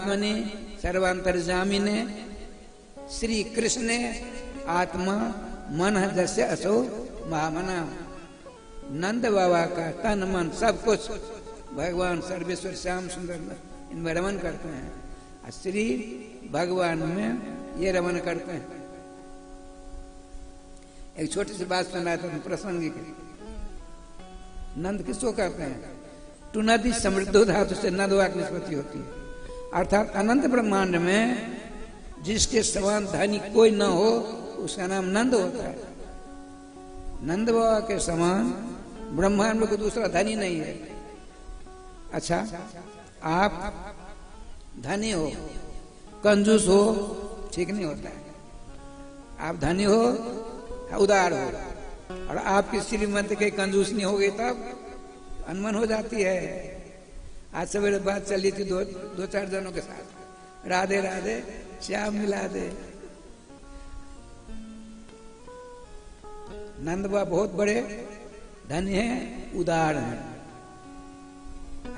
सर्वात्मने सर्वांतर्जामिने श्री कृष्णे आत्मा मन जैसे असो महामना। नंद बाबा का तन मन सब कुछ भगवान सर्वेश्वर श्याम सुंदर इनमें रमन करते हैं, श्री भगवान में ये रमन करते हैं। एक छोटी सी बात सुनाया था प्रासंगिक। नंद किसको कहते हैं? टू नदी समृद्धो धातु से नद वाक निष्पत्ति होती है, अर्थात अनंत ब्रह्मांड में जिसके समान धनी कोई न हो उसका नाम नंद होता है। नंद बाबा के समान ब्रह्मांड में कोई दूसरा धनी नहीं है। अच्छा, आप धनी हो, कंजूस हो, ठीक नहीं होता है। आप धनी हो, उदार हो, और आपकी श्रीमंत के कंजूस नहीं हो गई तब अनमन हो जाती है। आज सवेरे बात चली थी दो चार जनों के साथ, राधे राधे श्याम मिला दे। नंद बाबा बहुत बड़े धनी हैं, उदार हैं।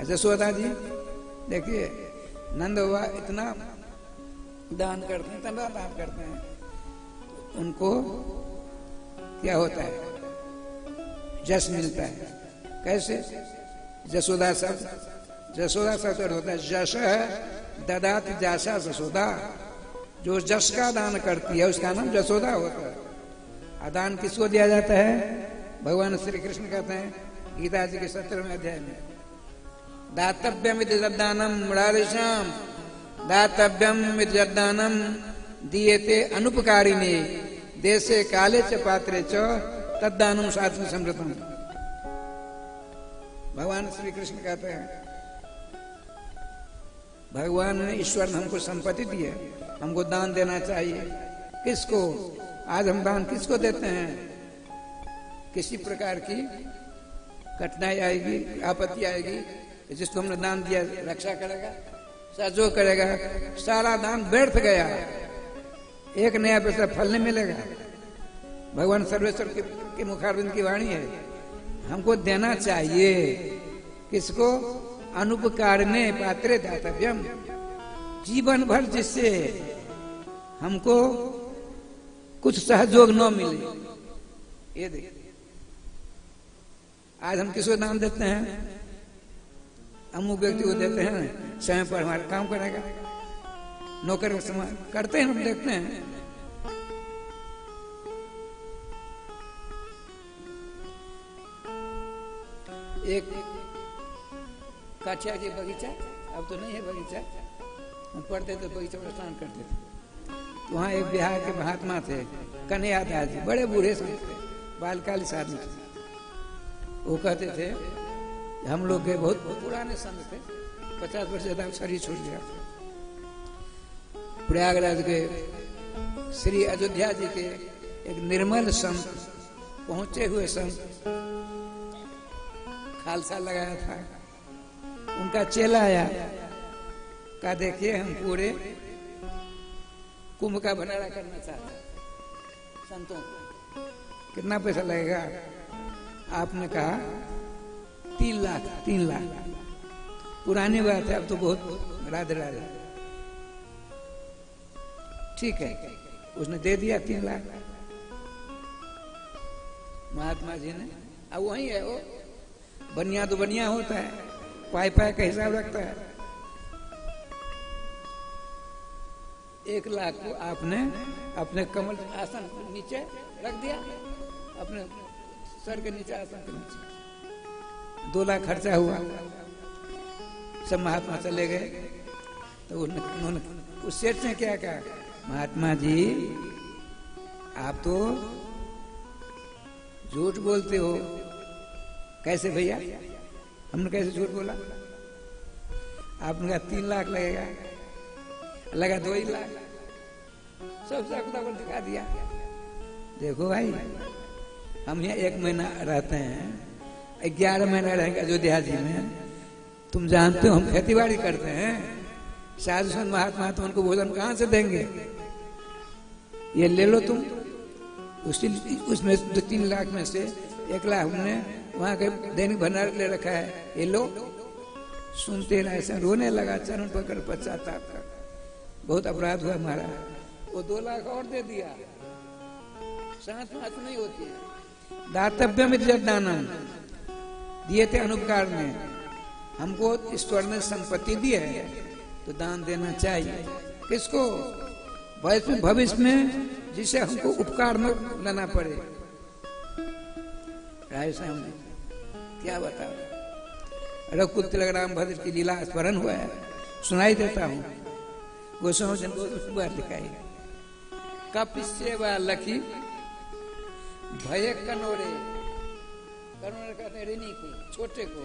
जसोदा जी देखिए, नंद बाबा इतना दान करते हैं, इतना दान करते हैं, उनको क्या होता है? जस मिलता है। कैसे? जसोदा शब्द होता है जश ददाति जासा जसोदा। जो जस का दान करती है उसका नाम जसोदा होता है। दान किसको दिया जाता है? भगवान श्री कृष्ण कहते हैं गीता जी के 17वें अध्याय में, दातव्यम दानम राधेश्याम, दातव्यम दानम दीयते अनुपकारिणे देशे काले च पात्रे च तद्दानम सात्म समृतम। भगवान श्री कृष्ण कहते हैं भगवान ने, ईश्वर ने हमको संपत्ति दी है, हमको दान देना चाहिए। किसको? आज हम दान किसको देते हैं? किसी प्रकार की कठिनाई आएगी, आपत्ति आएगी, जिसको हमने दान दिया रक्षा करेगा, सहयोग करेगा। सारा दान व्यर्थ गया, एक नया पैसा फल नहीं मिलेगा। भगवान सर्वेश्वर के मुखारविंद की वाणी है, हमको देना चाहिए। किसको? अनुपकारणे पात्रे दातव्यम। जीवन भर जिससे हमको कुछ सहयोग न मिले। ये देखिए, आज हम किसको दान देते हैं? अमुक व्यक्ति को देते हैं, समय पर हमारा काम करेगा, नौकर का समय करते हैं, हम देखते हैं। एक काठिया के बगीचा, अब तो नहीं है बगीचा, हम पढ़ते थे बगीचा में स्नान करते थे। तो वहाँ एक बिहार के महात्मा थे, कन्हैया दास जी, बड़े बूढ़े संत थे, बालकालिक आदमी थे। वो कहते थे, हम लोग के बहुत पुराने संत थे, 50 वर्ष ज्यादा शरीर छूट गया। प्रयागराज के श्री अयोध्या जी के एक निर्मल संत, पहुंचे हुए संत, खालसा लगाया था, उनका चेला आया, कहा देखिए हम पूरे कुंभ का भंडारा करना चाहते हैं, संतों को कितना पैसा लगेगा? आपने कहा 3 लाख। पुरानी बात है, अब तो बहुत राधे राधे। ठीक है, उसने दे दिया 3 लाख महात्मा जी ने। अब वही है वो, बनिया तो बनिया होता है, पाई का हिसाब रखता है। 1 लाख को आपने अपने कमल आसन नीचे रख दिया, अपने सर के नीचे, आसन के नीचे। 2 लाख खर्चा हुआ, सब महात्मा चले गए। तो उन्होंने उस सेठ ने क्या कहा, महात्मा जी आप तो झूठ बोलते हो। कैसे भैया? हमने कैसे झूठ बोला? आपने कहा 3 लाख लगेगा, लगा 2 ही लाख, सब हिसाब दिखा दिया। देखो भाई, हम यहाँ 1 महीना रहते हैं, 11 महीना रहेंगे अयोध्या जी में। तुम जानते हो हम खेती बाड़ी करते हैं, साधु संत महात्मा तो उनको भोजन कहाँ से देंगे? ये ले लो तुम। उसमें 2-3 लाख में से 1 लाख हमने वहां के दैनिक भंडार ले रखा है, ये लो। सुनते रहे, ऐसा रोने लगा, चरण पकड़ पश्चाताप कर, बहुत अपराध हुआ हमारा। वो 2 लाख और दे दिया। साथ में नहीं होती है। दातव्यम दानम, दिए थे अनुपकार में। हमको ईश्वर ने संपत्ति दी है तो दान देना चाहिए। किसको? भविष्य में जिसे हमको उपकार न लेना पड़े। राय साहब क्या बता, रघुकुल तिलक राम भद्र की लीला स्मरण हुआ है, सुनाई देता हूँ। गोस्वामी जन को बार दिखाई। कपिस्य व लखी भय कनोरे, कनोरे कहते हैं ऋणी को, छोटे को।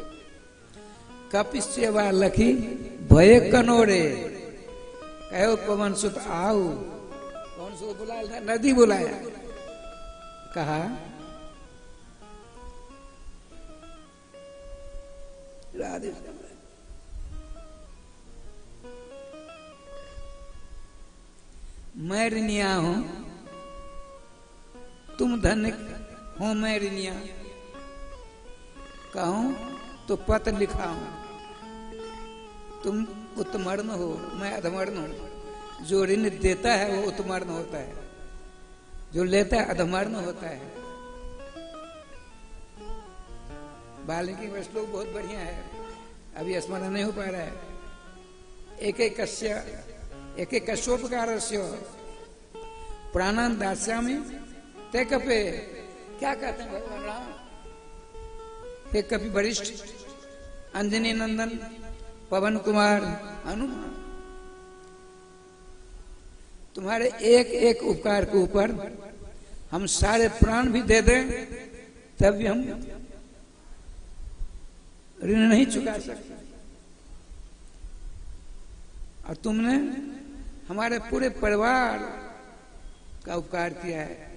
कपिस्य व लखी भय कनोरे, कहो पवन सुत आओ। पवन सुत बुलाया था, नदी बुलाया, कहा राधे मैं ऋणिया हूं, तुम धन्य हो, मैं ऋणिया कहूं तो पत्र लिखा हूं। तुम उत्तमर्ण हो, मैं अधमर्ण हूं। जो ऋण देता है वो उत्तमर्ण होता है, जो लेता है अधमर्ण होता है। वाल्मीकि का श्लोक बहुत बढ़िया है, अभी स्मरण नहीं हो पा रहा है। एक एक कशोपकारस्य प्राणान दास्यामि ते कपे। क्या कहते हैं भगवान राम? हे कपि वरिष्ठ, अंजनी नंदन, पवन कुमार, हनुमान, तुम्हारे एक एक उपकार के ऊपर हम सारे प्राण भी दे दें तब भी हम ऋण नहीं चुका सकते। और तुमने हमारे पूरे परिवार का उपकार किया है।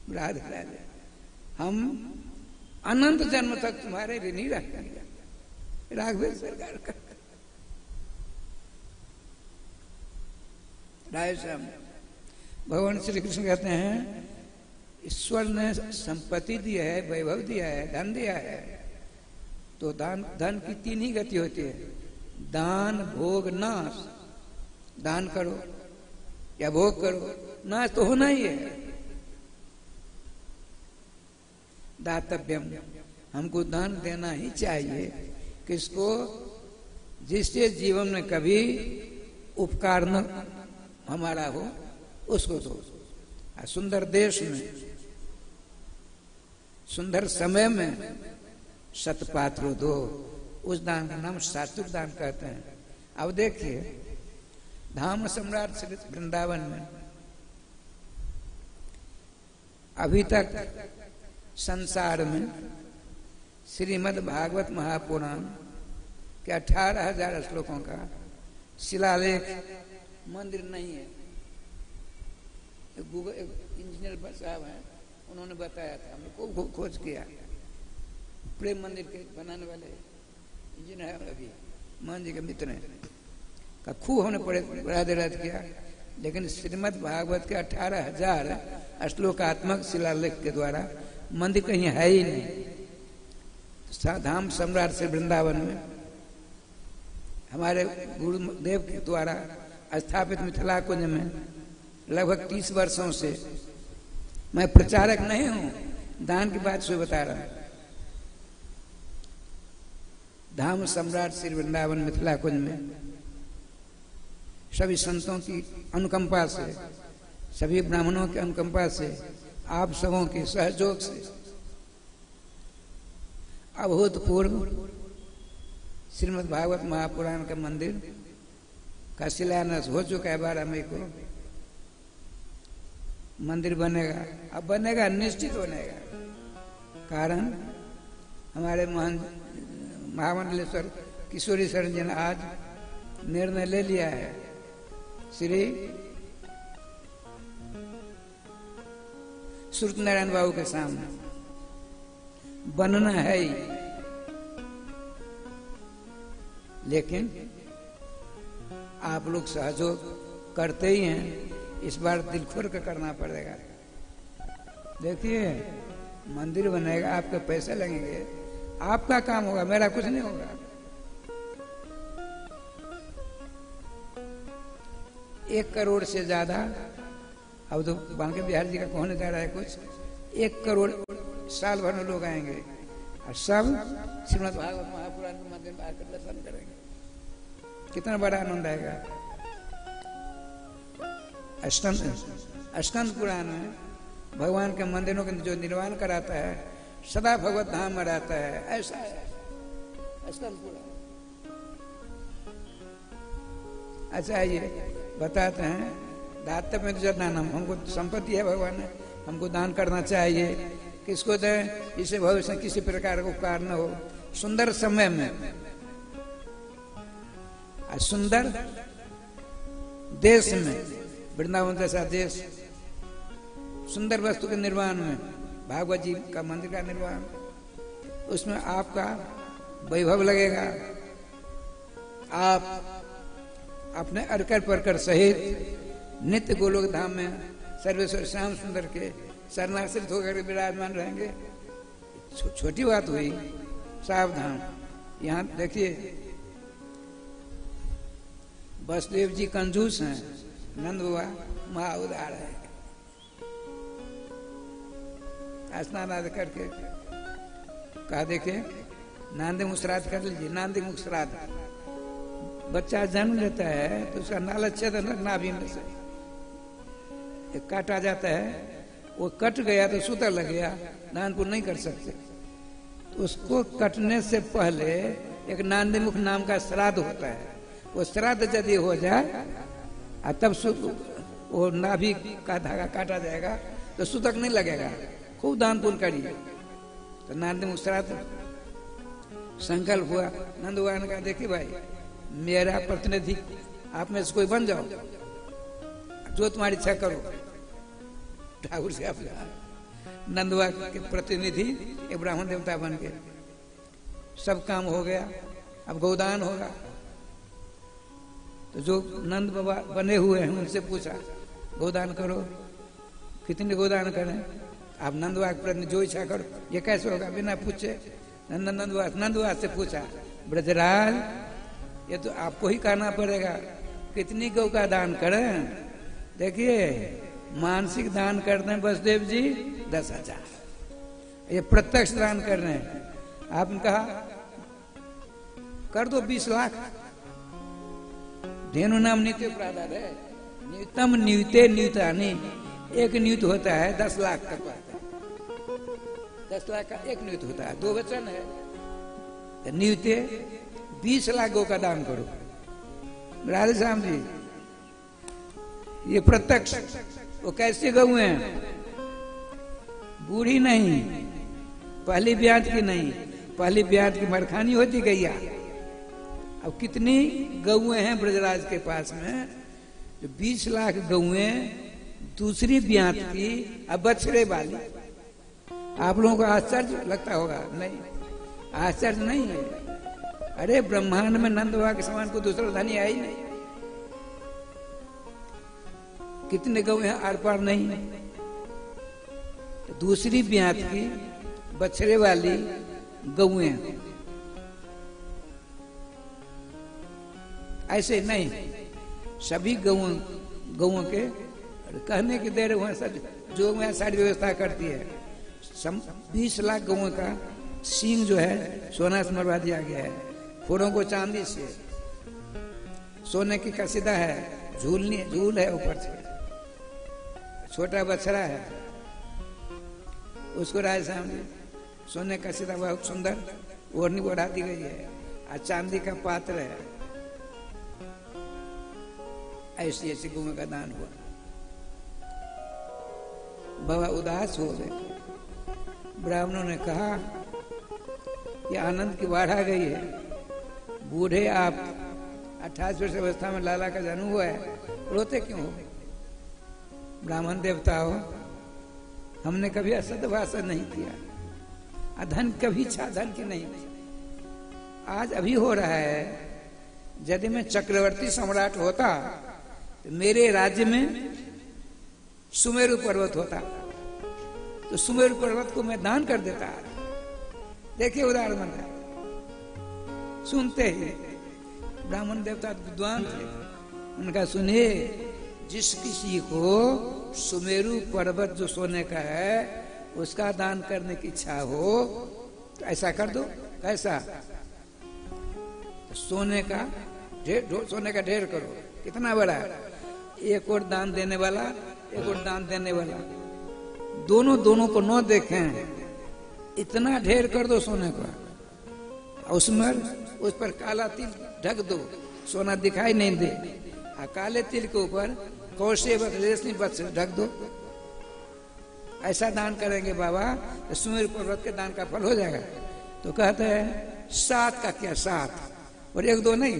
राधे राधे, हम अनंत जन्म तक तुम्हारे ऋणी रहेंगे। राघवेंद्र सरकार का राय श्याम। भगवान श्री कृष्ण कहते हैं ईश्वर ने संपत्ति दी है, वैभव दिया है, धन दिया है, तो धन की 3 ही गति होती है, दान, भोग, नाश। दान करो या भोग करो, नाश तो होना ही है। दातव्यम, हमको दान देना ही चाहिए। किसको? जिससे जीवन में कभी उपकार न हमारा हो, उसको दो। सुंदर देश में, सुंदर समय में सतपात्र दो। उस दान का नाम सात्विक दान कहते हैं। अब देखिए, धाम सम्राट श्री वृंदावन में अभी तक संसार में श्रीमद् भागवत महापुराण के 18,000 श्लोकों का शिलालेख मंदिर नहीं है। गूगल इंजीनियर साहब हैं, उन्होंने बताया था, हमने खूब खोज किया। प्रेम मंदिर के बनाने वाले इंजीनियर है, अभी मान जी के मित्र हैं, का खूब हमने पढ़ाद किया। लेकिन श्रीमद् भागवत के 18,000 श्लोकात्मक शिलालेख के द्वारा मंदिर कहीं है ही नहीं। धाम सम्राट से वृंदावन में हमारे गुरुदेव के द्वारा स्थापित मिथिला कुंज में लगभग 30 वर्षों से, मैं प्रचारक नहीं हूं, दान की बात से बता रहा हूं। धाम सम्राट श्री वृंदावन मिथिला कुंज में सभी संतों की अनुकंपा से, सभी ब्राह्मणों की अनुकंपा से, आप सबों के सहयोग से अभूतपूर्व श्रीमद् भागवत महापुराण का मंदिर का शिलान्यास हो चुका है। 12 मई को मंदिर बनेगा। अब बनेगा, निश्चित बनेगा। कारण हमारे महामंडलेश्वर किशोरी शरण जी ने आज निर्णय ले लिया है। श्री सूरत नारायण बाबू के सामने बनना है ही, लेकिन आप लोग सहयोग करते ही हैं। इस बार दिल खोल कर करना पड़ेगा। देखिए, मंदिर बनेगा, आपके पैसे लगेंगे, आपका काम होगा, मेरा कुछ नहीं होगा। 1 करोड़ से ज्यादा, अब तो बांके बिहार जी का होने जा रहा है कुछ, 1 करोड़ साल भर में लोग आएंगे और सब श्रीमद् भागवत महापुराण के मंदिर में आकर दर्शन करेंगे। कितना बड़ा आनंद आएगा। अष्टांग पुराण में भगवान के मंदिरों के जो निर्माण कराता है सदा भगवत धाम में रहता है, ऐसा है अष्टांग पुराण। अच्छा ये बताते हैं दातव्य में जो दान, हमको संपत्ति है भगवान ने हमको दान करना चाहिए। किसको दें? इसे भविष्य में किसी प्रकार को उपकार न हो। सुंदर समय में, सुंदर देश में, वृंदावन जैसा देश, सुंदर वस्तु के निर्माण में, भागवत जी का मंदिर का निर्माण, उसमें आपका वैभव लगेगा। आप अपने अरकर परकर सहित नित्य गोलोक धाम में सर्वेश्वर श्याम सुंदर के शरणाश्रित होकर विराजमान रहेंगे। छोटी बात हुई, सावधान। यहाँ देखिए वसुदेव जी कंजूस हैं, नंद बाबा महा उदार है। स्नान आदि करके कहा देखे नांदे मुख श्राद्ध कर लीजिए। नांदे मुख श्राद्ध, बच्चा जन्म लेता है तो उसका नाल छेदन नाभि में से एक काट आ जाता है, वो कट गया तो सूतर लग गया, नानपुर नहीं कर सकते। तो उसको कटने से पहले एक नांदे मुख नाम का श्राद्ध होता है। वो श्राद्ध यदि हो जाए और तब वो नाभि का धागा काटा जाएगा तो सूतक नहीं लगेगा। खूब दान पुण्य करिए। तो नांदे मुख श्राद्ध संकल्प हुआ। नंद भगवान ने कहा देखिए भाई मेरा प्रतिनिधि आप में से कोई बन जाओ, जो तुम्हारी इच्छा करो। ठाकुर से आप नंदवा के प्रतिनिधि एक ब्राह्मण देवता बन गए। सब काम हो गया, अब गोदान होगा। तो जो नंद बाबा बने हुए हैं उनसे पूछा गोदान करो, कितने गोदान करें? आप नंदवा के प्रतिनिधि जो इच्छा करो। ये कैसे होगा? बिना पूछे नंदवा से पूछा, ब्रजराज ये तो आपको ही कहना पड़ेगा, कितनी गौ का दान करें? देखिए मानसिक दान करते हैं वसुदेव जी 10,000, ये प्रत्यक्ष दान कर रहे हैं। आपने कहा कर दो 20 लाख। धेनु नाम नित्य प्रादार है, न्यूतम न्यूते न्यूतानी, एक न्यूत होता है 10 लाख का, 10 लाख का एक न्यूत होता है, 2 वचन है। न्यूते 20 लाख गौ का दान करो। राधे श्याम जी ये प्रत्यक्ष। वो कैसी गौ हैं? बूढ़ी नहीं, पहली ब्याज की नहीं, पहली ब्याज की मरखानी होती गैया। अब कितनी गौएं हैं ब्रजराज के पास में? जो 20 लाख गौएं दूसरी ब्याज की, अब बछड़े वाली। आप लोगों को आश्चर्य लगता होगा, नहीं आश्चर्य नहीं है। अरे ब्रह्मांड में नंद बाबा के समान को दूसरा धनी है ही नहीं। कितने गौएं हैं आर पार नहीं है। तो दूसरी ब्याज की बछड़े वाली गौएं, ऐसे नहीं सभी गौओं के कहने की देर हुआ सब जो मैं सारी व्यवस्था करती है। 20 लाख गौओं का सींग जो है सोना से मरवा दिया गया है, खुरों को चांदी से, सोने की कसीदा है, झूल है ऊपर से, छोटा बछड़ा है उसको राय सामने सोने का कसीदा बहुत सुंदर ओढ़नी ओढ़ा दी गई है, और चांदी का पात्र है। ऐसी ऐसी गौओं का दान हुआ। बाबा उदास हो गए। ब्राह्मणों ने कहा ये आनंद की बाढ़ आ गई है। बूढ़े आप 28 वर्ष अवस्था में लाला का जन्म हुआ है, रोते क्यों हो? ब्राह्मण देवता हो, हमने कभी असत भाषण नहीं किया, अधन कभी इच्छा धन की नहीं। आज अभी हो रहा है। यदि मैं चक्रवर्ती सम्राट होता तो मेरे राज्य में सुमेरु पर्वत होता, तो सुमेरु पर्वत को मैं दान कर देता। देखिए उदाहरण बन रहा। सुनते ही ब्राह्मण देवता विद्वान थे, उनका सुनिए जिस किसी को सुमेरु पर्वत जो सोने का है उसका दान करने की इच्छा हो तो ऐसा कर दो। कैसा? तो सोने का ढेर करो। कितना बड़ा? एक और दान देने वाला, एक और दान देने वाला, दोनों को न देखें, इतना ढेर कर दो सोने का। उसमें उस पर काला तिल ढक दो, सोना दिखाई नहीं दे। और काले तिल के ऊपर कौशे रेशमी वस्त्र ढक दो। ऐसा दान करेंगे बाबा तो सुमेरु पर्वत के दान का फल हो जाएगा। तो कहते हैं 7 का क्या 7 और 1-2 नहीं,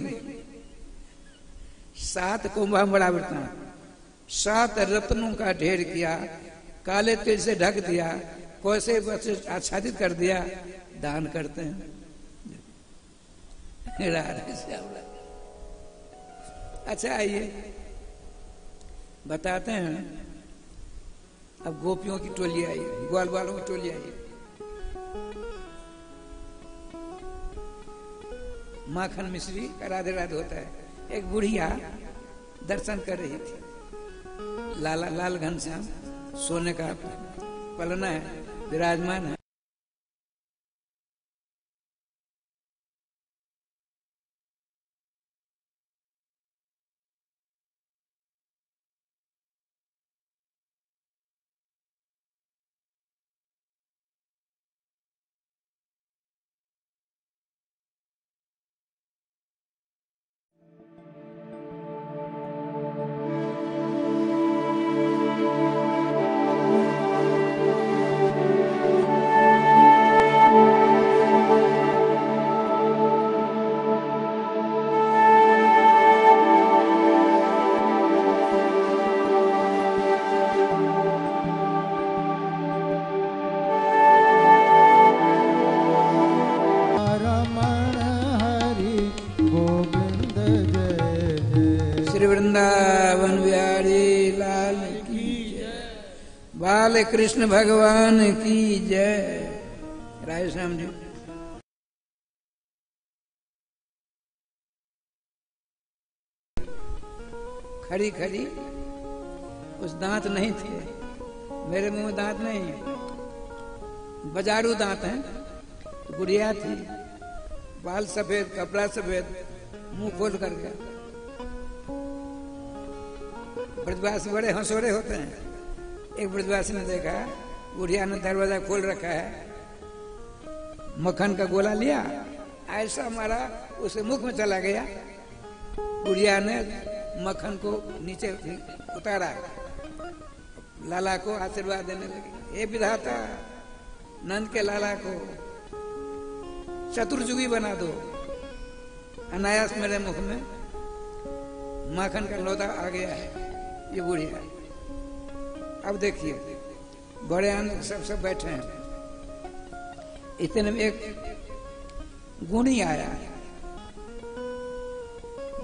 7 कुंभा बड़ा वृत्तांत, 7 रत्नों का ढेर किया, काले तिल से ढक दिया, कौशे वस्त्र आच्छादित कर दिया, दान करते हैं। अच्छा आइए बताते हैं। अब गोपियों की टोली आई, ग्वाल वालों की टोली आई। माखन मिश्री का राधे राधे होता है। एक बुढ़िया दर्शन कर रही थी। लाल घनश्याम सोने का पलना है, विराजमान है। बाल कृष्ण भगवान की जय। राधे श्याम जी। खड़ी खड़ी, उस दांत नहीं थे, मेरे मुंह में दांत नहीं, बाजारू दांत हैं। गुड़िया थी, बाल सफेद, कपड़ा सफेद, मुंह खोल कर गया। ब्रजवासी बड़े हंसोरे होते हैं। एक ब्रजवासी ने देखा बुढ़िया ने दरवाजा खोल रखा है, मक्खन का गोला लिया, ऐसा मारा उसे मुख में चला गया। बुढ़िया ने मक्खन को नीचे उतारा, लाला को आशीर्वाद देने लगी। हे विधाता, नंद के लाला को चतुर्युगी बना दो। अनायास मेरे मुख में माखन का लोटा आ गया है। ये बुढ़िया, अब देखिए बड़े आनंद सब बैठे हैं। इतने में एक गुणी आया।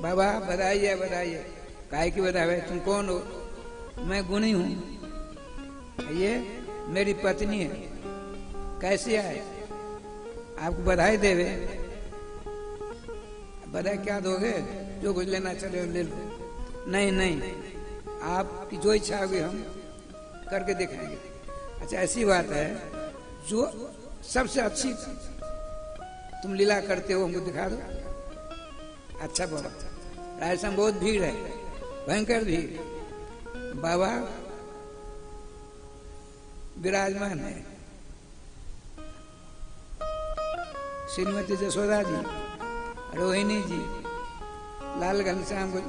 बाबा बधाइए बधाइए। काहे की बधाई? तुम कौन हो? मैं गुणी हूं, ये मेरी पत्नी है। कैसे आए? आपको बधाई देवे। बधाई क्या दोगे? जो कुछ लेना चले ले लो। नहीं, आपकी जो इच्छा होगी हम करके दिखाएंगे। अच्छा ऐसी बात है, जो सबसे अच्छी तुम लीला करते हो हमको दिखा दो। अच्छा बाबा, राजस्थान बहुत भीड़ है, भयंकर भीड़। बाबा विराजमान है। श्रीमती जसोदा जी, रोहिणी जी, लाल घनश्याम को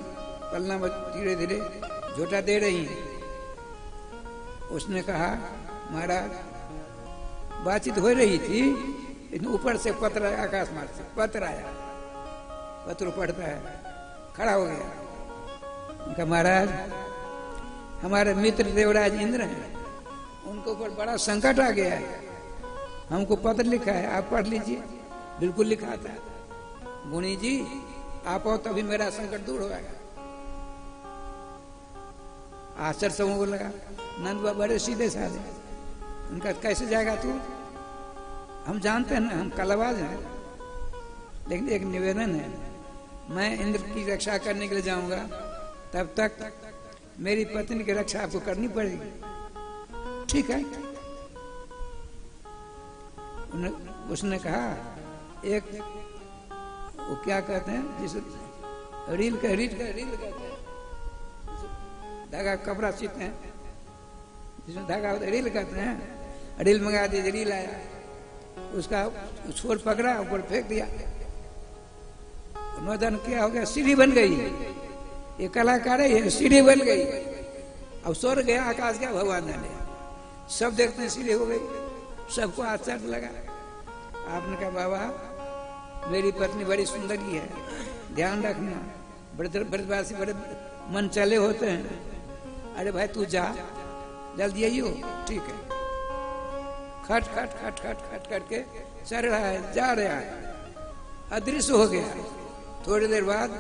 पलना धीरे धीरे झोटा दे रही है। उसने कहा महाराज, बातचीत हो रही थी, लेकिन ऊपर से पत्र आया, आकाश मार्ग से पत्र आया। पत्र पढ़ता है, खड़ा हो गया। उनका महाराज, हमारे मित्र देवराज इंद्र हैं, उनको ऊपर बड़ा संकट आ गया है। हमको पत्र लिखा है, आप पढ़ लीजिए। बिल्कुल लिखा था। गुणी जी आप आओ तभी मेरा संकट दूर होगा। आश्चर्य समूह को लगा। नंद बाबा बड़े सीधे साधे। उनका कैसे जाएगा तू? हम जानते हैं ना, हम कलाबाज हैं, लेकिन एक निवेदन है, मैं इंद्र की रक्षा करने के लिए जाऊंगा, तब तक मेरी पत्नी की रक्षा आपको करनी पड़ेगी। ठीक है। उसने कहा एक वो क्या कहते हैं जिसे रील कहते हैं, धागा कपड़ा सीते हैं जिसमें धागा होता है, रील कहते हैं। रील मंगा दी, रील आया, उसका छोर पकड़ा, ऊपर फेंक दिया। नौधन क्या हो गया, सीढ़ी बन गई। ये कलाकार है, सीढ़ी बन गई। अब स्वर गया, आकाश गया, भगवान ने सब देखते हैं सीढ़ी हो गई। सबको आश्चर्य लगा। आपने कहा बाबा मेरी पत्नी बड़ी सुंदरी है, ध्यान रखना। ब्रजवासी बड़े मन चले होते हैं। अरे भाई तू जा, जल्दी आइयो। ठीक है। खट खट खट खट खट करके चल रहा है, जा रहा है, अदृश्य हो गया। थोड़ी देर बाद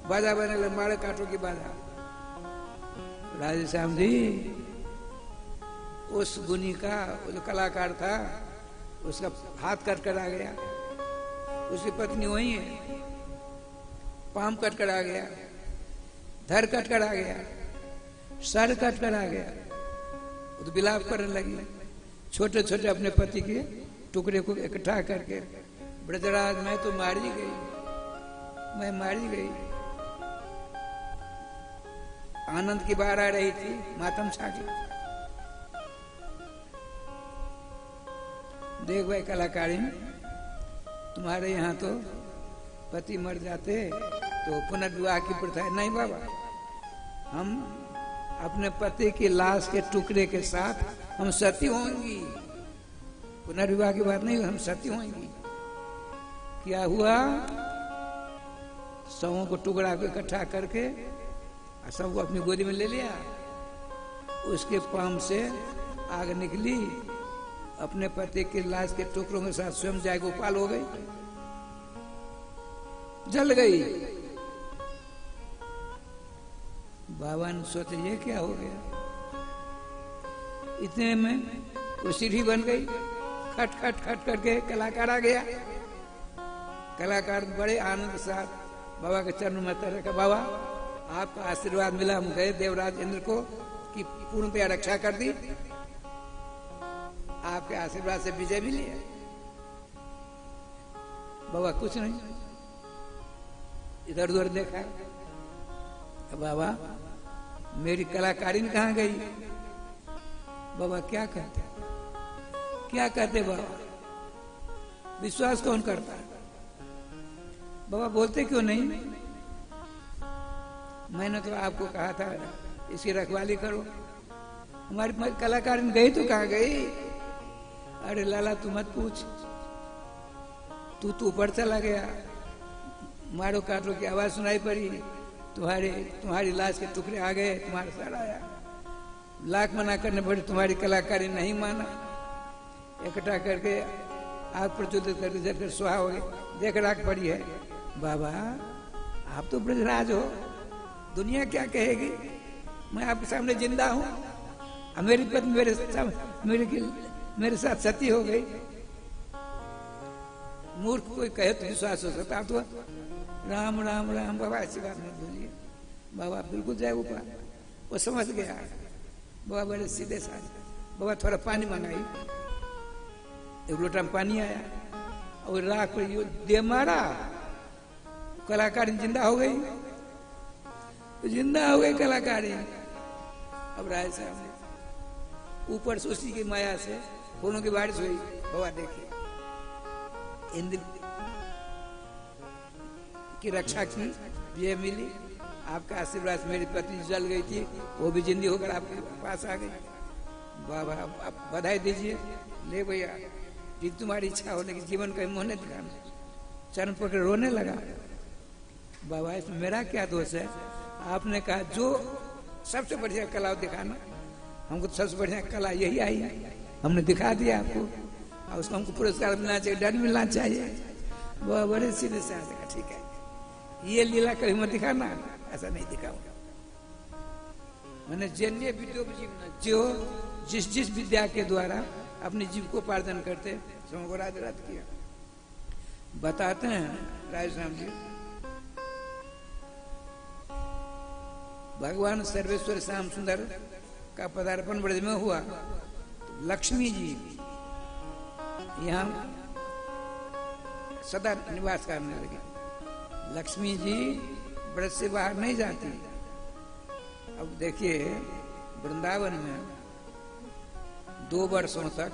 बाजा बने लगे, मारे काटो की बाजा। राधे श्याम जी उस गुनी का जो कलाकार था उसका हाथ कट कर आ गया, उसकी पत्नी वही है, पाम कट कर आ गया, धर कट कर आ गया, सर कट कर आ गया। वो तो विलाप करने लगी, छोटे छोटे अपने पति के टुकड़े को इकट्ठा करके। ब्रजराज मैं तो मारी गई, मैं मारी गई। आनंद की बार आ रही थी, मातम छा गया। देख भाई कलाकारी, तुम्हारे यहाँ तो पति मर जाते तो पुनर्विवाह की प्रथा है। नहीं बाबा, हम अपने पति की लाश के टुकड़े के साथ हम सती होंगी। पुनर्विवाह की बात नहीं, हम सती होंगी। क्या हुआ, सबों को टुकड़ा को इकट्ठा करके सबको अपनी गोदी में ले लिया। उसके पाम से आग निकली, अपने पति की लाश के टुकड़ों के साथ स्वयं जाए गोपाल हो गई, जल गई। बाबा ने सोचा ये क्या हो गया। इतने में वो सीढ़ी बन गई, खट खट खट करके कलाकार आ गया। कलाकार बड़े आनंद के साथ बाबा के चरण में रखा, बाबा आपका आशीर्वाद मिला, हम गए देवराज इंद्र को कि पूर्णतया रक्षा कर दी, आपके आशीर्वाद से विजय मिली है। बाबा कुछ नहीं, इधर उधर देखा, बाबा मेरी कलाकारिन कहाँ गई। बाबा क्या कहते, क्या कहते बाबा, विश्वास कौन करता है। बाबा बोलते क्यों नहीं। मैंने तो आपको कहा था इसकी रखवाली करो। हमारी कलाकारिन गई तो कहाँ गई। अरे लाला तू मत पूछ, तू ऊपर चला गया, मारो काटो की आवाज सुनाई पड़ी, तुम्हारी लाश के टुकड़े आ गए, तुम्हारा सर आया। लाख मना करने पड़े, तुम्हारी कलाकारी नहीं माना। इकट्ठा करके आग प्रज्वलित करके जलकर सुहा हो गए, देख राख पड़ी है। बाबा आप तो ब्रजराज हो, दुनिया क्या कहेगी। मैं आपके सामने जिंदा हूँ, मेरी पत्नी मेरे साथ सती हो गई। मूर्ख कोई कहे तो विश्वास हो सकता। तो राम राम राम बाबा ऐसी बात मत बोलिए। बाबा बिल्कुल जाए ऊपर, वो समझ गया। बाबा बड़े सीधे साधे। बाबा थोड़ा पानी मंगाई, एक लोटा में पानी आया और राख पर दे मारा, कलाकारी जिंदा हो गई, जिंदा हो गई कलाकारी। अब राय साहब ने ऊपर से उसी की माया से फूलों की बारिश हुई। बाबा देखिए इंद्र की रक्षा की, ये मिली। आपका आशीर्वाद, मेरी पत्नी जल गई थी वो भी जिंदी होकर आपके पास आ गई। बाबा आप बधाई दीजिए। ले भैया, जी तुम्हारी इच्छा हो, लेकिन जीवन का मोह नहीं दिखाना। चरण पकड़ रोने लगा। बाबा इसमें मेरा क्या दोष है। आपने कहा जो सबसे बढ़िया कला दिखाना, हमको तो सबसे बढ़िया कला यही आई है, हमने दिखा दिया आपको, और उसको हमको पुरस्कार मिलना चाहिए, दंड मिलना चाहिए। वह बड़े सीधे से देखा, ठीक है ये लीला कभी मत दिखाना, ऐसा नहीं दिखाऊंगा। मैंने जन्य विद्यो जीवना, जो जिस विद्या के द्वारा अपने जीव को उपार्जन करते सबको राज राज किया। बताते हैं राय श्याम जी, भगवान सर्वेश्वर श्याम सुंदर का पदार्पण ब्रज में हुआ तो लक्ष्मी जी यहाँ सदा निवास करने लगी। लक्ष्मी जी ब्रज से बाहर नहीं जाती। अब देखिए वृंदावन में 2 वर्षों तक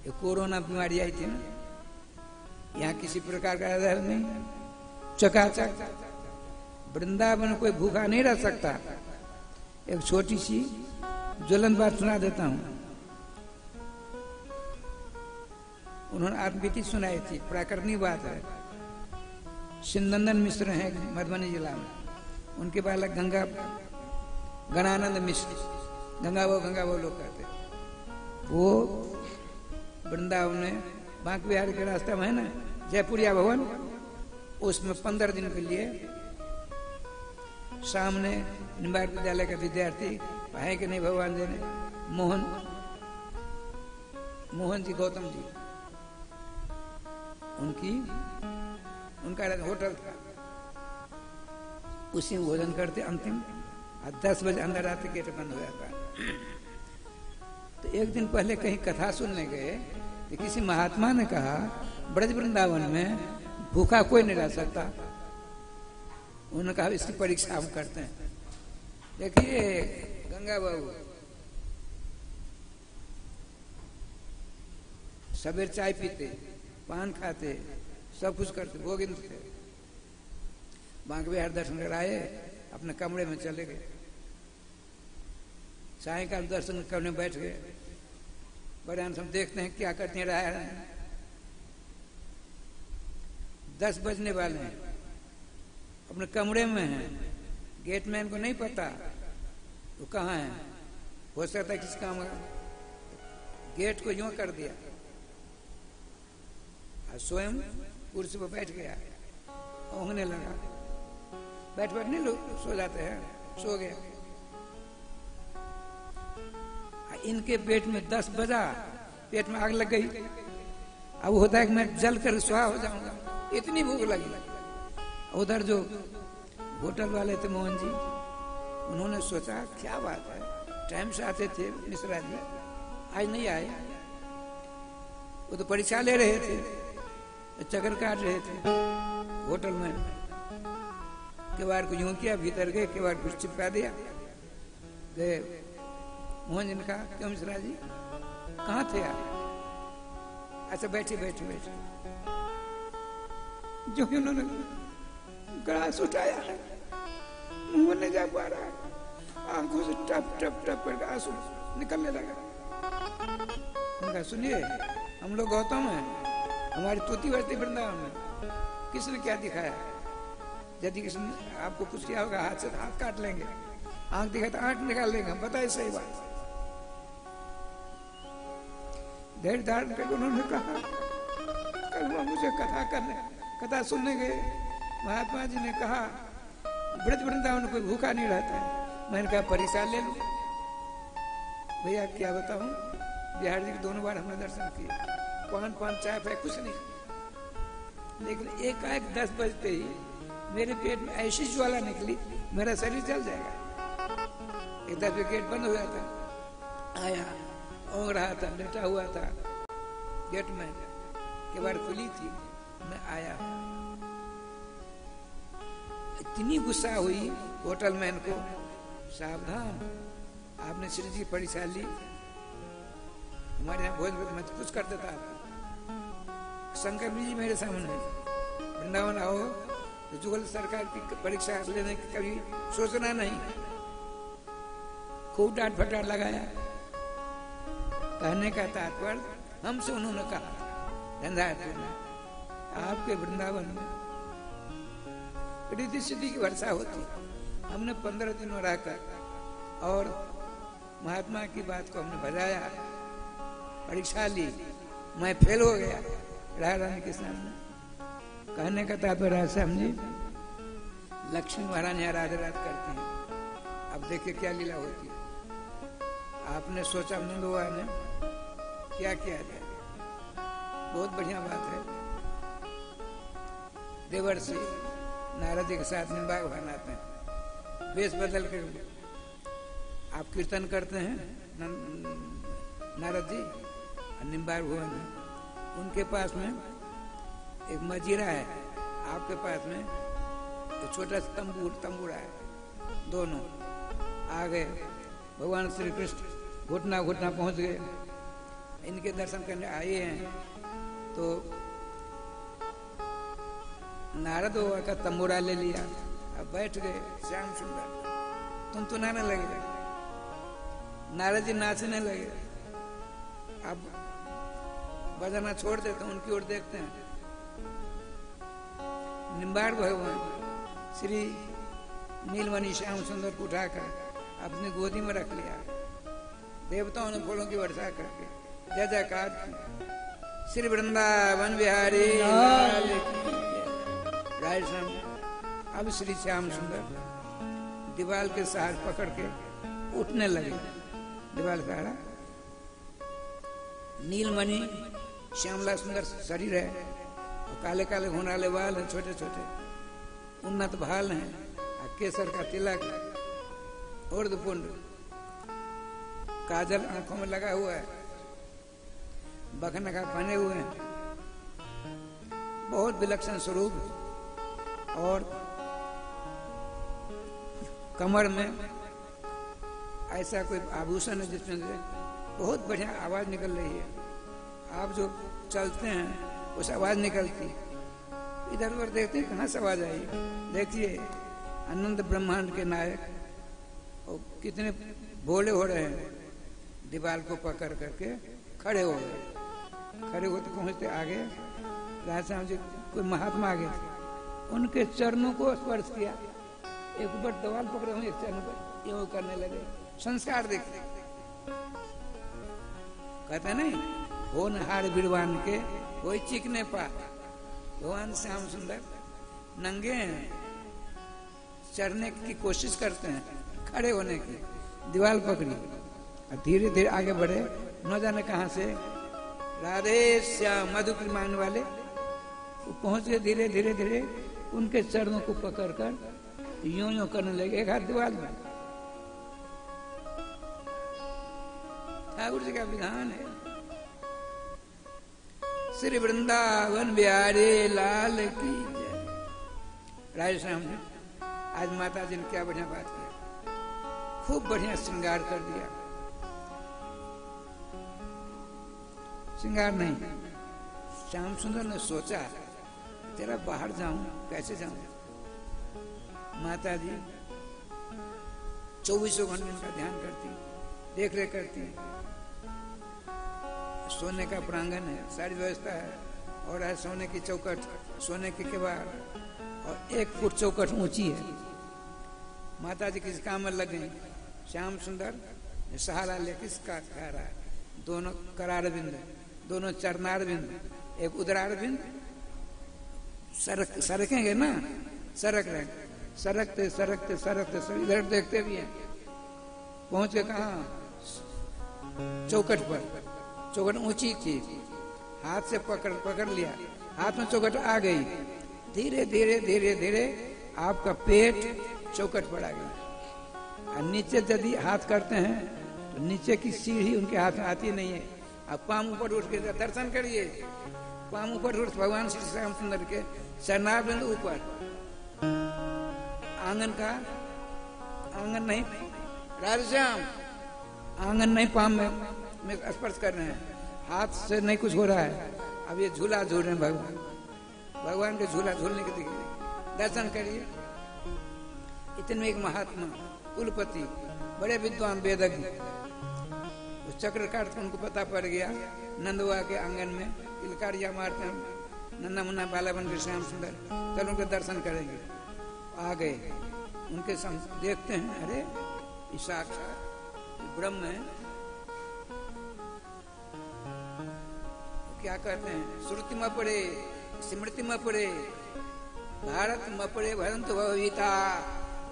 ये कोरोना बीमारी आई थी ना, यहाँ किसी प्रकार का आधार नहीं, चकाचक वृंदावन कोई भूखा नहीं रह सकता। एक छोटी सी ज्वलंत बात सुना देता हूं। उन्होंने आत्मबीती सुनाई थी, प्राकरणीय बात है। सिंदनंदन मिश्र हैं मधुबनी जिला में, उनके बालक गणानंद मिश्र, गंगा वो लोग कहते हैं। वो वृंदावन में बांक बिहार के रास्ते में है ना जयपुरिया भवन, उसमें 15 दिन के लिए सामने निम्बार्क विद्यालय का विद्यार्थी है कि नहीं भगवान जी ने, मोहन जी गौतम जी, उनका होटल था, उसी में भोजन करते अंतिम 10 बजे अंदर आते गेट बंद हो जाता। तो एक दिन पहले कहीं कथा सुनने गए तो किसी महात्मा ने कहा ब्रज वृंदावन में भूखा कोई नहीं रह सकता। उन्होंने कहा इसकी परीक्षा हम करते हैं। देखिए गंगा बाबू सवेर चाय पीते, पान खाते, सब कुछ करते, गोविंद थे। बांक बिहार दर्शन कर आए, अपने कमरे में चले गए। सायकाल दर्शन करने बैठ गए। बड़े हम देखते हैं क्या करते रहा है। 10 बजने वाले हैं, अपने कमरे में हैं, गेटमैन को नहीं पता वो कहाँ है। हो सकता है किस काम का, गेट को यूं कर दिया और स्वयं कुर्सी पर बैठ गया, ओंघने लगा। बैठ नहीं लोग सो जाते हैं, सो गया। इनके पेट में 10 बजा, पेट में आग लग गई। अब होता है कि मैं जल कर स्वाहा हो जाऊंगा, इतनी भूख लगी। उधर जो होटल वाले थे मोहन जी, उन्होंने सोचा क्या बात है, टाइम से आते थे मिश्रा जी, आज नहीं आए। वो तो परीक्षा ले रहे थे, चक्कर काट रहे थे होटल में। केवाड़ को यूं किया, भीतर गए, केवाड़ कुछ चिपका दिया, गए। मोहन जी ने कहा क्यों मिश्रा जी कहाँ थे आप? अच्छा बैठे बैठे बैठे। जो उन्होंने ग्लास उठाया, मुंह में जा पा रहा है, आंखों से टप टप टप करके आंसू निकलने लगा। उनका सुनिए, हम लोग गौतम हैं, हमारी तोती बजती वृंदावन में, किसने क्या दिखाया? यदि किसी ने आपको कुछ किया होगा, हाथ से हाथ काट लेंगे, आंख दिखा तो आंख निकाल लेंगे। बताइए सही बात। धैर्य धारण करके उन्होंने कहा कल मुझे कथा सुनने गए, महात्मा जी ने कहा ब्रज वृंदावन कोई भूखा नहीं रहता है। मैंने कहा परीक्षा ले लूं। भैया क्या बताऊं, बिहार जी के 2 बार हमने दर्शन किए, पान चाय पाए कुछ नहीं, लेकिन एकाएक 10 बजते ही मेरे पेट में ऐसी ज्वाला निकली, मेरा शरीर जल जाएगा। एक दफे गेट बंद हो जाता, आया, ओंग रहा था, लेटा हुआ था गेट में, केवाड़ खुली थी, मैं आया। इतनी गुस्सा हुई होटल मैन को, सावधान, आपने श्री जी परीक्षा ली, हमारे यहाँ भोज में कुछ कर देता आप। शंकर जी मेरे सामने, वृंदावन आओ तो जुगल सरकार की परीक्षा लेने की कभी सोचना नहीं। खूब डांट फटाट लगाया। कहने का तात्पर्य, हमसे उन्होंने कहा आपके वृंदावन में रिद्धि सिद्धि की वर्षा होती। हमने 15 दिनों रहकर और महात्मा की बात को हमने बजाया, परीक्षा ली, मैं फेल हो गया राधा रानी के सामने। कहने का तात्पर्य समझी, लक्ष्मी महारानी राधे रात करती हैं। अब देखिए क्या लीला होती है। आपने सोचा नंदुआ ने क्या किया जाए, बहुत बढ़िया बात है। देवर्षि नारद जी के साथ निम्बाग बनाते हैं, वेश बदल कर आप कीर्तन करते हैं नारद जी निम्बार भुवन में, उनके पास में एक मजीरा है, आपके पास में एक छोटा सा तंबूरा है, दोनों आ गए। भगवान श्री कृष्ण घुटना घुटना पहुंच गए, इनके दर्शन करने आए हैं। तो नारद बाबा का तंबूरा ले लिया, अब बैठ गए। श्याम सुंदर तुम सुनाने लगे, नारद जी नाचने लगे। अब बजाना छोड़ देते, उनकी ओर देखते हैं। निम्बाड़ भगवान श्री नीलमणि श्याम सुंदर को उठाकर अपनी गोदी में रख लिया, देवताओं ने फूलों की वर्षा करके जय जयकार की। श्री वृंदावन बिहारी लाल की जय। अब श्री श्याम सुंदर दीवाल के सहारे पकड़ के उठने लगे। दीवाल सहारा नीलमणि श्यामला सुंदर शरीर है, और काले काले होने वाले बाल हैं, छोटे छोटे उन्नत भाल हैं, केसर का तिलक, ऊर्ध्वपुंड, काजल आंखों में लगा हुआ है, बखन का पहने हुए हैं, बहुत विलक्षण स्वरूप। और कमर में ऐसा कोई आभूषण है जिसमें से बहुत बढ़िया आवाज निकल रही है। आप जो चलते हैं उस आवाज निकलती, इधर उधर देखते हैं कहाँ से आवाज आई। देखिए अनंत ब्रह्मांड के नायक और कितने भोले हो रहे हैं, दीवार को पकड़ करके खड़े हो गए। खड़े होते पहुंचते आगे राजा जी कोई महात्मा आगे थे, उनके चरणों को स्पर्श किया। एक ऊपर दीवार पकड़े हुए, एक चरण पर यूं करने लगे। संस्कार देखते कहते नहीं, हो नहार बिरवान के कोई चिकने पा। भगवान श्याम सुंदर नंगे हैं, चढ़ने की कोशिश करते हैं, खड़े होने की। दीवार पकड़ी और धीरे धीरे आगे बढ़े, न जाने कहां से राधे श्याम मधु मांगने वाले वो पहुंच गए। धीरे धीरे धीरे उनके चरणों को पकड़कर यूं यूं करने लगे, एक हाथ दीवार में। ठाकुर जी का विधान है। श्री वृंदावन बिहारी लाल की जय। राधे श्याम जी आज माता जी ने क्या बढ़िया बात की, खूब बढ़िया श्रृंगार कर दिया। श्रृंगार नहीं, श्याम सुंदर ने सोचा तेरा बाहर जाऊं, कैसे जाऊं। माता जी 24 घंटे उनका ध्यान करती, देख रेख करती। सोने का प्रांगण है, सारी व्यवस्था है, और है सोने की चौखट, सोने की किवाड़, और 1 फुट चौखट ऊंची है। माता जी किस काम में लग गई। श्याम सुंदर सहारा ले किसका कह रहा है, दोनों करार बिंद, दोनों चरनार बिंद, एक उदरार बिंद। सरकेंगे ना, सरक रहे, सरकते सरकते सरकते सब इधर देखते भी हैं। पहुंचे कहा, चौखट पर। चौखट ऊंची थी, हाथ से पकड़ लिया, हाथ में चौखट आ गई। धीरे धीरे धीरे धीरे आपका पेट चौखट पर आ गया। और नीचे यदि हाथ करते हैं तो नीचे की सीढ़ी उनके हाथ में आती नहीं है। अब पाम ऊपर उठ के दर्शन करिए, पाम ऊपर उठ भगवान श्री श्याम सुंदर के चरनार बिंद ऊपर। आंगन का आंगन नहीं, राधेश्याम आंगन नहीं, पाम में स्पर्श कर रहे हैं, हाथ से नहीं कुछ हो रहा है। अब ये झूला झूल रहे हैं भगवान के झूला झूलने के देखिए, दर्शन करिए। इतने एक महात्मा कुलपति, बड़े विद्वान वेदज्ञ, उस चक्र काट उनको पता पड़ गया। नंदुआ के आंगन में किलकारियां मारते हैं, नन्ना मुन्ना बाला बन के श्याम सुंदर, चल उनके दर्शन करेंगे। आ गए, उनके देखते हैं, अरे साक्षात ब्रह्म है। क्या कहते हैं, श्रुति में पड़े, स्मृति में पड़े, भारत में पड़े भरंतु भविता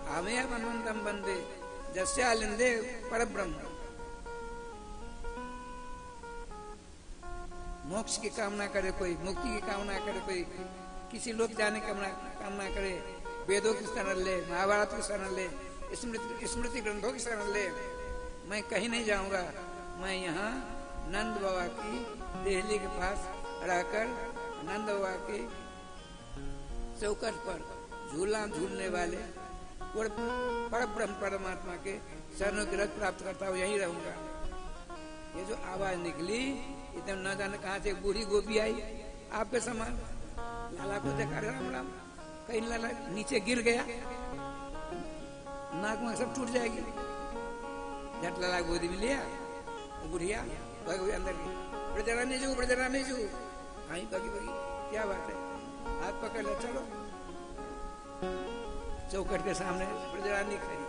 हमें मनवंतम बंदे जस्यालिंदे पर ब्रह्म। मोक्ष की कामना करे कोई, मुक्ति की कामना करे कोई, किसी लोक जाने की कामना करे, वेदों की शरण ले, महाभारत की शरण ले, स्मृति स्मृति ग्रंथों की शरण ले, मैं कहीं नहीं जाऊंगा, मैं यहाँ नंद बाबा की देहली के पास रहकर नंद बाबा की चौकट पर झूला झूलने वाले पर ब्रह्म परमात्मा के शरणों की रस प्राप्त करता हूँ, यहीं रहूंगा। ये जो आवाज निकली, इतने न जाने कहाँ से बूढ़ी गोपी आई आपके समान, लाला को देखा, राम राम, कहीं लाला नीचे गिर गया, नाक में सब टूट जाएगी। झट लाला गोदी में लिया, बुढ़िया भगवी अंदर की, ब्रजरा नहीं जू, हाँ बगी बगी, क्या बात है, हाथ पकड़ ले, चलो। चौकट के सामने ब्रजरानी खड़ी,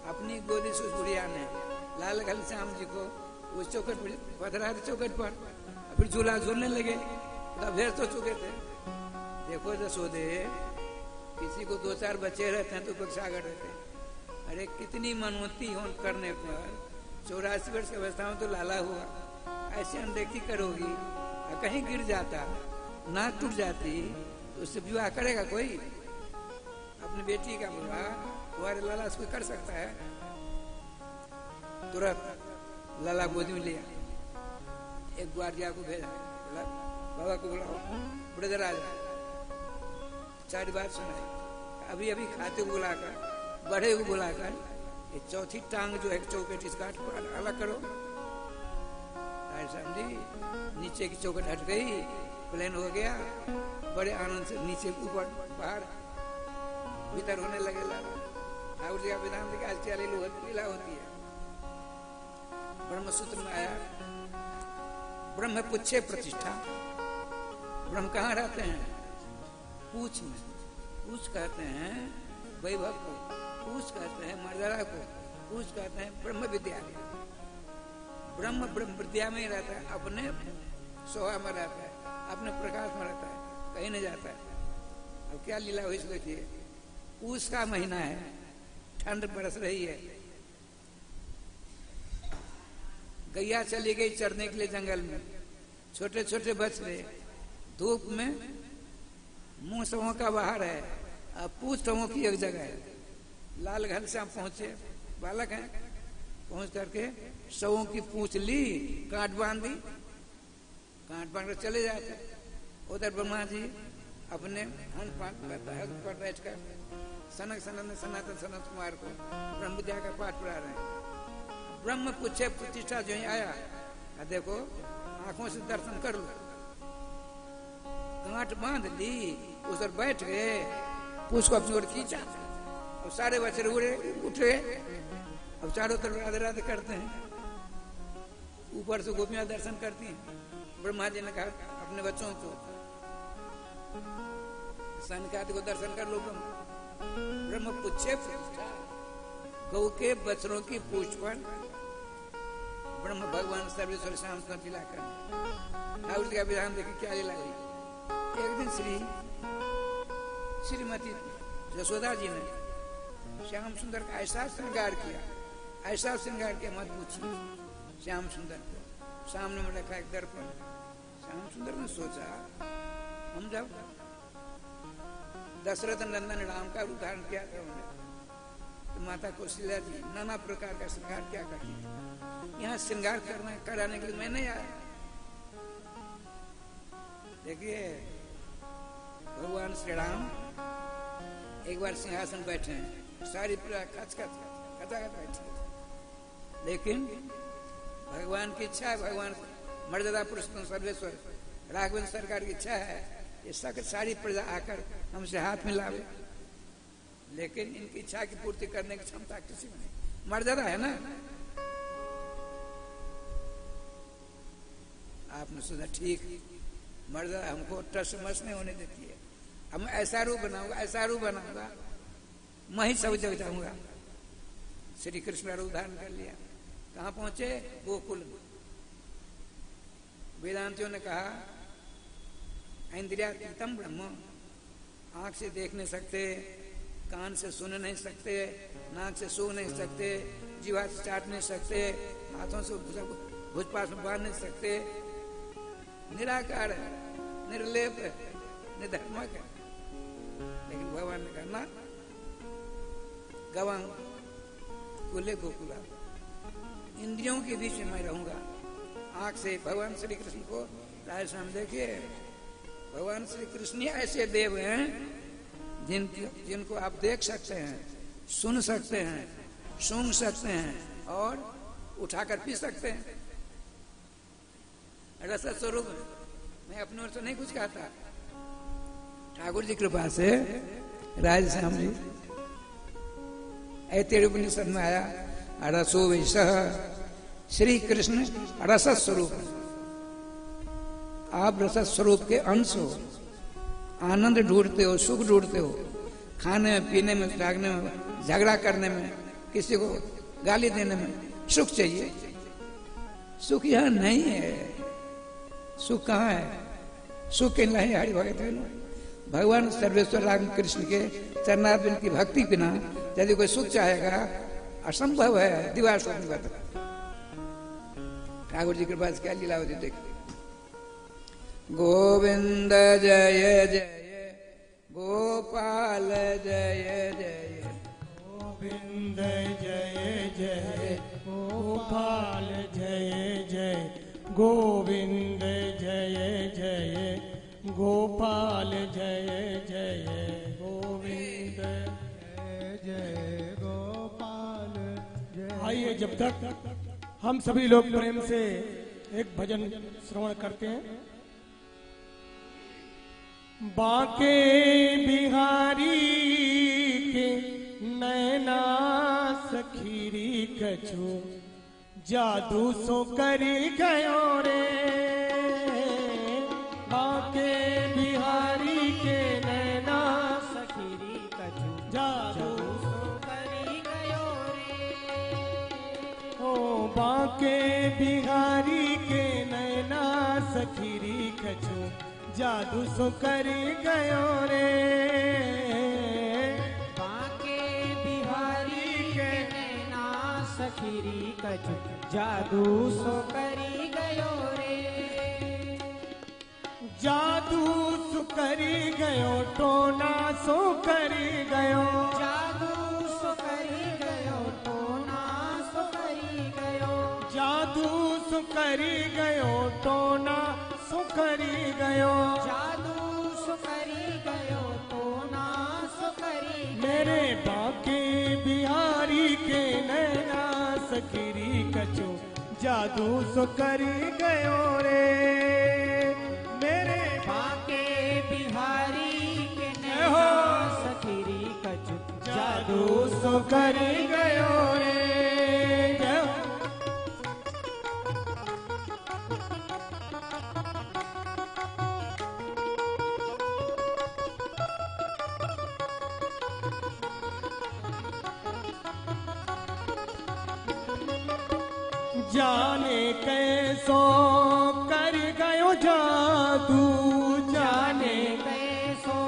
अपनी गोदी से उस बुढ़िया ने लाल घनश्याम जी को उस चौकट पर पधरा थे, चौकट पर फिर झूला झूलने लगे, तब भेज तो चुके थे। देखो जसोदे, किसी को 2-4 बच्चे रहते हैं तो बख्शागर रहते हैं, अरे कितनी मनोती हो करने पर 84 वर्ष की अवस्था में तो लाला हुआ, ऐसे अनदेखी करोगी, कहीं गिर जाता, नाक टूट जाती, तो उससे विवाह करेगा कोई? अपनी बेटी का विवाह तुम्हारे लाला से कर सकता है? तुरंत लाला गोदी में लिया, एक ग्वारिया को भेजा, बोला बाबा को बुलाओ, ब्रदर आ जाए, सारी बात सुनाई। अभी अभी खाते को बुलाकर, बड़े को बुलाकर, ये चौथी टांग जो है चौकट इसका अलग करो। साहब जी नीचे की चौकट हट गई, प्लेन हो गया, बड़े आनंद से नीचे ऊपर बाहर भीतर होने लगे लाला। ठाकुर जी का विधान देखिए, आज क्या लीला होती है। ब्रह्म सूत्र में आया, ब्रह्म पुच्छे प्रतिष्ठा, ब्रह्म कहाँ रहते हैं? पूछ में। पूछ कहते हैं वैभव को, पूछ कहते हैं मर्यादा को, पूछ कहते हैं ब्रह्म विद्या। ब्रह्म ब्रह्म विद्या में ही रहता है, अपने शोभा में रहता है, अपने प्रकाश में रहता है, कहीं नहीं जाता है। अब क्या लीला हुई देखिए, पूछ का महीना है, ठंड बरस रही है, गैया चली गई चरने के लिए जंगल में, छोटे छोटे बछड़े धूप में, मुंह सवों का बाहर है, अब पूछ सवों की एक जगह है। लाल घनश्याम पहुंचे, बालक हैं, पहुंच करके सवों की पूछ ली, काट बांध दी, काट बांध कर चले जाते। उधर ब्रह्मा जी अपने हंस पर बैठकर सनक सनातन सनत कुमार को ब्रह्म विद्या का पाठ पढ़ा रहे हैं। ब्रह्म पुच्छे प्रतिष्ठा जो ही आया, देखो आंखों से दर्शन कर लो, गांठ बांध ली, उस पर बैठ गए, पूछ को अपनी ओर खींचा, और सारे बच्चे उठ गए। अब चारों तरफ राधे राधे करते हैं, ऊपर से गोपियां दर्शन करती हैं। ब्रह्मा जी ने कहा अपने बच्चों को, सनकादि को दर्शन कर लो। ब्रह्म पुच्छे प्रतिष्ठा, गौ के बच्चों की पूछ पर ब्रह्म भगवान सर्वेश्वर श्याम सुंदर लीला कर। ठाकुर जी का विधान देखिए क्या लीला हुई। एक दिन श्रीमती यशोदा जी ने श्याम सुंदर का ऐसा श्रृंगार किया, ऐसा श्रृंगार किया मत पूछिए। श्याम सुंदर को सामने में रखा एक दर्पण, श्याम सुंदर ने सोचा हम जब दशरथ नंदन राम का उदाहरण किया था उन्होंने, तो माता कौशल्या जी नाना प्रकार का श्रृंगार क्या करती थी। यहाँ श्रृंगार कराने के लिए मैं नहीं आया। देखिए भगवान श्री राम एक बार सिंहासन बैठे हैं, सारी प्रजा खचा बैठी, लेकिन भगवान की इच्छा है, भगवान मर्यादा पुरुषोत्तम सर्वेश्वर राघवेंद्र सरकार की इच्छा है, ये सारी प्रजा आकर हमसे हाथ मिलावे, लेकिन इनकी इच्छा की पूर्ति करने की क्षमता किसी में नहीं। मर्यादा है ना, आपने सोचा ठीक, मर्यादा हमको टस मस नहीं होने देती है, हम ऐसा रूप बनाऊंगा, ऐसा रूप बनाऊंगा, मैं ही सब जग जाऊंगा। श्री कृष्ण का उदाहरण कर लिया। कहाँ पहुंचे? गोकुल में। वेदांतियों ने कहा इंद्रियातीतम ब्रह्म, आंख से देख नहीं सकते, कान से सुन नहीं सकते, नाक से सूंघ नहीं सकते, जीवा से चाट नहीं सकते, हाथों से भुजपास में बांध नहीं सकते, निराकार है, निर्लेप है, निधर्मक है। लेकिन भगवान ने कहा ना, गवांग गोकुले गोकुला, इंद्रियों के बीच में मैं रहूंगा। आंख से भगवान श्री कृष्ण को राधे श्याम देखिए, भगवान श्री कृष्ण ही ऐसे देव हैं जिनको आप देख सकते हैं, सुन सकते हैं, सूंघ सकते हैं और उठाकर पी सकते हैं। रस स्वरूप मैं अपने ओर से नहीं कुछ कहता, ठाकुर जी कृपा से राधे श्याम जी ऐतेय उपनिषद में आया, रसो वैसह श्री कृष्ण रस स्वरूप। आप रस स्वरूप के अंश हो, आनंद ढूंढते हो, सुख ढूंढते हो, खाने में, पीने में, जागने में, झगड़ा करने में, किसी को गाली देने में सुख चाहिए। सुख यहां नहीं है। सुख कहाँ है? सुख के नहीं हरि भगत है। भगवान सर्वेश्वर राम कृष्ण के चरणार्जुन की भक्ति बिना यदि कोई सुख चाहेगा असंभव है। दीवार स्वप्न बता ठाकुर जी के पास क्या लीला होती देखिए। गोविंद जय जय गोपाल जय जय, गोविंद जय जय गोपाल जय जय, गोविंद जय जय गोपाल जय जय, गोविंद जय जय गोपाल जय। आइए जब तक हम सभी लोग प्रेम से एक भजन श्रवण करते हैं। बांके बिहारी के नैना सखीरी कछु, जादू सो करी गयो रे। बांके बिहारी के नैना सखीरी कछु, जादू सो करी गयो रे। ओ बांके बिहारी के नैना सखीरी कछु, जादू सो करी गयो रे। बांके बिहारी के नैना सखीरी कछु, जादू सो करी गयो रे। जादू सो करी गयो, टोना सो करी गयो, जादू सो करी गयो, टोना सो करी गयो, जादू सो करी गयो, टोना सो करी गयो, जादू सो करी गयो, टोना सो करी गयो। मेरे बांके बिहारी के नैना सखीरी कछु, जादू सो करी गयो रे। मेरे बांके बिहारी के नैना सखीरी कछु, जादू सो करी गयो रे। जाने कैसो कर गयो जादू, जाने कैसो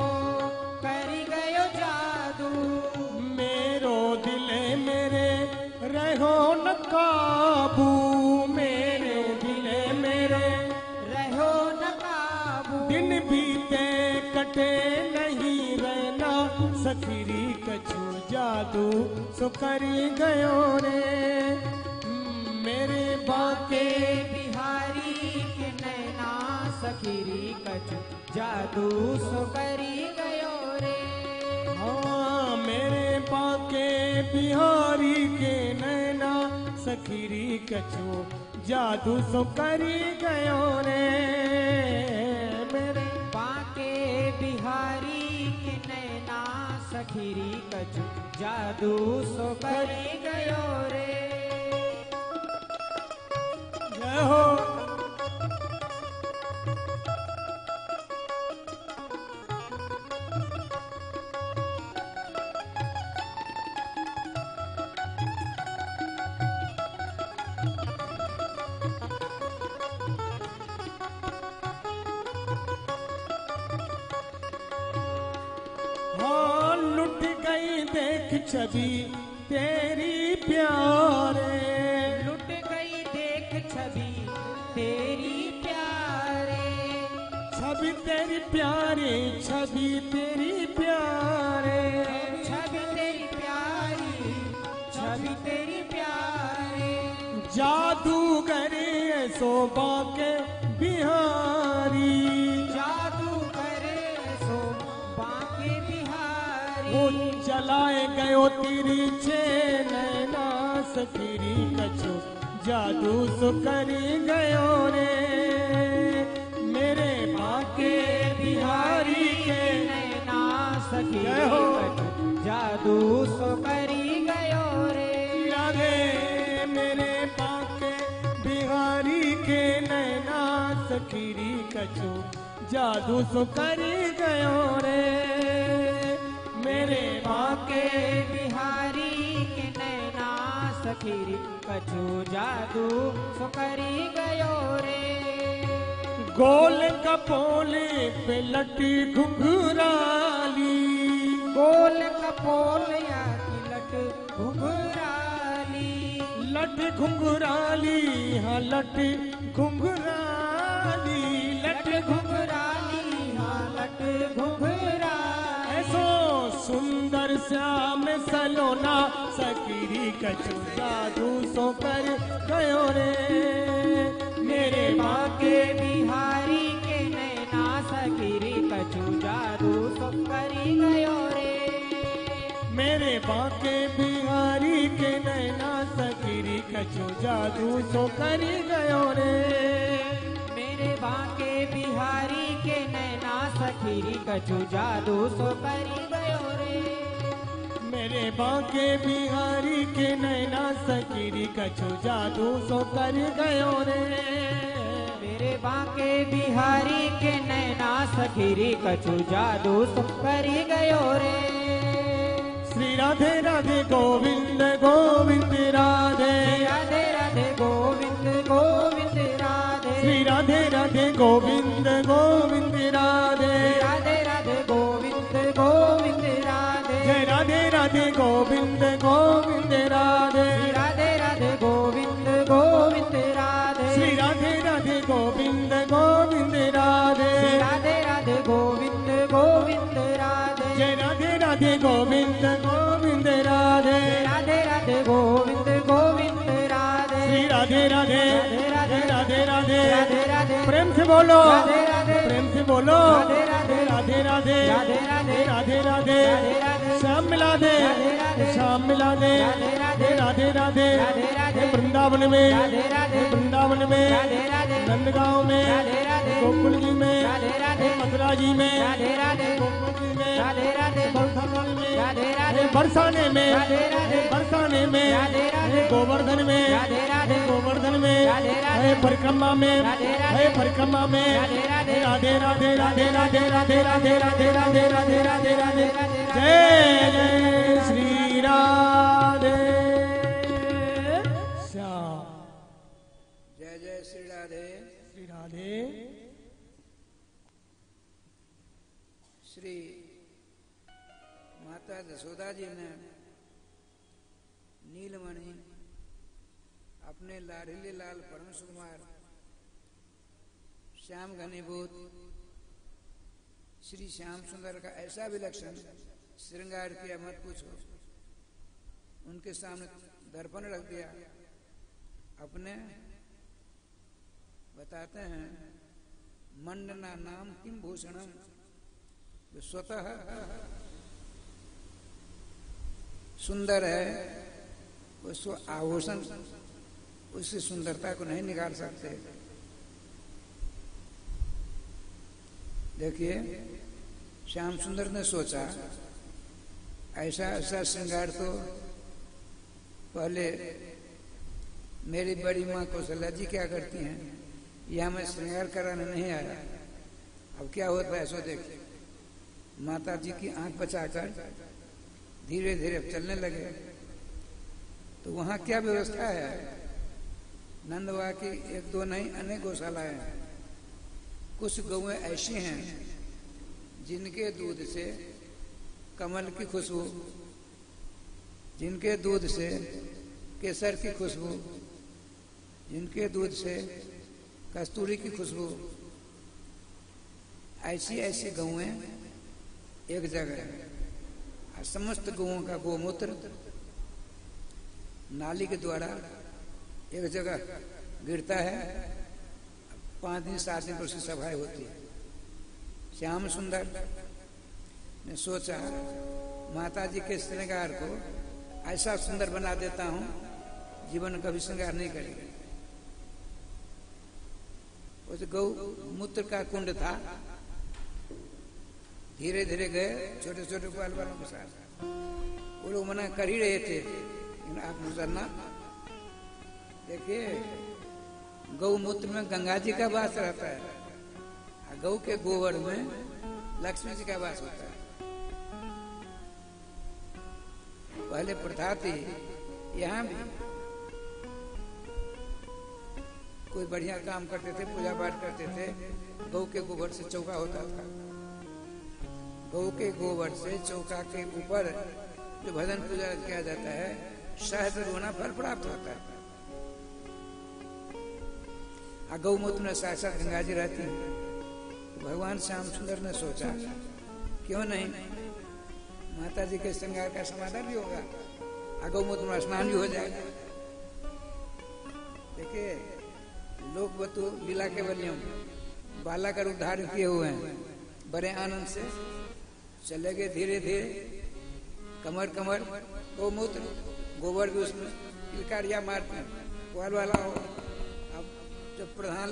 कर गयो जादू। मेरो दिल मेरे रहो न काबू, मेरे दिल मेरे रहो न काबू। दिन बीते कटे नहीं रहना, सखीरी कछु जादू सो करी गयो रे। मेरे बांके बिहारी के नैना सखीरी कछु, जादू सो करी गयो रे। हाँ मेरे बांके बिहारी के नैना सखीरी कछु, जादू सो करी गयो रे। मेरे बांके बिहारी के नैना सखीरी कछु, जादू सो करी गयो रे। जय हो। हाँ लुट गई देख छवि तेरी प्यारे, लुट गई देख छवि तेरी प्यारे। छवि तेरी प्यारे, छवि तेरी प्यारे, छवि तेरी प्यारी, छवि तेरी जादूगर ऐसो बाके बिहारी, जादूगर ऐसो बाके बिहारी। वो चलाए गयो तिरछे नैना सखीरी कछु जादू सो करी गयो रे। मेरे बाके बिहारी के नैना सखी जय हो। जादू सो करी गयो रे। राधे मेरे बाके बिहारी के नैना सखीरी कछु जादू सो करी गयो रे। मेरे बाके बिहारी के नैना सखीरी कछु जादू सो करी गयो रे। गोल कपोले पे लटी घुंघराली, गोल कपोलिया की लट घुंघराली। लट घुंघराली, हाँ लट घुंघराली, लट घुंघराली हाँ लट घुंघराली। ऐसो सुंदर श्याम सलोना सकीरी कछु जादू सो कर गयो रे। मेरे बाके बिहारी के नैना सखीरी कछु जादू सो करी गयो रे। मेरे बाके बिहारी के नैना सकीरी कछु जादू सो करी गयो रे। मेरे बाके बिहारी के नैना सखीरी कछु जादू सो करी गयो रे। मेरे बाके बिहारी के नैना सकीरी कछु जादू सो कर गयो रे। मेरे बाके बिहारी के नैना सखीरी कछु जादू सो करी गयो रे। श्री राधे राधे गोविंद गोविंद राधे, राधे राधे गोविंद गोविंद राधे। श्री राधे राधे गोविंद गोविंद राधे, राधे राधे गोविंद गोविंद राधे। जय राधे राधे गोविंद गोविंद राधे, राधे राधे गोविंद गोविंद राधे। श्री राधे राधे गोविंद गोविंद राधे, राधे राधे गोविंद गोविंद राधे। जय राधे राधे गोविंद गोविंद राधे, राधे राधे गोविंद गोविंद राधे। श्री राधे राधे राधे राधे राधे राधे राधे। प्रेम से बोलो, राधे राधे प्रेम से बोलो, राधे राधे राधे राधे राधे राधे राधे राधे राधे राधे। श्याम मिला दे, राधे राधे श्याम मिला दे, राधे राधे राधे राधे राधे राधे। वृंदावन में, राधे राधे वृंदावन में, राधे राधे नंदगांव में, राधे राधे गोकुल जी में, राधे राधे मथुरा जी में, राधे राधे गोकुल जी में, राधे राधे बरसाने में, राधे राधे बरसाने में, राधे राधे बरसाने में, राधे राधे गोवर्धन में, राधे राधे गोवर्धन में, राधे राधे परिक्रमा में, राधे राधे परिक्रमा में, राधे राधे राधे राधे राधे राधे राधे राधे राधे राधे राधे राधे राधे जय जय श्री राधे श्याम। जय जय श्री राधे। श्री राधे श्री माता यशोदा जी ने नीलमणि अपने लाडली लाल परम सुकुमार श्याम घनीभूत श्री श्याम सुंदर का ऐसा विलक्षण श्रृंगार किया मत पूछो। उनके सामने दर्पण रख दिया, अपने बताते हैं मंडना नाम किम भूषणम, जो स्वतः सुंदर है उसको आभूषण उसकी सुंदरता को नहीं निकाल सकते। देखिए श्याम सुंदर ने सोचा ऐसा ऐसा श्रृंगार तो पहले मेरी बड़ी माँ कौशल्या जी क्या करती हैं, यह मैं श्रृंगार कराने नहीं आया। अब क्या होता है सो देखिए, माता जी की आंख बचाकर धीरे धीरे चलने लगे। तो वहां क्या व्यवस्था है, नंदवा की एक दो नहीं अनेक गौशालाएं हैं। कुछ गौएं ऐसी हैं जिनके दूध से कमल की खुशबू, जिनके दूध से केसर की खुशबू, जिनके दूध से कस्तूरी की खुशबू, ऐसी ऐसी गौएं एक जगह है। समस्त गौओं का गोमूत्र नाली के द्वारा एक जगह गिरता है, 5 दिन 7 दिन पर उसकी सभाएं होती है। श्याम सुंदर ने सोचा माता जी के श्रृंगार को ऐसा सुंदर बना देता हूं, जीवन में कभी श्रृंगार नहीं करेंगे। उस गौ मूत्र का कुंड था, धीरे धीरे गए छोटे छोटे ग्वाल वालों के साथ। वो लोग मना कर ही रहे थे, लेकिन आप गुजरना। देखिए, गौ मूत्र में गंगा जी का वास रहता है, और गौ के गोबर में लक्ष्मी जी का वास होता है। पहले प्रथा थी, यहाँ भी कोई बढ़िया काम करते थे, पूजा पाठ करते थे, गौ के गोबर से चौका होता था। गौ के गोबर से चौका के ऊपर जो भजन पूजा किया जाता है, शहद रोना फल प्राप्त होता है। और गौ मूत्र में साक्षात गंगा जी रहती है। भगवान श्याम सुंदर ने सोचा क्यों नहीं माता जी के श्रृंगार का समाधान भी होगा, और गौ मूत्र में स्नान भी हो जाएगा। देखिए, लोकवतु लीला के वल्यम बाला का रूप धारण किए हुए हैं, बड़े आनंद से चले गए धीरे धीरे। कमर कमर गौमूत्र, गोबर भी उसमें किलकारियां मारते हैं, ग्वाल वाला हो। अब जब प्रधान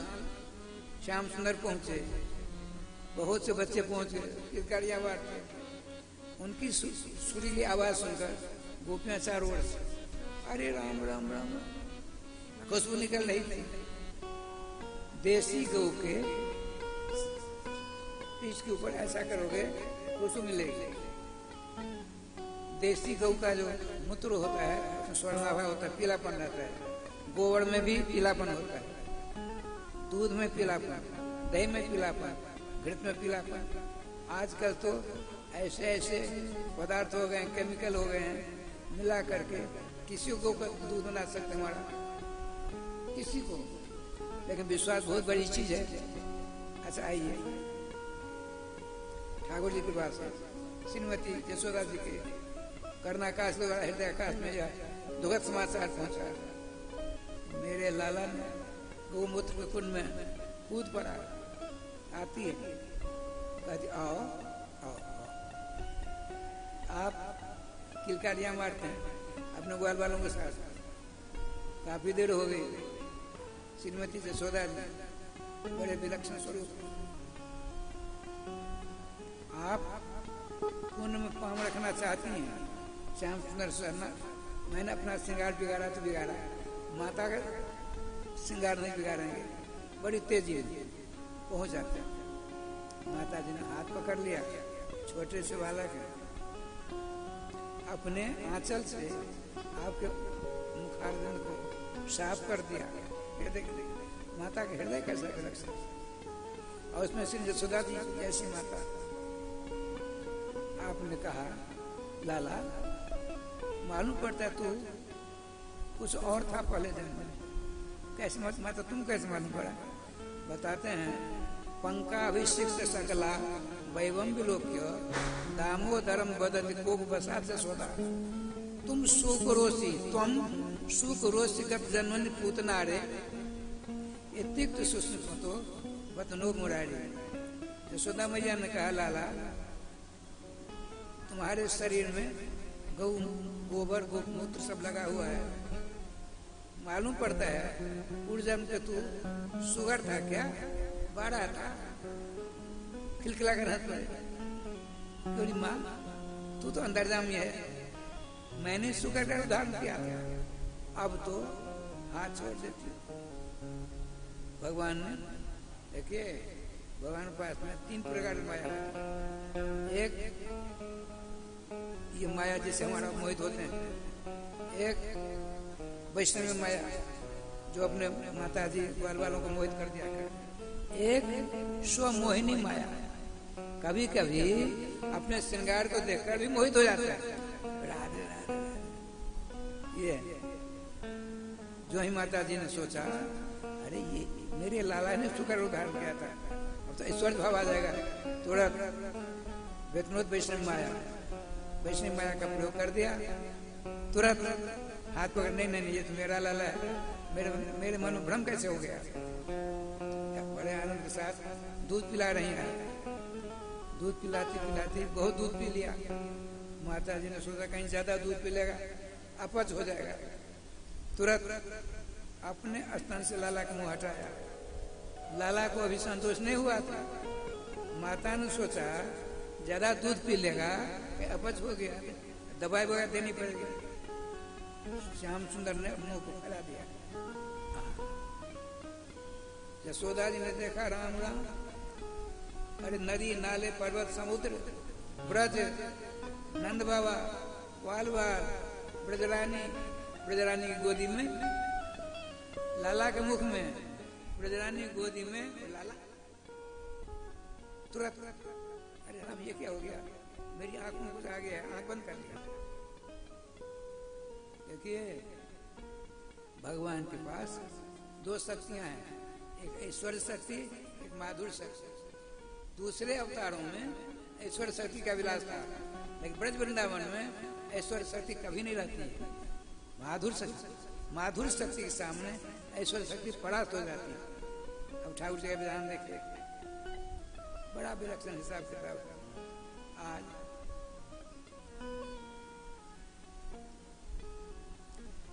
श्याम सुंदर पहुंचे, बहुत से बच्चे पहुंच गए, किलकारियां मारते। उनकी सुरीली आवाज सुनकर गोपियां चारों ओर से अरे राम राम राम खुशबू निकल रही थी। देसी गौ के पीठ के ऊपर ऐसा करोगे खुशबू मिलेगी। देसी गौ का जो मूत्र होता है उसमें स्वर्णाभा होता है, पीलापन रहता है। गोबर में भी पीलापन होता है, दूध में पीलापन, दही में पीलापन, घृत में पीलापन। आजकल तो ऐसे ऐसे पदार्थ हो गए हैं, केमिकल हो गए हैं, मिला करके किसी को दूध बना सकते हमारा, किसी को। लेकिन विश्वास बहुत बड़ी चीज है। अच्छा आइए, ठाकुर जी की बात है, श्रीमती यशोदा जी के कर्णाकाश द्वारा हृदय आकाश में यह दुखद समाचार पहुंचा। मेरे लाला ने गौमूत्र के कुंड में कूद पड़ा। आती है, कहती आओ आओ, आप किलकारियां मारते हैं अपने ग्वाल वालों के साथ। काफी देर हो गई। श्रीमती यशोदा जी बड़े विलक्षण स्वरूप, आप कुंड में पाँव रखना चाहती हैं। श्याम सुंदर सरना, मैंने अपना श्रृंगार बिगाड़ा तो बिगाड़ा, माता का श्रृंगार नहीं बिगाड़ेंगे। बड़ी तेजी पहुंच जाते हैं। माता जी ने हाथ पकड़ लिया, छोटे से बालक है, अपने आंचल से आपके मुखारविंद को साफ कर दिया। हृदय, माता के हृदय कैसा विलक्षण, और उसमें श्री यशोदा जी जैसी माता। आपने कहा लाला, मालूम पड़ता है तू कुछ और था पहले जन्म में। कैसे माता, तुम कैसे मालूम पड़ा? बताते हैं, पंकाभिषिक्त सकला वैवम विलोक्य दामोदरम वदति कोप वसात सोदा। तुम सुकरोसी, तुम सुकरोसी गत जन्मनि पूतनारे इत्युक्त सुस्मितो वतनो मुरारी। यशोदा मैया ने कहा लाला, तुम्हारे शरीर में गौ गोबर गोमूत्र सब लगा हुआ है। मालूम पड़ता है पूर्व जन्म के तू सुगर था क्या, बड़ा था, खिलखिला कर हंस पड़े। माँ तू तो अंतर्जामी है, मैंने सुगर का उदाहरण किया था, अब तो हाथ छोड़ देती। भगवान ने देखिए, भगवान के पास में 3 प्रकार की माया है। एक ये माया जिससे हमारा मोहित होते हैं, एक वैष्णव माया जो अपने माता जी ग्वाल वालों को मोहित कर दिया कर, एक स्वमोहिनी माया, कभी कभी अपने श्रृंगार को देखकर भी मोहित हो जाता है। राधे राधे, ये जो ही माता जी ने सोचा, अरे ये मेरे लाला ने शुक्र उदाहरण किया था, अब तो ईश्वर भाव आ जाएगा। तुरंत वेतनोद वैष्णव माया का प्रयोग कर दिया। तुरंत हाथ पकड़, नहीं नहीं नहीं, ये तो मेरा लाला है, मेरे मन में भ्रम कैसे हो गया। बड़े आनंद के साथ दूध पिला रही हैं। दूध पिलाती पिलाती बहुत दूध पी लिया। माता जी ने सोचा कहीं ज्यादा दूध पी लेगा अपच हो जाएगा। तुरंत अपने स्तन से लाला का मुंह हटाया। लाला को अभी संतोष नहीं हुआ था। माता ने सोचा ज्यादा दूध पी लेगा कि अपच हो गया, दवाई वगैरह देनी पड़ेगी। श्याम सुंदर ने मुंह को फैला दिया। यशोदा जी ने देखा, राम राम, अरे नदी नाले पर्वत समुद्र ब्रज, नंद बाबा, वाल वाल, ब्रजरानी की गोदी में लाला के मुख में, ब्रजरानी की गोदी में लाला। तुरंत अरे राम ये क्या हो गया, मेरी आंख में कुछ आ गया, आंख बंद कर लिया। देखिए भगवान के पास दो शक्तियां हैं, एक ऐश्वर्य शक्ति, एक माधुर शक्ति। दूसरे अवतारों में ऐश्वर्य शक्ति का विलास था, लेकिन ब्रज वृंदावन में ऐश्वर्य शक्ति कभी नहीं रहती। माधुर शक्ति के सामने ऐश्वर्य शक्ति परास्त हो जाती है। अब ठाकुर जी का विधान देखिए, बड़ा विलक्षण हिसाब किताब। आज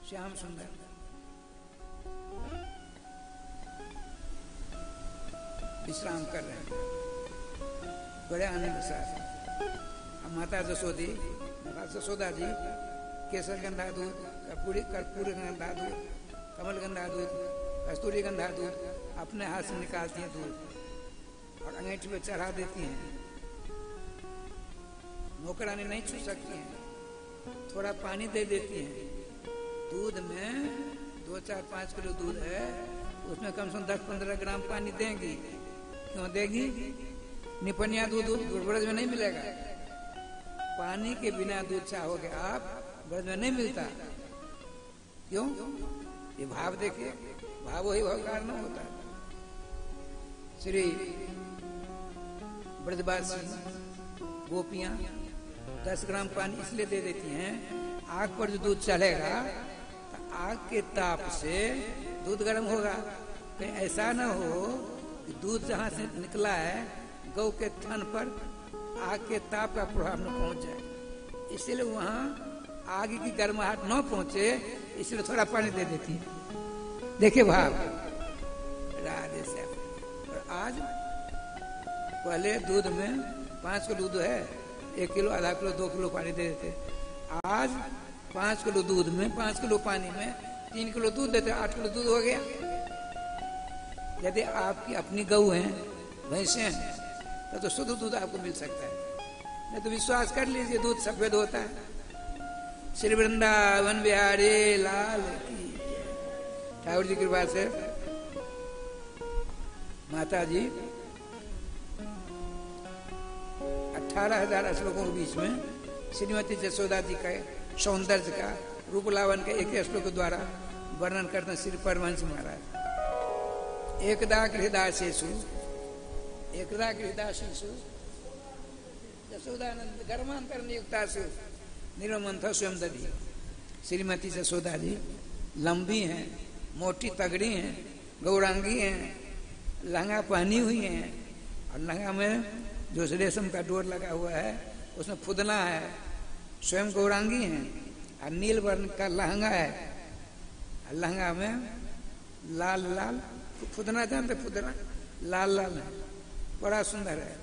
श्याम सुंदर विश्राम कर रहे हैं बड़े आनंद के साथ। अब माता यशोदा जी केसर गंधा दूध, कर्पूरी गंधा दूध, कमल गंधा दूध, कस्तूरी गंधा दूध अपने हाथ से निकालती हैं दूध और अंगीठी पे चढ़ा देती हैं। नौकरानी नहीं छू सकती हैं। थोड़ा पानी दे देती हैं। दूध में 2, 4, 5 किलो दूध है, उसमें कम से कम 10-15 ग्राम पानी देंगी। क्यों देगी? निपनिया दूध ब्रज में नहीं मिलेगा। पानी के बिना दूध चाहोगे आप, ब्रज में नहीं मिलता। क्यों? ये भाव देखिए, भाव वही भाव कारण होता है। श्री ब्रजवासी गोपियां 10 ग्राम पानी इसलिए दे देती हैं, आग पर जो दूध चढ़ेगा तो आग के ताप से दूध गर्म होगा। कहीं ऐसा ना हो कि दूध जहां से निकला है गौ के थन पर आग के ताप का प्रभाव न पहुंच जाए, इसलिए वहां आग की गर्माहट न पहुंचे, इसलिए थोड़ा पानी दे देती है। देखिए भाव, राधे श्याम। और आज पहले दूध में 5 किलो दूध है, 1 किलो, आधा किलो, 2 किलो पानी दे देते। आज 5 किलो दूध में 5 किलो पानी में 3 किलो दूध देते, 8 किलो दूध हो गया। यदि आपकी अपनी गऊ है, भैंसे हैं, तो शुद्ध दूध आपको मिल सकता है। नहीं तो विश्वास कर लीजिए दूध सफेद होता है। श्री वृंदावन बिहारी लाल की ठाकुर जी की कृपा से माता जी 18,000 श्लोकों के बीच में श्रीमती यशोदा जी का सौंदर्य का, रूप लावन के एक श्लोक के द्वारा वर्णन करते हैं श्री परमहंस महाराज। एकदा गृहदासेषु यशोदानंद गर्मांतर नियुक्तासु निर्मंथ स्वयं दधी। श्रीमती यशोदा जी लंबी हैं, मोटी तगड़ी हैं, गौरांगी हैं, लहंगा पहनी हुई हैं और लहंगा में जो रेशम का डोर लगा हुआ है उसमें फुदना है। स्वयं गौरांगी हैं और नील वर्ण का लहंगा है। लहंगा में लाल लाल फुदना, जानते फुदना, लाल लाल है, बड़ा सुंदर है,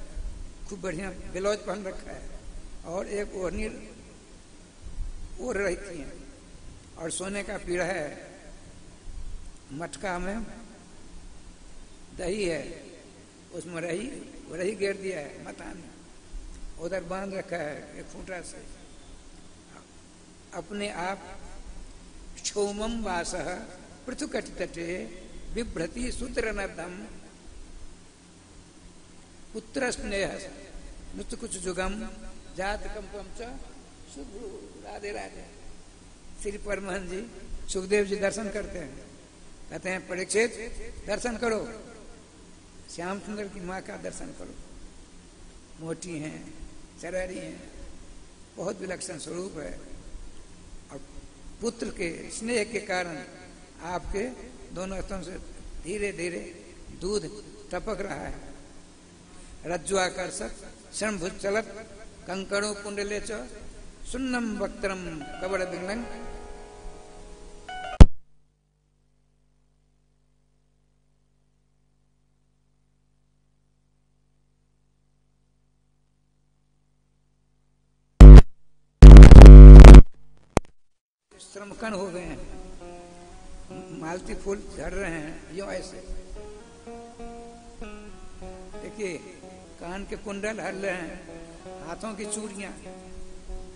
खूब बढ़िया ब्लाउज पहन रखा है और एक ओढ़नी ओढ़ रखी है और सोने का पीढ़ा है। मटका में दही है, उसमें रही घेर दिया है, मतान उधर बांध रखा है एक खूंटा से। अपने आप क्षौमम वासः पृथुकटि तटे बिभ्रति सूत्रनदम पुत्र स्नेह नुत कुछ जुगम जात कंपम च शुभ्रु। राधे राधे। श्री परमहंस जी सुखदेव जी दर्शन करते हैं, कहते हैं परीक्षित दर्शन करो, श्याम सुंदर की माँ का दर्शन करो। मोटी हैं, चरहरी हैं, बहुत विलक्षण स्वरूप है और पुत्र के स्नेह के कारण आपके दोनों हस्तों से धीरे धीरे दूध टपक रहा है। रज्ज्वाकर्षक शरणभुज चलत कंकणों कुंडले च सुन्नम वक्त्रम कबड़ विघ्नं। श्रमकण हो गए हैं, मालती फूल झड़ रहे हैं, यो ऐसे देखिए। कान के कुंडल हर रहे हैं, हाथों की चूड़ियां,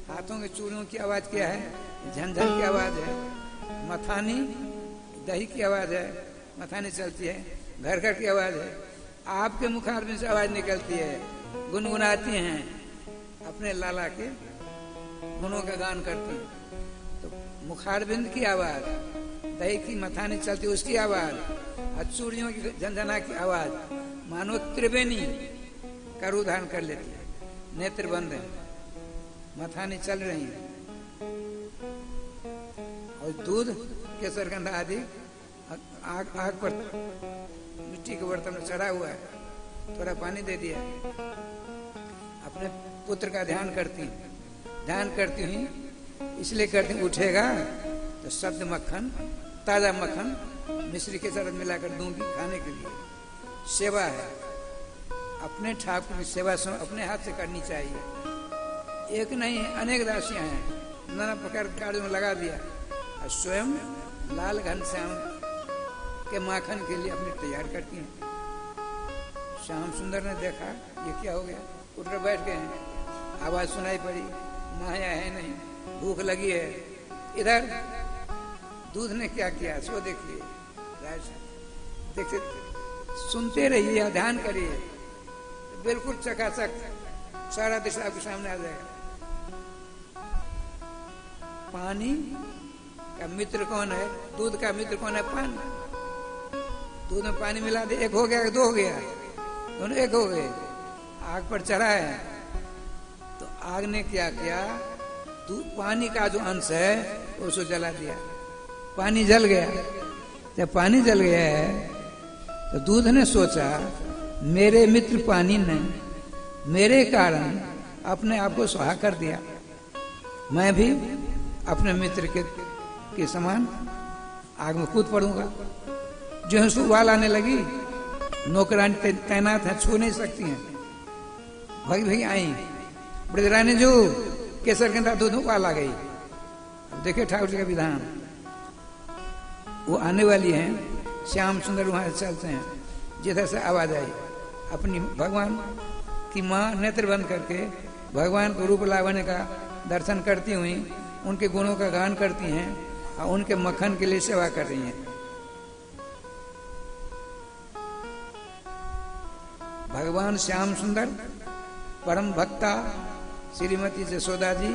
हाथों की चूड़ियों की आवाज क्या है? झंझन की आवाज है। मथानी दही की आवाज है, मथानी चलती है। घर घर की आवाज है। आपके मुखारबिंद से आवाज निकलती है, गुनगुनाती हैं, अपने लाला के गुणों का गान करती हैं। मुखारबिंद की आवाज, दही की मथानी चलती उसकी आवाज, और चूड़ियों की झंझना की आवाज, मानो त्रिवेणी का रूप धारण कर लेती है। नेत्र बंद है, मथानी चल रही है, और दूध केसर गंध आदि आग पर मिट्टी के बर्तन में चढ़ा हुआ है, थोड़ा पानी दे दिया। अपने पुत्र का ध्यान करती हुई इसलिए करती उठेगा तो शब्द मक्खन, ताजा मक्खन मिश्री के साथ मिलाकर दूंगी खाने के लिए। सेवा है, अपने ठाकुर की सेवा अपने हाथ से करनी चाहिए। एक नहीं अनेक राशियां हैं, नाना प्रकार के कार्यों में लगा दिया, और स्वयं लाल घनश्याम के माखन के लिए अपनी तैयार करती हैं। श्याम सुंदर ने देखा ये क्या हो गया, उठकर बैठ गए हैं। आवाज सुनाई पड़ी, माया है नहीं, भूख लगी है। इधर दूध ने क्या किया सो देखिए, देखिए, सुनते रहिए, ध्यान करिए, बिल्कुल चकाचक सारा दृश्य आपके सामने आ जाएगा। पानी का मित्र कौन है? दूध का मित्र कौन है? पानी। दूध में पानी मिला दे, एक हो गया, दो हो गया, दोनों एक हो गए। आग पर चढ़ा है तो आग ने क्या किया? पानी का जो अंश है उसको जला दिया, पानी जल गया। जब पानी जल गया है तो दूध ने सोचा मेरे मित्र पानी ने मेरे कारण अपने आप को सुहा कर दिया, मैं भी अपने मित्र के समान आग में कूद पड़ूंगा। जो उसको उबाल आने लगी, नौकरानी तैनात है, छू नहीं सकती हैं, भागी भागी आई। ब्रजरानी जो केसर के दूध उबाल आ गई। अब देखिए ठाकुर जी का विधान, वो आने वाली हैं, श्याम सुंदर वहां से चलते हैं, जिधर से आवाज आई अपनी भगवान की माँ नेत्र बंद करके भगवान को रूप लावण्य का दर्शन करती हुई उनके गुणों का गान करती हैं और उनके मक्खन के लिए सेवा कर रही हैं। भगवान श्याम सुंदर परम भक्ता श्रीमती जसोदा जी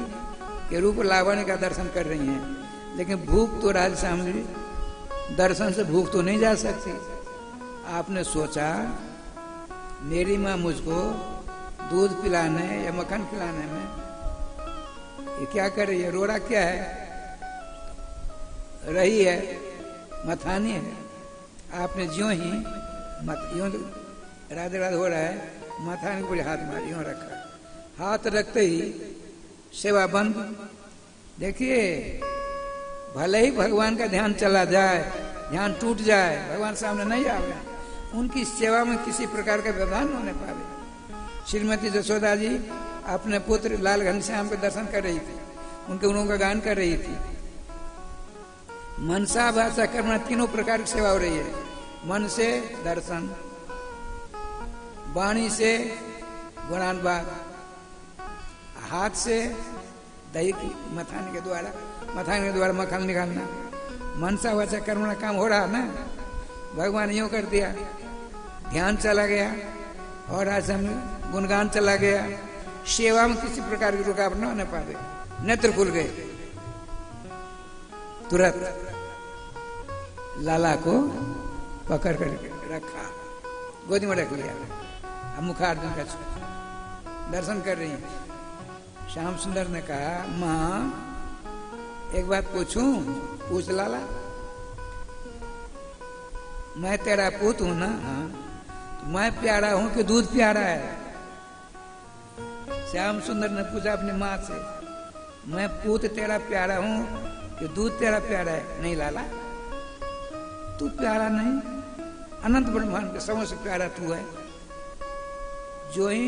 के रूप लावण्य का दर्शन कर रही हैं, लेकिन भूख तो राजश्यामली दर्शन से भूख तो नहीं जा सकती। आपने सोचा मेरी माँ मुझको दूध पिलाने या मक्खन खिलाने में ये क्या कर रही है? रोड़ा क्या है? रही है, मथानी है। आपने ज्यों ही यूं राधे राधे हो रहा है, मथानी को हाथ मार यूं रखा, हाथ रखते ही सेवा बंद। देखिए भले ही भगवान का ध्यान चला जाए, ध्यान टूट जाए, भगवान सामने नहीं आवे, उनकी सेवा में किसी प्रकार का व्यवधान होने पावे। श्रीमती जसोदा जी अपने पुत्र लाल घनश्याम के दर्शन कर रही थी, उनके गुणों का गान कर रही थी। मनसा भाषा कर्म तीनों प्रकार की सेवा हो रही है। मन से दर्शन, वाणी से गुणानुवाद, हाथ से दही की मथाने के द्वारा मक्खन निकालना। मनसा वाचा कर्म काम हो रहा ना, भगवान यूं कर दिया, ध्यान चला गया और आज हम गुणगान चला गया। सेवा में किसी प्रकार की रुकावट न होने पावे, नेत्र खुल गए। तुरंत लाला को पकड़ कर रखा, गोदी में रख लिया। अब मुखार्जुन का दर्शन कर रही है। श्याम सुंदर ने कहा माँ एक बात पूछूं? पूछ लाला। मैं तेरा पूत हूं ना? हाँ। तो मैं प्यारा हूं कि दूध प्यारा है? श्याम सुंदर ने पूछा अपनी माँ से, मैं पूत तेरा प्यारा हूं कि दूध तेरा प्यारा है? नहीं लाला, तू प्यारा नहीं, अनंत ब्रह्मांड के सबसे प्यारा तू है। जो ही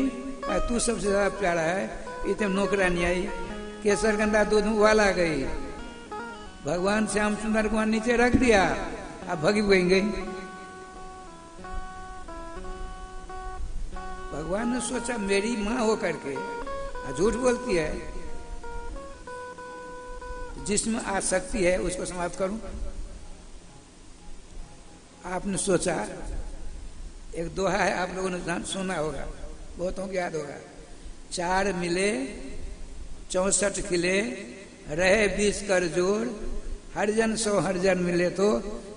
तू सबसे ज्यादा प्यारा है, इतने नौकरानी आई, केसर गंदा दूध में उबाल आ गई, भगवान श्याम सुंदर को नीचे रख दिया, अब भगी गई। भगवान ने सोचा मेरी माँ हो करके झूठ बोलती है, जिसमें आसक्ति है उसको समाप्त करूं। आपने सोचा, एक दोहा है, आप लोगों ने सुना होगा, बहुतों को याद होगा, 4 मिले 64 खिले, रहे 20 कर जोड़, हर जन 100 हर जन मिले तो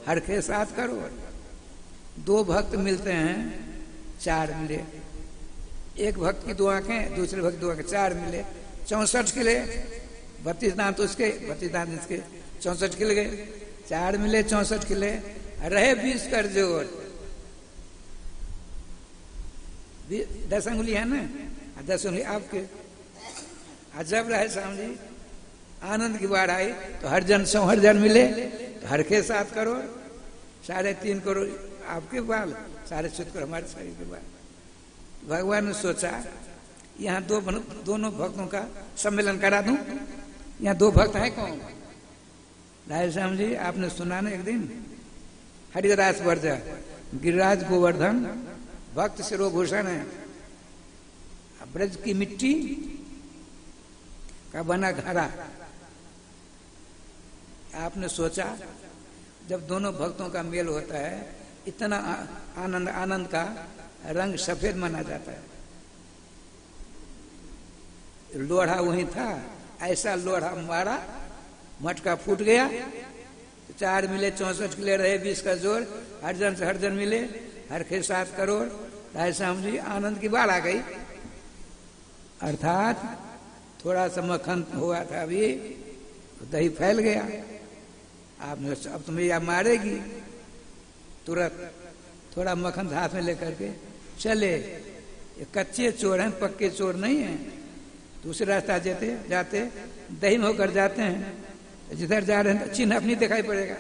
हर के 7 करोड़। 2 भक्त मिलते हैं, 4 मिले, एक भक्त की 2 आंखें, दूसरे भक्त 2 आंखें, 4 मिले, 64 खिले, 32 दांत उसके, 32 दांत इसके, 64 खिल गए। 4 मिले 64 खिले, रहे 20 कर जोड़। 10 अंगुली है ना, 10 अंगुली आपके। जब रहे श्याम जी आनंद की बाढ़ आई तो हर जन 100 हर जन मिले तो हर के 7 करोड़, 3.5 करोड़ आपके बाल, 7.5 करोड़ हमारे शरीर के बाल। भगवान ने सोचा यहाँ दोनों भक्तों का सम्मेलन करा दूं। यहाँ 2 भक्त हैं कौन? राय श्याम जी, आपने सुना ना एक दिन, हरिदास वर्जा, गिरिराज गोवर्धन, भक्त शिरोभूषण है, ब्रज की मिट्टी का बना घड़ा। आपने सोचा जब दोनों भक्तों का मेल होता है, इतना आनंद, आनंद का रंग सफेद माना जाता है। लोढ़ा वहीं था, ऐसा लोढ़ा मारा, मटका फूट गया, 4 मिले 64 किले, रहे 20 का जोर, हर जन से हर जन मिले, हर के 7 करोड़। राय श्याम जी आनंद की बाढ़ आ गई। अर्थात थोड़ा सा मक्खन हुआ था अभी, तो दही फैल गया। आपने अब तुम्हें या मारेगी, तुरंत थोड़ा मक्खन हाथ में लेकर के चले। ये कच्चे चोर हैं, पक्के चोर नहीं हैं। दूसरे रास्ता जाते दही में होकर जाते हैं, जिधर जा रहे हैं चिन्ह अपनी दिखाई पड़ेगा।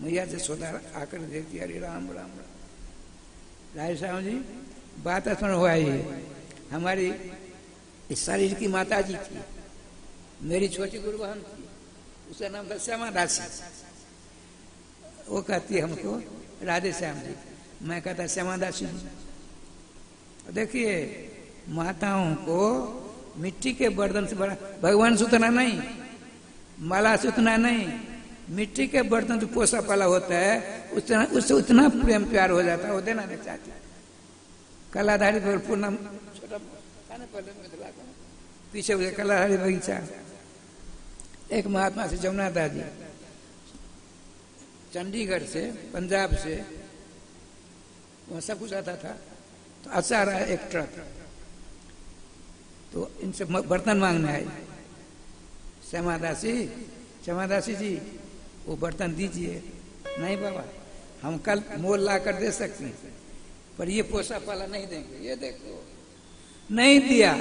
मैया से सोदा आकर देखती, अरे राम राम राम। राय श्याम जी बात स्मरण हुआ ही, हमारी इस शरीर की माता जी थी, मेरी छोटी गुरु बहन थी, उसका नाम था श्यामा दासी। वो कहती है हमको राधे श्याम जी, मैं कहता श्यामा दासी जी। देखिए माताओं को मिट्टी के बर्तन से बड़ा, भगवान से उतना नहीं, माला से उतना नहीं, मिट्टी के बर्तन से पोसा पाला होता है, उससे उतना प्रेम प्यार हो जाता है, वो देना नहीं चाहती। कलाधारी पर पूर्णम छोटा पीछे कलाधारी बगीचा, एक महात्मा से जमुना दादी, चंडीगढ़ से, पंजाब से, वहां सब कुछ आता था, तो अच्छा रहा एक ट्रक, तो इनसे बर्तन मांगने आए। श्यामा दासी जी वो बर्तन दीजिए। नहीं बाबा, हम कल मोल ला कर दे सकते हैं, पर ये पोसा पाला नहीं देंगे। ये देखो नहीं दिया।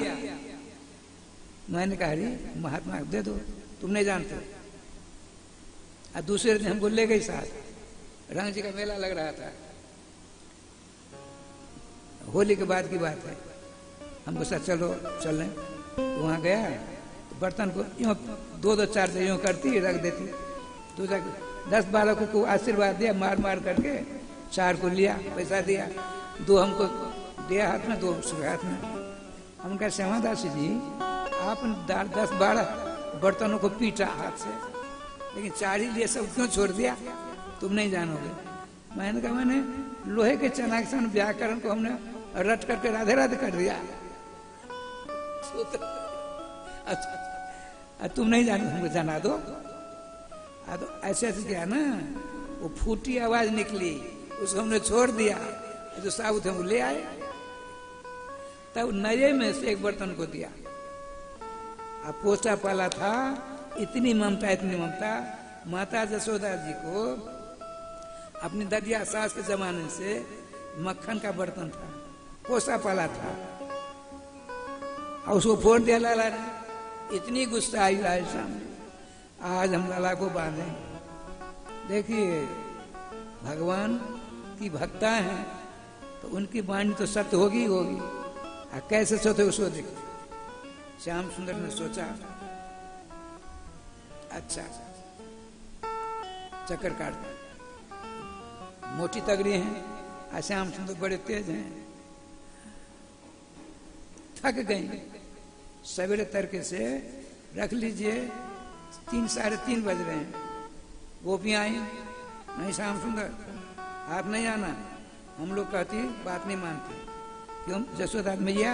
मैंने कहा अरे महात्मा दे दो, तुम नहीं जानते। और दूसरे दिन हमको ले गई साथ, रंग जी का मेला लग रहा था, होली के बाद की बात है। हमको साथ चलो चलें, तो वहां गया, तो बर्तन को यूं 2-4 से यूं करती, रख देती, 10-12 को आशीर्वाद दिया, मार मार करके 4 को लिया, पैसा दिया, 2 हमको दिया हाथ में, 2 उसके हाथ में। हम कहा श्यामा दासी जी आपने 10-12 बर्तनों को पीटा हाथ से, लेकिन 4 ही लिए, सब क्यों छोड़ दिया? तुम नहीं जानोगे। मैंने कहा मैंने लोहे के चनाक्षण व्याकरण को हमने रट करके राधे राधे कर दिया। अच्छा, तुम नहीं जानो, हमको जाना दो। तो ऐसे ऐसे क्या ना, वो फूटी आवाज निकली, उसको हमने छोड़ दिया, जो साबुत हम ले आए, तब नए में से एक बर्तन को दिया। अब पोसा पाला था, इतनी ममता माता जसोदा जी को अपनी ददिया सास के जमाने से मक्खन का बर्तन था, पोसा पाला था, और उसको फोड़ दिया लाला ने। इतनी गुस्सा आई लाल सामने, आज हम लाला को बांधे। देखिए भगवान की भक्ता है तो उनकी वाणी तो सत्य होगी होगी। कैसे सत्य उसको देख। श्याम सुंदर ने सोचा अच्छा चक्कर काट, मोटी तगड़ी हैं, श्याम सुंदर बड़े तेज हैं, थक गई। सवेरे तड़के से रख लीजिए 3 साढ़े 3 बज रहे हैं, गोपियां आई नहीं, श्याम सुंदर आप नहीं आना। हम लोग कहती बात नहीं मानते, क्यों? जसोदा मैया,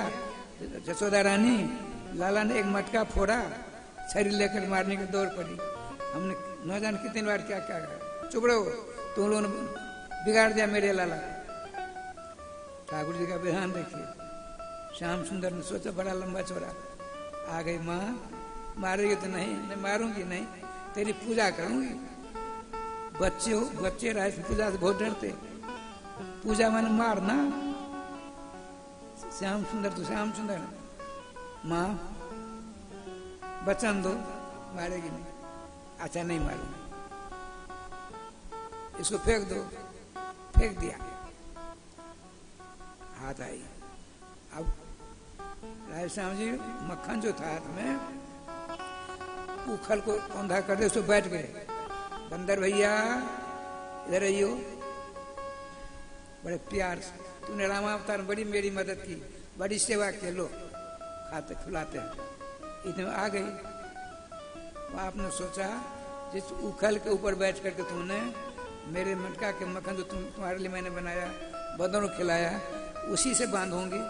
जसोदा रानी, लाला ने एक मटका फोड़ा, छरी लेकर मारने की दौड़ पड़ी। हमने न जाने कितनी बार क्या क्या करा। चुप रहो, तुम लोगों ने बिगाड़ दिया मेरे लाला। ठाकुर जी का विधान देखिए। श्याम सुंदर ने सोचा बड़ा लंबा चौड़ा। आ गई माँ, मारेगी तो नहीं, मारूंगी नहीं, तेरी पूजा करूंगी। बच्चे राज पूजा से बहुत डरते, पूजा मैंने मारना। श्याम सुंदर तो श्याम सुंदर, माँ वचन दो मारेगी नहीं। अच्छा नहीं मारूंगी, इसको फेंक दो। फेंक दिया, हाथ आई। अब राय श्याम जी मक्खन जो था हाथ में, उखल को औंधा कर दे, उसको बैठ गए। बंदर भैया इधर आइयो, बड़े प्यार से, तूने रामावतार बड़ी मेरी मदद की, बड़ी सेवा के, लो खाते खिलाते हैं। इतने आ गई। आपने सोचा जिस उखल के ऊपर बैठ करके तुमने मेरे मटका के मक्खन जो तुम्हारे लिए मैंने बनाया, बदनों खिलाया, उसी से बांधूंगी।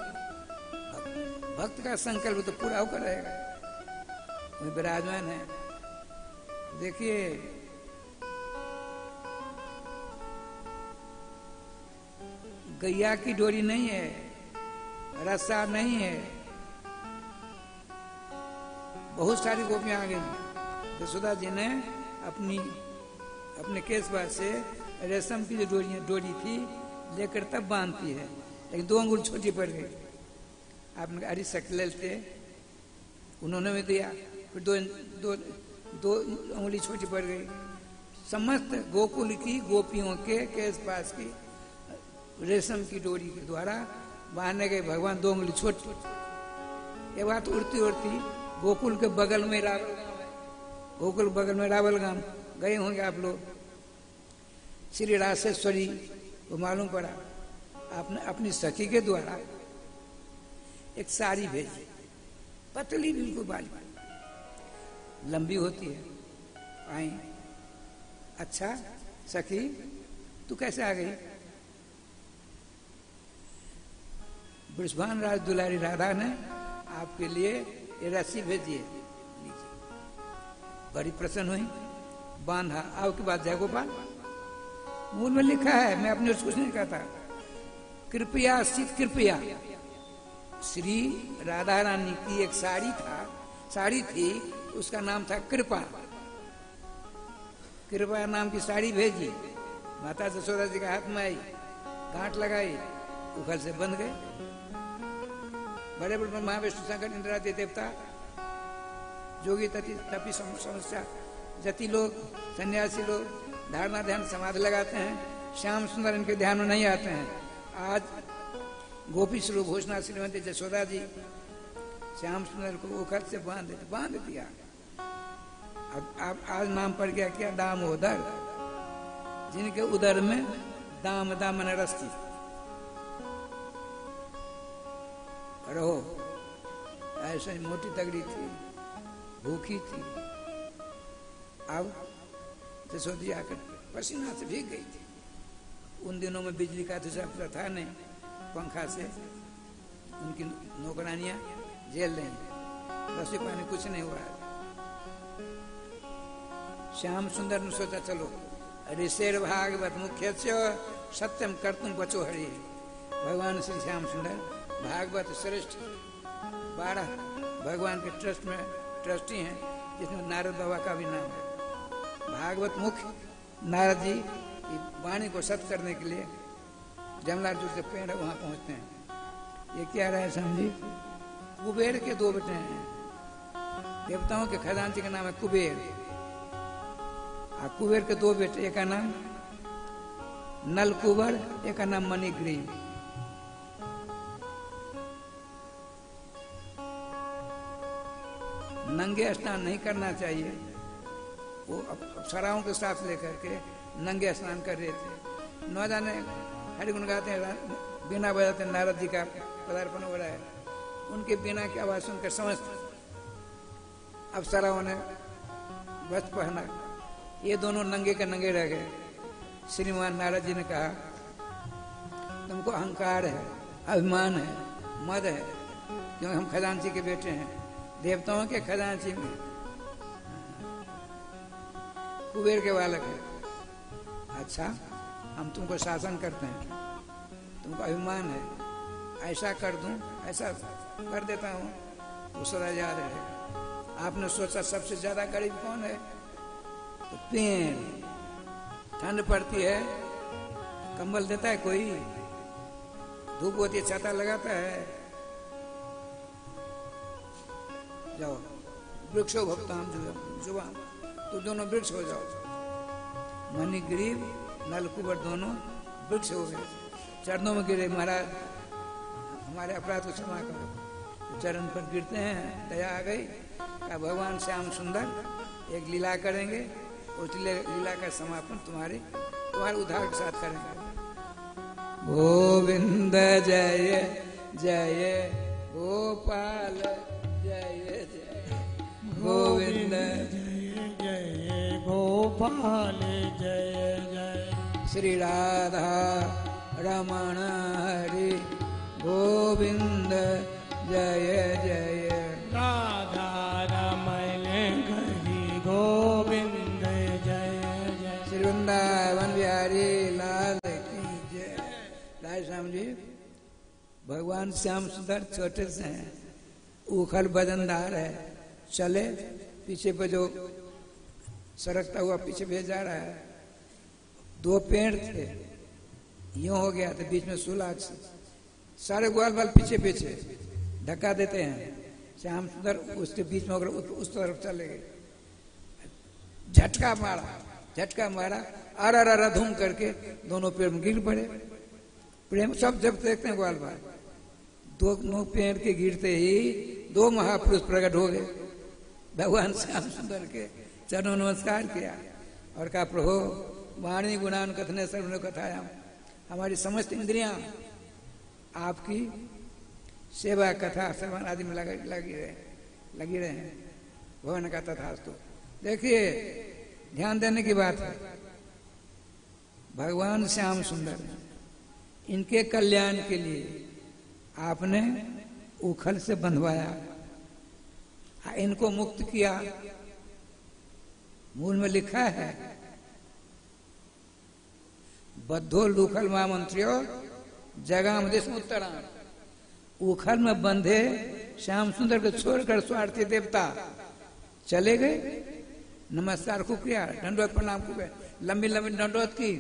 भक्त का संकल्प तो पूरा होकर रहेगा। वही विराजमान है। देखिए गैया की डोरी नहीं है, रस्सा नहीं है। बहुत सारी गोपियां आ गई। यशोदा जी ने अपने केस बार से रेशम की जो डोरी थी लेकर तब बांधती है, लेकिन 2 अंगुल छोटी पड़ गई। आपने अरे सकल थे, उन्होंने भी दिया, फिर दो उंगली छोटी पड़ गई। समस्त गोकुल की गोपियों के केस पास की रेशम की डोरी के द्वारा बांधने गए भगवान 2 उंगली छोटी। ये बात उड़ती उड़ती गोकुल के बगल में रावल गांव है, गोकुल बगल में रावल गांव गए होंगे आप लोग। श्री रासेश्वरी को मालूम पड़ा, आपने अपनी सखी के द्वारा एक साड़ी भेजी, पतली बिल्कुल बाल लंबी होती है। आई, अच्छा सखी तू कैसे आ गई? वृषभान राज दुलारी राधा ने आपके लिए ये रस्सी भेजी है, लीजिए। बड़ी प्रसन्न हुई, बांधा। आओ के बाद जय गोपाल मूल में लिखा है, मैं अपने कुछ नहीं कहता। कृपया सिद्ध कृपया, श्री राधा रानी की एक साड़ी थी, उसका नाम था कृपा। कृपा नाम की साड़ी भेजी, माता जसोदा जी के हाथ में आई, गांठ लगाई, उखल से बंध गए। बड़े बड़े महाविष्णु शंकर इंद्रादि देवता, जोगी तपी समस्या, जति लोग, सन्यासी लोग धारणा ध्यान समाधि लगाते हैं। श्याम सुंदर इनके ध्यान में नहीं आते हैं। आज गोपी स्वरूप घोषणा श्रीमती जसोदा जी श्याम सुंदर को उखल से बांध दिया। अब आज नाम पड़ गया क्या? दामोदर, जिनके उदर में दामन रस्ती रहो। ऐसे मोटी तगड़ी थी, भूखी थी। अब जसोदी आकर पसीना से भीग गई थी। उन दिनों में बिजली का तो था नहीं, पंखा से उनकी नौकरानियां झेल रही, रसोई पानी कुछ नहीं हुआ। श्याम सुंदर ने सोचा चलो ऋषेर भागवत मुख्य सत्यम कर्तुम बचो हरि। भगवान श्री श्याम सुंदर भागवत श्रेष्ठ 12 भगवान के ट्रस्ट में ट्रस्टी हैं, जिसमें नारद बाबा का भी नाम है। भागवत मुख्य नारद जी की वाणी को सत्य करने के लिए जमलाल जो से पेड़ है वहां पहुंचते हैं। ये क्या रहा है समझी? कुबेर के दो बेटे हैं, देवताओं के खजांची का नाम है कुबेर। और कुबेर के दो बेटे, एक का नाम नल कुबर, एक का नाम मणिग्रीव। नंगे स्नान नहीं करना चाहिए। वो अप्सराओं के साथ लेकर के नंगे स्नान कर रहे थे। न जाने हरिगुण गाते हैं, बिना बजाते नारद जी का पदार्पण हो रहा है। उनके बिना की आवाज सुनकर समस्त अप्सराओं ने वस्त्र पहना। ये दोनों नंगे के नंगे रह गए। श्रीमान नारद जी ने कहा, तुमको अहंकार है, अभिमान है, मद है, क्योंकि हम खजांची के बेटे हैं, देवताओं के खजांची में कुबेर के बालक है। अच्छा, हम तुमको शासन करते हैं, तुमको अभिमान है, ऐसा कर दूं, ऐसा कर देता हूं, वो सदा याद रहे। आपने सोचा सबसे ज्यादा गरीब कौन है? तो पेड़। ठंड पड़ती है, कंबल देता है कोई? धूप होती है, छाता लगाता है? जाओ वृक्ष हो भक्ता, हम जुबा, तो दोनों वृक्ष हो जाओ। मणिग्रीव नलकुबर दोनों वृक्ष हो गए, चरणों में गिरे, महाराज हमारे अपराध को क्षमा करो। तो चरण पर गिरते हैं, दया आ गई। का भगवान श्याम सुंदर एक लीला करेंगे, उस लीला का समापन तुम्हारे उद्धार के साथ करेंगे। गोविंद जय जय गोपाल जय जय गोविंद जय जय गोपाल जय जय श्री राधा रमण हरि गोविंद जय जय राधा रमण हरि गोविंद जय जय श्री वृंदावन बिहारी लाल की जय। राय श्याम जी, भगवान श्याम सुंदर छोटे से हैं, उखल बदनदार है, चले पीछे पे जो सरकता हुआ पीछे भेज जा रहा है। दो पेड़ थे, यूं हो गया था, बीच में सुलाग से सारे ग्वाल बाल पीछे पीछे धक्का देते हैं। श्याम सुंदर उसके बीच में होकर उस तरफ चले गए। झटका मारा, अरा धूम करके दोनों पेड़ में गिर पड़े। प्रेम सब जब देखते हैं ग्वाल बाल, दोनों पेड़ के गिरते ही दो महापुरुष प्रकट हो गए। भगवान श्याम सुंदर के चरणों नमस्कार किया और कहा, प्रभु वाणी गुणान कथने सर्वने कथायाम, हमारी समस्त इंद्रियां आपकी सेवा कथा श्रवण आदि में लगी रहे हैं। भगवान का तथास्तु। देखिए, ध्यान देने की बात है, भगवान श्याम सुंदर इनके कल्याण के लिए आपने उखल से बंधवाया, इनको मुक्त किया। मूल में लिखा है, बद्धो लूखल महामंत्रियों जगाम देश उत्तरा। उखल में बंधे श्याम सुंदर को छोड़कर स्वार्थी देवता चले गए। नमस्कार खूब किया, दंडवत प्रणाम खूब, लंबी लंबी दंडवत की।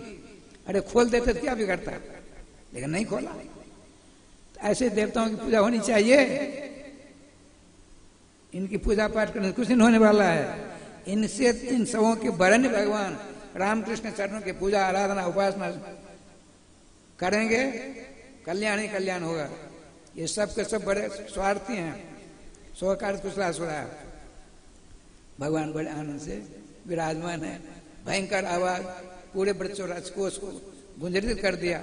अरे खोल देते तो क्या बिगड़ता, लेकिन नहीं खोला। ऐसे देवताओं की पूजा होनी चाहिए। इनकी पूजा पाठ करने से कुछ नहीं होने वाला है। इनसे इन सबों के वरण्य भगवान रामकृष्ण चरणों की पूजा आराधना उपासना करेंगे, कल्याण ही कल्याण होगा। ये सब के सब बड़े स्वार्थी हैं, स्वकार कुशला सुरा। भगवान बड़े आनंद से विराजमान है। भयंकर आवाज पूरे बच्चों राजकोष को गुंजरित कर दिया।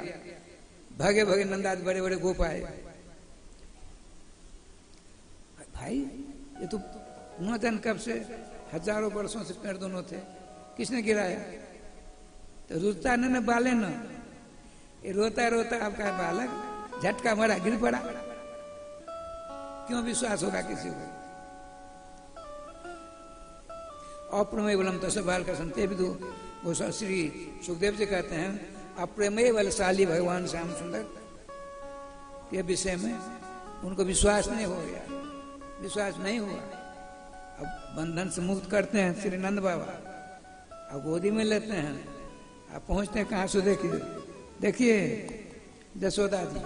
भगे भगे नंदाद बड़े बड़े गोप आए। भाई ये तो न जान कब से हजारों वर्षों से पेड़ दोनों थे, किसने गिराया? तो रुचता न बाले न, ये रोता रोता आपका बालक झटका मारा, गिर पड़ा। क्यों विश्वास होगा किसी को? अप्रमेय बलम तसे बाल का संते भी दो। वो श्री सुखदेव जी कहते हैं, अप्रमेय बलशाली भगवान श्याम सुंदर के विषय में उनको विश्वास नहीं हो गया, विश्वास नहीं हुआ। अब बंधन से मुक्त करते हैं श्री नंद बाबा, अब गोदी में लेते हैं। अब पहुंचते हैं कहाँ से, देखिए देखिए जसोदा जी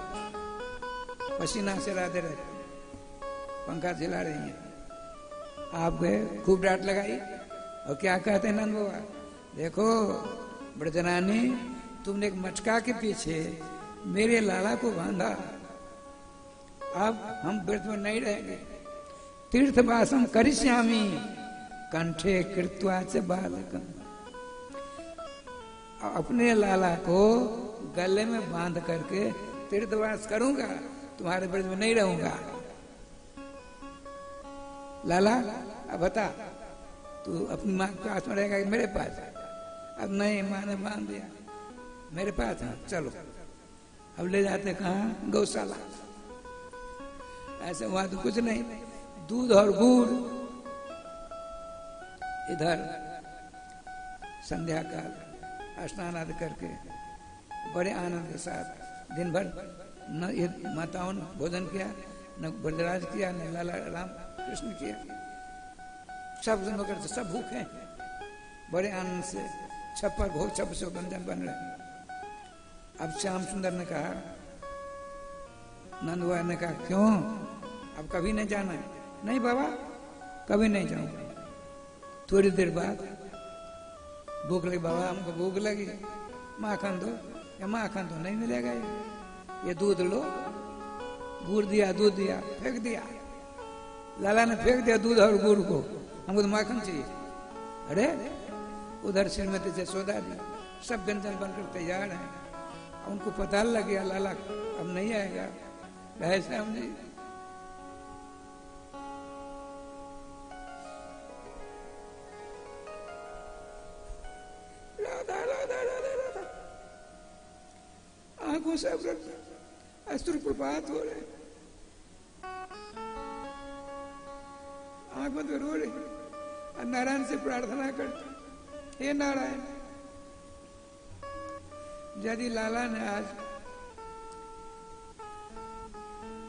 पसीना से राधे रहते, पंखा झिला रही हैं। आप गए, खूब डांट लगाई, और क्या कहते हैं नंद बाबा, देखो ब्रजरानी, तुमने एक मटका के पीछे मेरे लाला को बांधा, अब हम व्रत में नहीं रहेंगे। तीर्थवासम करिष्यामि कंठे कृत्वा च बालकम, अपने लाला को गले में बांध करके तीर्थवास करूंगा, तुम्हारे व्रत में नहीं रहूंगा। लाला अब बता, तू अपनी माँ के पास में रहेगा कि मेरे पास? अब नहीं, माँ ने बांध दिया, मेरे पास है, चलो। अब ले जाते कहाँ? गौशाला। ऐसे वहां तो कुछ नहीं, दूध और गुड़। इधर संध्या काल स्नान आदि करके बड़े आनंद के साथ दिन भर न ये माताओं ने भोजन किया, न ब्रजराज किया, न लाला राम कृष्ण किया, सब नौकर से सब भूखे, बड़े आनंद से छप्पर भोग छप से व्यंजन बन रहे। अब श्याम सुंदर ने कहा, नंदुआ ने कहा, क्यों अब कभी नहीं जाना है? नहीं बाबा, कभी नहीं जाऊंगा। थोड़ी देर बाद भूख लगी, बाबा हमको भूख लगी, माखन दो। या माखन तो नहीं मिलेगा, ये दूध लो। गुड़ दिया, दूध दिया, फेंक दिया। लाला ने फेंक दिया दूध और गुड़ को, हमको तो माखन चाहिए। अरे उधर श्रीमती जसोदा जी सब व्यंजन बनकर तैयार हैं। उनको पता लग गया लाला अब नहीं आएगा। राधे श्याम जी राधा राधा राधा राधा, आंखों से अश्रुप्रपात हो रहे, आंख बंद रो रहे, और नारायण से प्रार्थना करते, हे नारायण, यदि लाला ने आज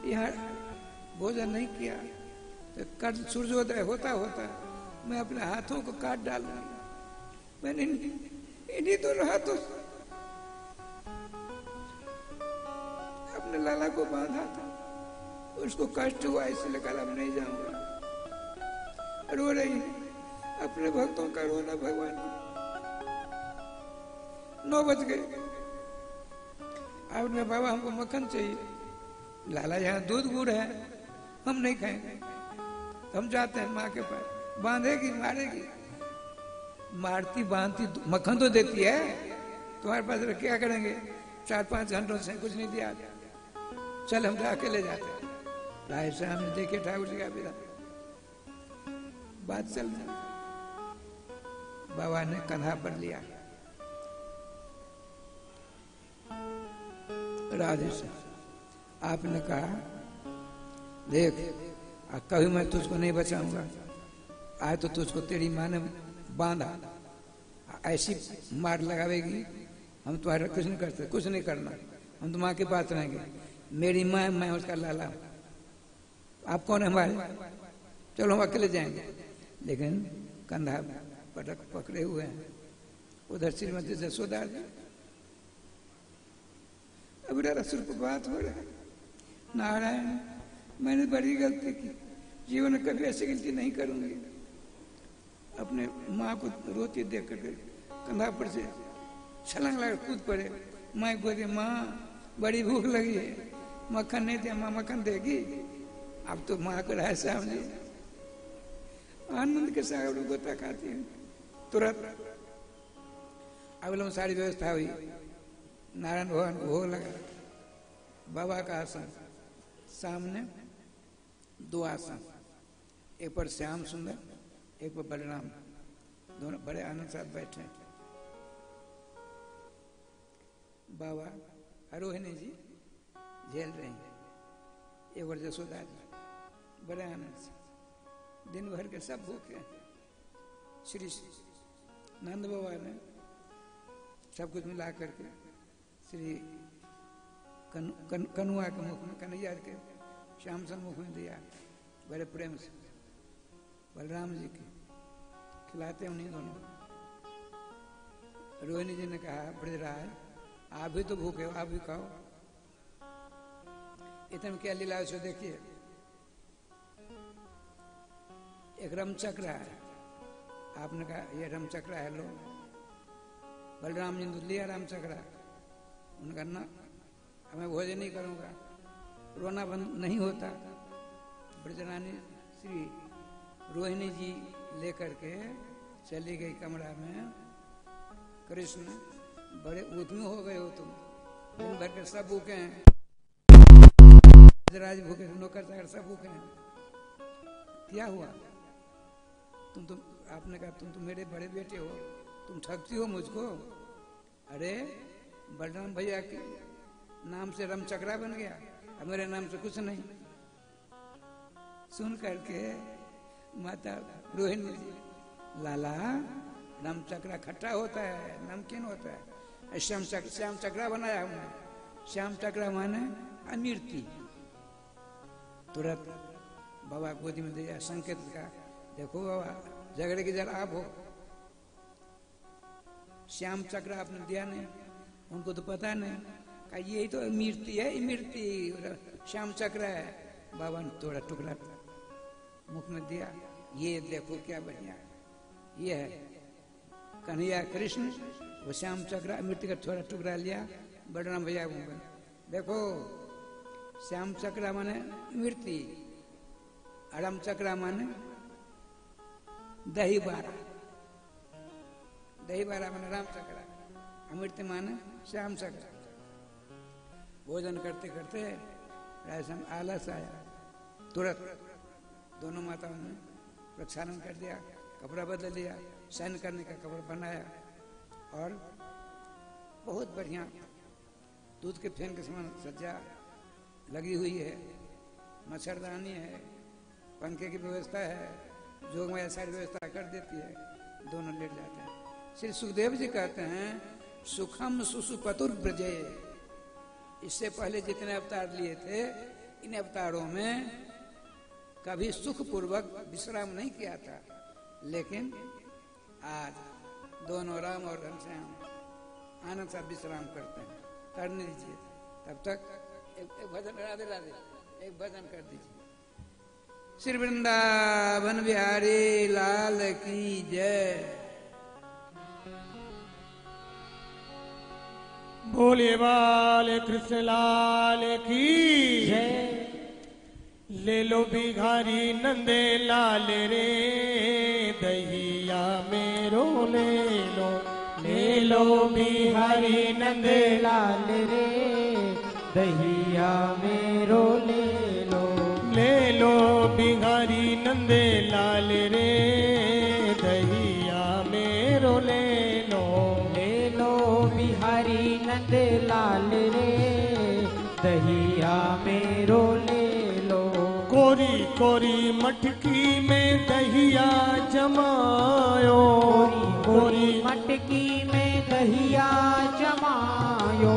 यहाँ भोजन नहीं किया तो कल सूर्योदय होता होता मैं अपने हाथों को काट डालूंगी। मैंने इन्हीं तो हाथों अपने लाला को बांधा था, उसको कष्ट हुआ इसलिए कल अब नहीं जाऊंगा। रो रही है, अपने भक्तों का रोना भगवान। 9 बज गए। आपने बाबा हमको मक्खन चाहिए। लाला यहाँ दूध गुड़ है, हम नहीं खाएंगे। हम जाते हैं माँ के पास, बांधेगी मारेगी, मारती बांधती मक्खन तो देती है, तुम्हारे पास रख क्या करेंगे? 4-5 घंटों से कुछ नहीं दिया। चल हम जाके ले जाते हैं। राय साहब ने देखे ठाकुर जी का पिता, बात चल रही। बाबा ने कंधा पर लिया, राधे से आपने कहा, देख कभी मैं तुझको नहीं बचाऊंगा, आज तो तुझको तेरी माँ ने बांधा, ऐसी मार लगावेगी, हम तुम्हारा कुछ नहीं करते, कुछ नहीं करना, हम तो माँ के पास रहेंगे। मेरी माँ, मैं उसका लाला, आप कौन है हमारे? चलो हम अकेले जाएंगे। लेकिन कंधा पटक पकड़े हुए हैं। उधर श्रीमती जसोदा जी, अब रसुर पर बात हो रहा है, नारायण मैंने बड़ी गलती की, जीवन में कभी ऐसी गलती नहीं करूंगी। अपने माँ को रोती देख करके कंधा पर से छलांग लगा कूद पड़े। माँ बोली, माँ बड़ी भूख लगी है, मक्खन नहीं दिया, माँ मक्खन देगी? अब तो माँ को राय साहब जी आनंद के साथ गोता खाती है तुरंत। अब सारी व्यवस्था हुई, नारायण भगवान को भोग लगा, बाबा का आसन, सामने 2 आसन, एक पर श्याम सुंदर, एक पर बलराम, दोनों बड़े आनंद साथ बैठे। बाबा रोहिणी जी झेल रही हैं, एक बार जसोदा जी बड़े आनंद से, दिन भर के सब भूखे। श्री नंद बाबा ने सब कुछ मिला करके श्री कनुआ के मुख में, कन्हैया के श्याम सन मुख में दिया, बड़े प्रेम से। बलराम जी की खिलाते उन्हीं दोनों। रोहिणी जी ने कहा ब्रजराज आप भी तो भूखे हो, आप भी खाओ। इतने में क्या लीला है उसको देखिए। एक रमचक्र है, आपने कहा ये रमचक्र है, लो। बलराम जी ने लिया रमचक्र, उनका ना मैं भोजन नहीं करूंगा, रोना बंद नहीं होता। ब्रजरानी श्री रोहिणी जी लेकर के चली गई कमरा में। कृष्ण बड़े उद्यमी हो गए हो तुम, दिन भर के सब भूखे हैं, राज भूखे, नौकर चाकर सब भूखे हैं, क्या हुआ? तुम आपने कहा तुम तो मेरे बड़े बेटे हो, तुम ठगती हो मुझको। अरे बलराम भैया के नाम से रमचक्रा बन गया, अब मेरे नाम से कुछ नहीं। सुन करके माता रोहिणी जी, लाला रमचक्रा खट्टा होता है, नमकीन होता है, श्याम चक्रा बनाया हमने। श्याम चक्रा माने अमृति। तुरंत बाबा गोदी में दिया संकेत का, देखो बाबा झगड़े की जरा आप हो, श्याम चक्र आपने दिया नहीं, उनको तो पता नहीं, कहा यही तो अमृति है, इमृति श्याम चक्र है। बाबा ने थोड़ा टुकड़ा मुख में दिया, ये देखो क्या बढ़िया है, ये है कन्हैया कृष्ण। वो श्याम चक्र अमृति का थोड़ा टुकड़ा लिया, बलराम भैया देखो श्याम चक्र माने मृत्यु, अड़म चक्र माने दही बारा, दही बारा माने राम चक्र, अमृत माने श्याम चक्र। भोजन करते करते राजस्थान आलस आया, तुरंत दोनों माताओं ने प्रक्षालन कर दिया, कपड़ा बदल लिया, शयन करने का कपड़ा बनाया और बहुत बढ़िया दूध के फेन के समान सज्जा लगी हुई है, मच्छरदानी है, पंखे की व्यवस्था है, जोग में सारी व्यवस्था कर देती है, दोनों लेट जाते हैं। श्री सुखदेव जी कहते हैं सुखम सुसुपतुर ब्रजे। इससे पहले जितने अवतार लिए थे, इन अवतारों में कभी सुख पूर्वक विश्राम नहीं किया था, लेकिन आज दोनों राम और घनश्याम आनंद साथ विश्राम करते हैं। करने दीजिए, तब तक एक भजन, राधे राधे, एक भजन कर दीजिए। श्री वृंदावन बिहारी लाल की जय। बोले बाल कृष्ण लाल की जय। ले लो बिहारी नंदे लाल रे, दहिया मेरो ले लो बिहारी नंदे लाल रे, दहिया मेरो ले लो बिहारी नंदे लाल रे, दहिया मेरो ले लो बिहारी नंद लाल रे, दहिया मेरो ले लो। कोरी कोरी मटकी में दहिया जमायो, कोरी मटकी में दहिया जमायो,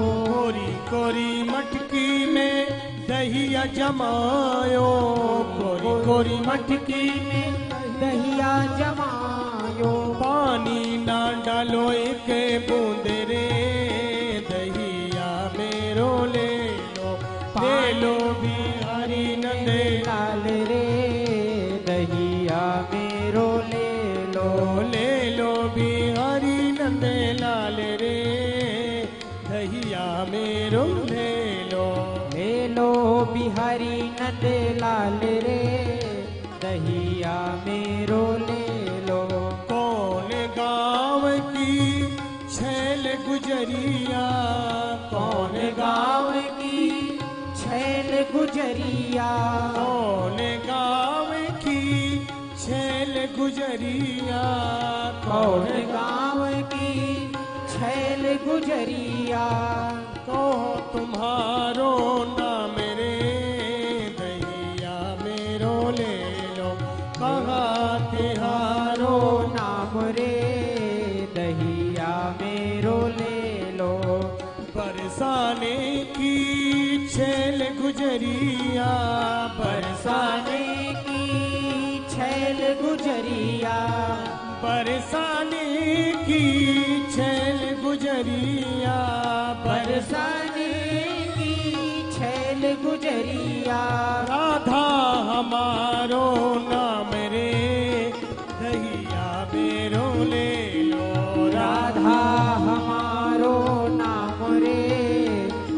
कोरी मटकी में दहिया जमायो, कोरी मटकी में दहिया जमायो। पानी ना डालो एक बूंद रे, दहिया मेरो ले लो बिहारी नंदे लाल रे, दहिया मेरो ले लो बिहारी नंदे लाल रे, दहिया मेरो ले लो बिहारी नंद लाल रे, दहिया मेरो ले लो। कौन गाँव की छैल गुजरिया, कौन गाँव की छैल गुजरिया, कौन गाँव की छैल गुजरिया, कौन गाँव की छैल गुजरिया। कहो तुम्हारो नाम रे, दहिया मेरो ले लो, कहा तिहारो नाम रे, दहिया मेरो ले लो। बरसाने की छैल गुजरिया, बरसाने की छैल गुजरिया, गुजरिया, बरसाने की छैल गुजरिया, बरसाने की छैल गुजरिया। राधा हमारो नाम रे, दहिया मेरो ले लो। राधा हमारो नाम रे,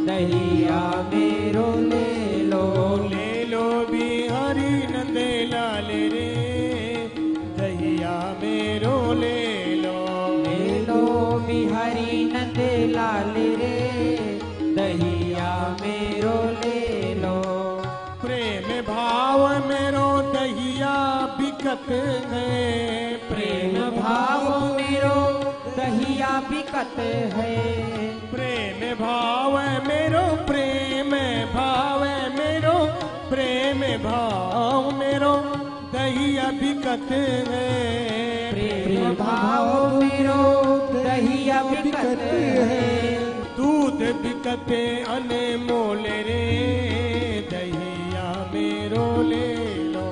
दहिया मेरो ले लो। ले लो बिहारी नंद लाल रे, दहिया मेरो ले लो। ले लो बिहारी नंद लाल रे, दहिया मेरो ले लो। प्रेम भाव मेरो दहिया बिकत है, प्रेम भाव मेरो दहिया बिकत है। प्रेम भाव मेरो, प्रेम भाव मेरो, प्रेम भाव मेरो दहिया बिकत है। प्रेम भाव मेरो दहिया बिकत है। दूध बिकते अनमोल रे, दहिया मेरो ले लो।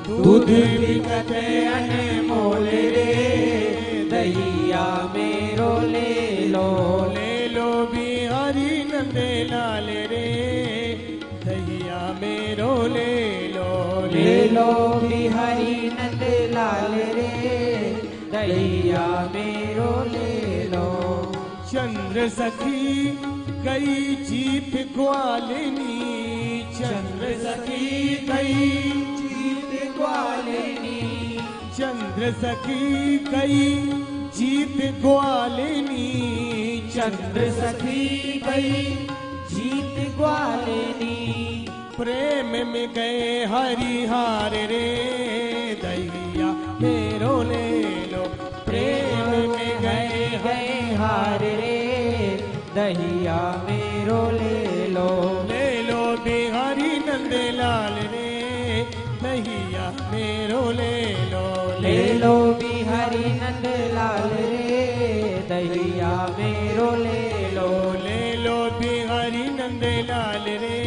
दूध बिकते अनमोल रे, दहिया मेरो ले लो। ले लो बिहारी नंद लाल रे, दहिया मेरो ले लो। ले लो बिहारी नंद लाल रे, दहिया मेरो ले लो। चंद्र सखी गई जीप ग्वालिनी, चंद्र सखी गई जीत ग्वालिनी, चंद्र सखी गई जीत ग्वालिनी। चंद्र सखी गई जीत ग्वालिनी। प्रेम में गए हरिहार रे, दहिया मेरो ले लो। प्रेम में गए गए हार रे, दहिया मेरो ले लो। ले लो बिहारी नंद लाल रे, दहिया मेरो ले लो। ले लो बिहारी नंद लाल रे, दहिया मेरो ले लो। ले लो बिहारी नंद लाल रे,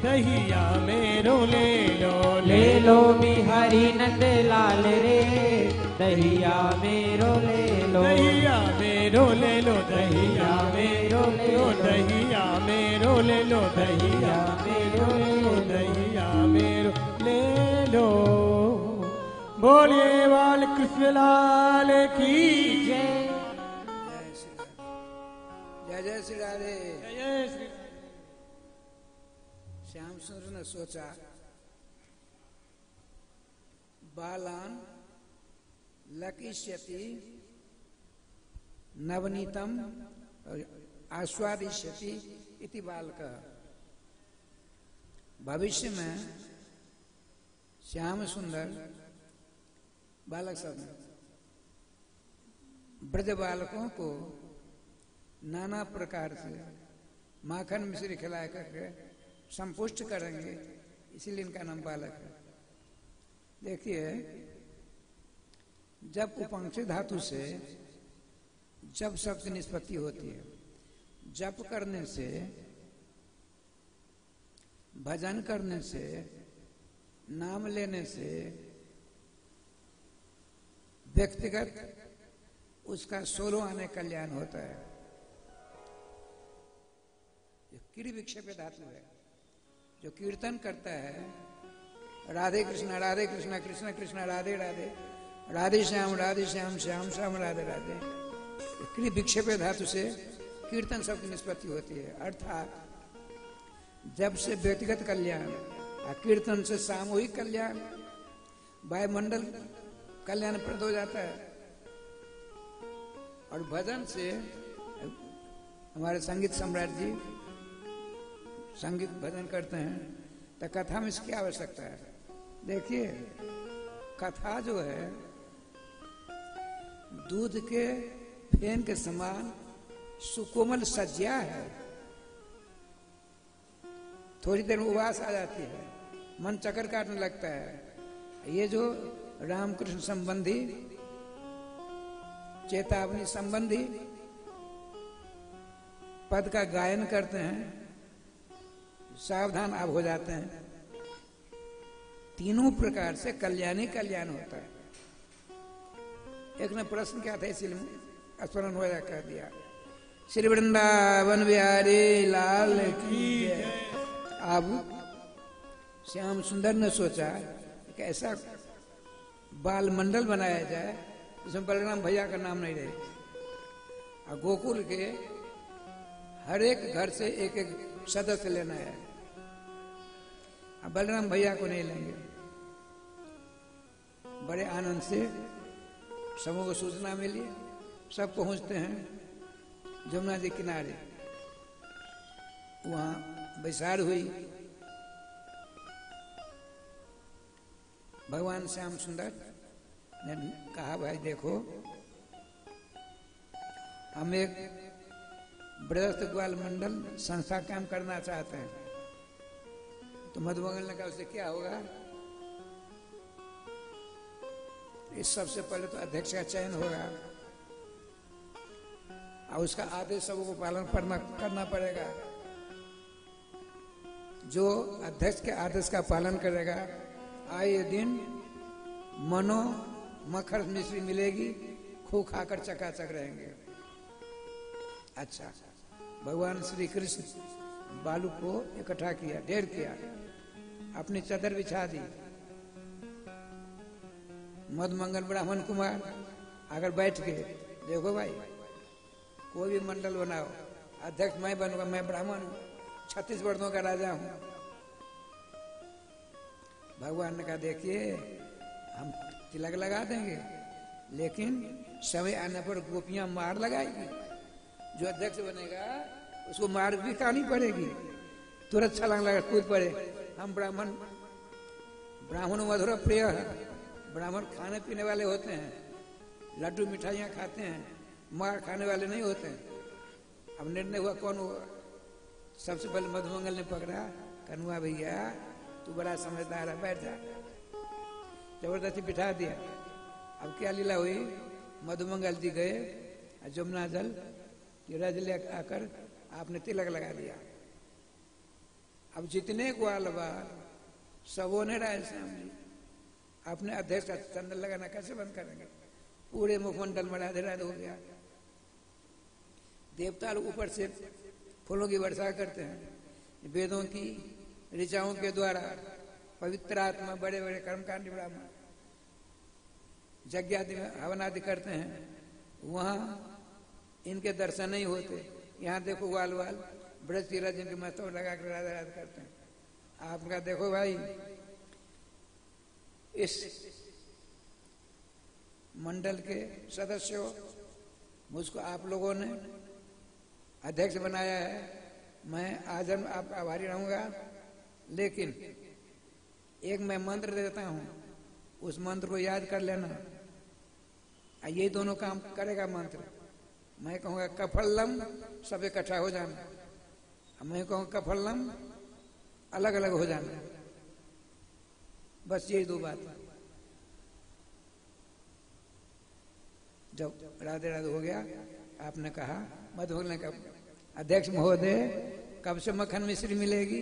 दहिया मेरो ले लो। ले लो बिहारी नंद लाल रे, दहिया मेरो ले लो। दहिया मेरो ले लो, दहिया मेरो ले लो, दहिया मेरो ले लो, दहिया मेरो ले लो, दहिया मेरो ले लो। बोलिए बाल कृष्ण लाल की जय। जय जय श्री राधे। जय श्री। श्याम सुंदर ने सोचा, बालान लकिष्यति नवनीतम आस्वादिष्यति इति बालकः। भविष्य में श्याम सुंदर बालक सब ब्रज बालकों को नाना प्रकार से माखन मिश्री खिला करके संपुष्ट करेंगे, इसीलिए इनका नाम बालक है। देखिए, जब उपांक्षी धातु से जब शब्द की निष्पत्ति होती है, जप करने से, भजन करने से, नाम लेने से व्यक्तिगत उसका 16 आने कल्याण होता है। क्री विक्षेप धातु है, जो कीर्तन करता है राधे कृष्णा कृष्ण कृष्ण राधे राधे, राधे श्याम श्याम श्याम राधे राधे। क्री विक्षेप धातु से कीर्तन शब्द की निष्पत्ति होती है। अर्थात जब से व्यक्तिगत कल्याण और कीर्तन से सामूहिक कल्याण, वायुमंडल कल्याण प्रद हो जाता है। और भजन से हमारे संगीत सम्राट जी संगीत भजन करते हैं, तो कथा में इसकी आवश्यकता है। देखिए, कथा जो है दूध के फेन के समान सुकोमल सज्जा है। थोड़ी देर में उबास आ जाती है, मन चक्कर काटने लगता है। ये जो रामकृष्ण संबंधी, चेतावनी संबंधी पद का गायन करते हैं, सावधान आप हो जाते हैं। तीनों प्रकार से कल्याणी कल्याण होता है। एक ने प्रश्न किया था इसलिए स्मरण हो जाए कह दिया। श्री वृंदावन बिहारी लाल की जय। अब श्याम सुंदर ने सोचा कि ऐसा बाल मंडल बनाया जाए जिसमें बलराम भैया का नाम नहीं रहे, और गोकुल के हर एक घर से एक एक सदस्य लेना है। अब बलराम भैया को नहीं लेंगे। बड़े आनंद से सबों को सूचना मिली, सब पहुंचते हैं जमुना जी किनारे। वहां बैसार हुई। भगवान श्याम सुंदर ने कहा, भाई देखो, हम एक बृहस्थ ग्वाल मंडल संस्था काम करना चाहते हैं। तो मधुमंगल ने कहा, उससे क्या होगा? इस सबसे पहले तो अध्यक्ष का चयन होगा और उसका आदेश सबको पालन करना पड़ेगा। जो अध्यक्ष के आदेश का पालन करेगा, आए दिन मनो मखर मिश्री मिलेगी, खूब खाकर चकाचक रहेंगे। अच्छा, भगवान श्री कृष्ण बालू को इकट्ठा किया, ढेर किया, अपनी चादर बिछा दी। मधुमंगल ब्राह्मण कुमार अगर बैठ के, देखो भाई, कोई भी मंडल बनाओ, अध्यक्ष मैं बनूंगा, मैं ब्राह्मण हूं, 36 वर्णों का राजा हूं। भगवान ने कहा, देखिए, हम तिलक लगा देंगे, लेकिन समय आने पर गोपियां मार लगाएगी। जो अध्यक्ष बनेगा उसको मार भी खानी पड़ेगी, तुरंत छलांग लगा कूद पड़े। हम ब्राह्मण मधुर प्रिय है, ब्राह्मण खाने पीने वाले होते हैं, लड्डू मिठाइयाँ खाते हैं, मार खाने वाले नहीं होते हैं। अब निर्णय हुआ कौन हुआ? सबसे पहले मधुमंगल ने पकड़ा, कन्हुआ भैया तू बड़ा समझदार है, बैठ जा। जबरदस्ती बिठा दिया। अब क्या लीला हुई? मधुमंगल जी गए, जमुना जल रज ले आकर आपने तिलक लगा दिया। अब जितने ग्वाल बाल सबों ने राय श्याम जी अपने अध्यक्ष का चंदन लगाना कैसे बंद करेंगे? पूरे मुखमंडल में राधे राधे हो गया। देवता लोग ऊपर से फूलों की वर्षा करते हैं। वेदों की ऋचाओं के द्वारा पवित्र आत्मा, बड़े बड़े कर्मकांडी ब्राह्मण यज्ञ आदि हवन आदि करते हैं, वहां इनके दर्शन नहीं होते। यहाँ देखो ग्वाल बाल ब्रज तीरथ जिनके मस्तक लगा कर राधे राधे करते हैं। आपका देखो भाई, इस मंडल के सदस्यों, मुझको आप लोगों ने अध्यक्ष बनाया है, मैं आजन्म आपका आभारी रहूंगा। लेकिन एक मैं मंत्र देता हूं, उस मंत्र को याद कर लेना। ये दोनों काम करेगा मंत्र। मैं कहूंगा कफल्लम, सब इकट्ठा हो जाना। मैं कहूँगा कफल्लम, अलग अलग हो जाना। बस यही दो बात। जब राधे राधे हो गया, आपने कहा, मधुमंगल ने कहा, अध्यक्ष महोदय कब से मक्खन मिश्री मिलेगी?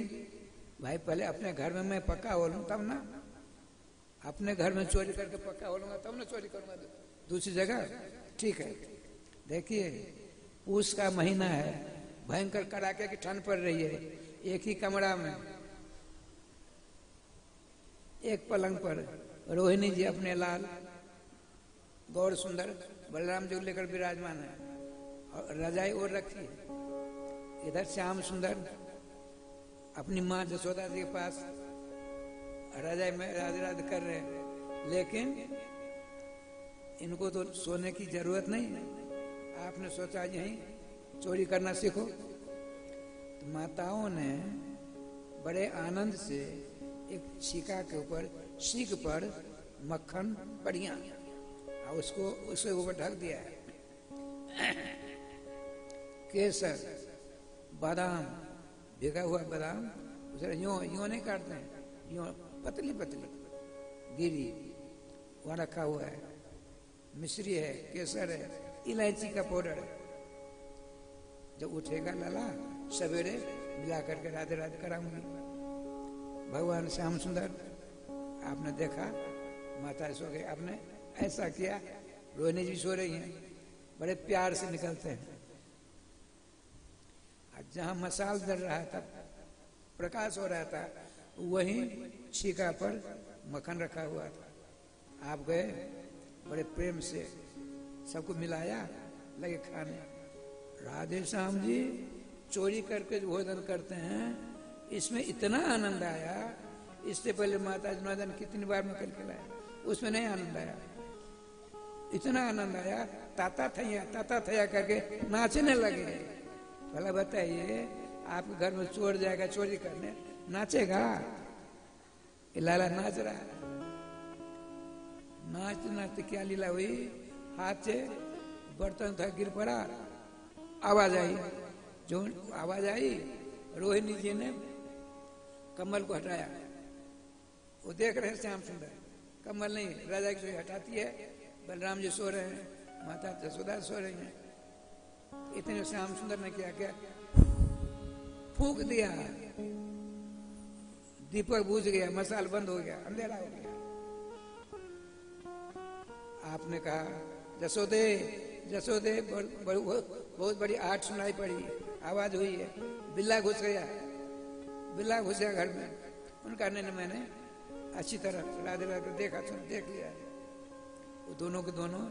भाई पहले अपने घर में मैं पक्का हो लूं तब ना। अपने घर में चोरी करके पक्का हो लूंगा तब ना चोरी करूंगा दूसरी जगह। ठीक है, देखिए पूस का महीना है, भयंकर कड़ाके की ठंड पड़ रही है। एक ही कमरा में एक पलंग पर रोहिणी जी अपने लाल गौर सुंदर बलराम जी को लेकर विराजमान है और रजाई ओढ़ रखी है। इधर श्याम सुंदर अपनी माँ जसोदा जी के पास रजाई में राधे राधे कर रहे हैं। लेकिन इनको तो सोने की जरूरत नहीं है। आपने सोचा यहीं चोरी करना सीखो। तो माताओं ने बड़े आनंद से एक छिका के ऊपर, सीख पर मक्खन बढ़िया, और उसको उसके ऊपर ढक दिया है। केसर, बादाम, भिगा हुआ बादाम, उसे यूं नहीं काटते हैं, यूं पतली पतली गिरी वहां रखा हुआ है। मिश्री है, केसर है, इलायची का पाउडर है। जब उठेगा लाला सवेरे मिला करके राधे राधे कराऊंगी। भगवान श्याम सुंदर आपने देखा, माता सो गए, आपने ऐसा किया रोहिणी जी सो रही हैं, बड़े प्यार से निकलते हैं। जहां मसाल जल रहा था, प्रकाश हो रहा था, वहीं छीका पर मक्खन रखा हुआ था। आप गए, बड़े प्रेम से सबको मिलाया, लगे खाने। राधे श्याम जी चोरी करके भोजन करते हैं, इसमें इतना आनंद आया। इससे पहले माता जनार्दन कितनी बार मक्खन खिलाया, उसमें नहीं आनंद आया। इतना आनंद आया, ताता थैया करके नाचने लगे। भला बताइए, आपके घर में चोर जाएगा चोरी करने, नाचेगा? ये लाला नाच रहा है। नाचते नाचते क्या लीला हुई, हाथ से बर्तन था गिर पड़ा, आवाज आई। जो आवाज आई, रोहिणी जी ने कमल को हटाया। वो देख रहे हैं श्याम सुंदर, कमल नहीं, राजा की हटाती है। बलराम जी सो रहे हैं, माता जसोदा सो रही हैं। इतने श्याम सुंदर ने क्या फूंक दिया, दीपक बुझ गया, मसाल बंद हो गया, अंधेरा हो गया। आपने कहा, जसोदे जसोदे, बहुत बड़ी आठ सुनाई पड़ी, आवाज हुई है, बिल्ला घुस गया, बिल्ला घुस गया घर में। उनका नहीं, मैंने अच्छी तरह राधे राधे देखा, देख लिया। वो दोनों के दोनों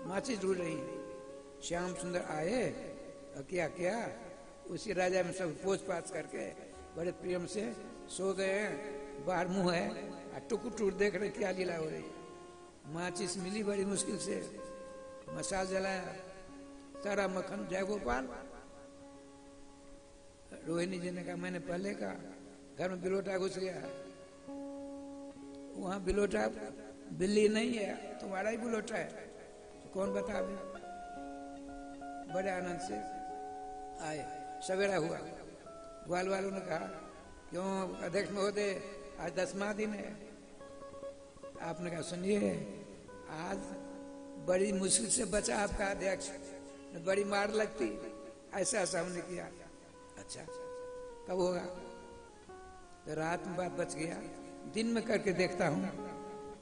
माचिस ढूंढ रही है। श्याम सुंदर आए और क्या उसी राजा में सब पोछ पाछ करके बड़े प्रेम से सो गए हैं। बाहर मुंह है, टुकुर देख रहे क्या लीला हो रही है। माचिस मिली बड़ी मुश्किल से, मसाल जलाया, सारा मक्खन जय गोपाल। रोहिणी जी ने कहा, मैंने पहले कहा, घर में बिलोटा घुस गया। वहां बिलोटा बिल्ली नहीं है, तुम्हारा ही बिलोटा है, तो कौन बता दे। बड़े आनंद से आए। सवेरा हुआ, ग्वाल वालों ने कहा, क्यों अध्यक्ष महोदय, आज 10वां दिन है। आपने कहा, सुनिए, आज बड़ी मुश्किल से बचा आपका अध्यक्ष, बड़ी मार लगती, ऐसा हमने किया। अच्छा, कब होगा? तो रात में बात बच गया, दिन में करके देखता हूँ।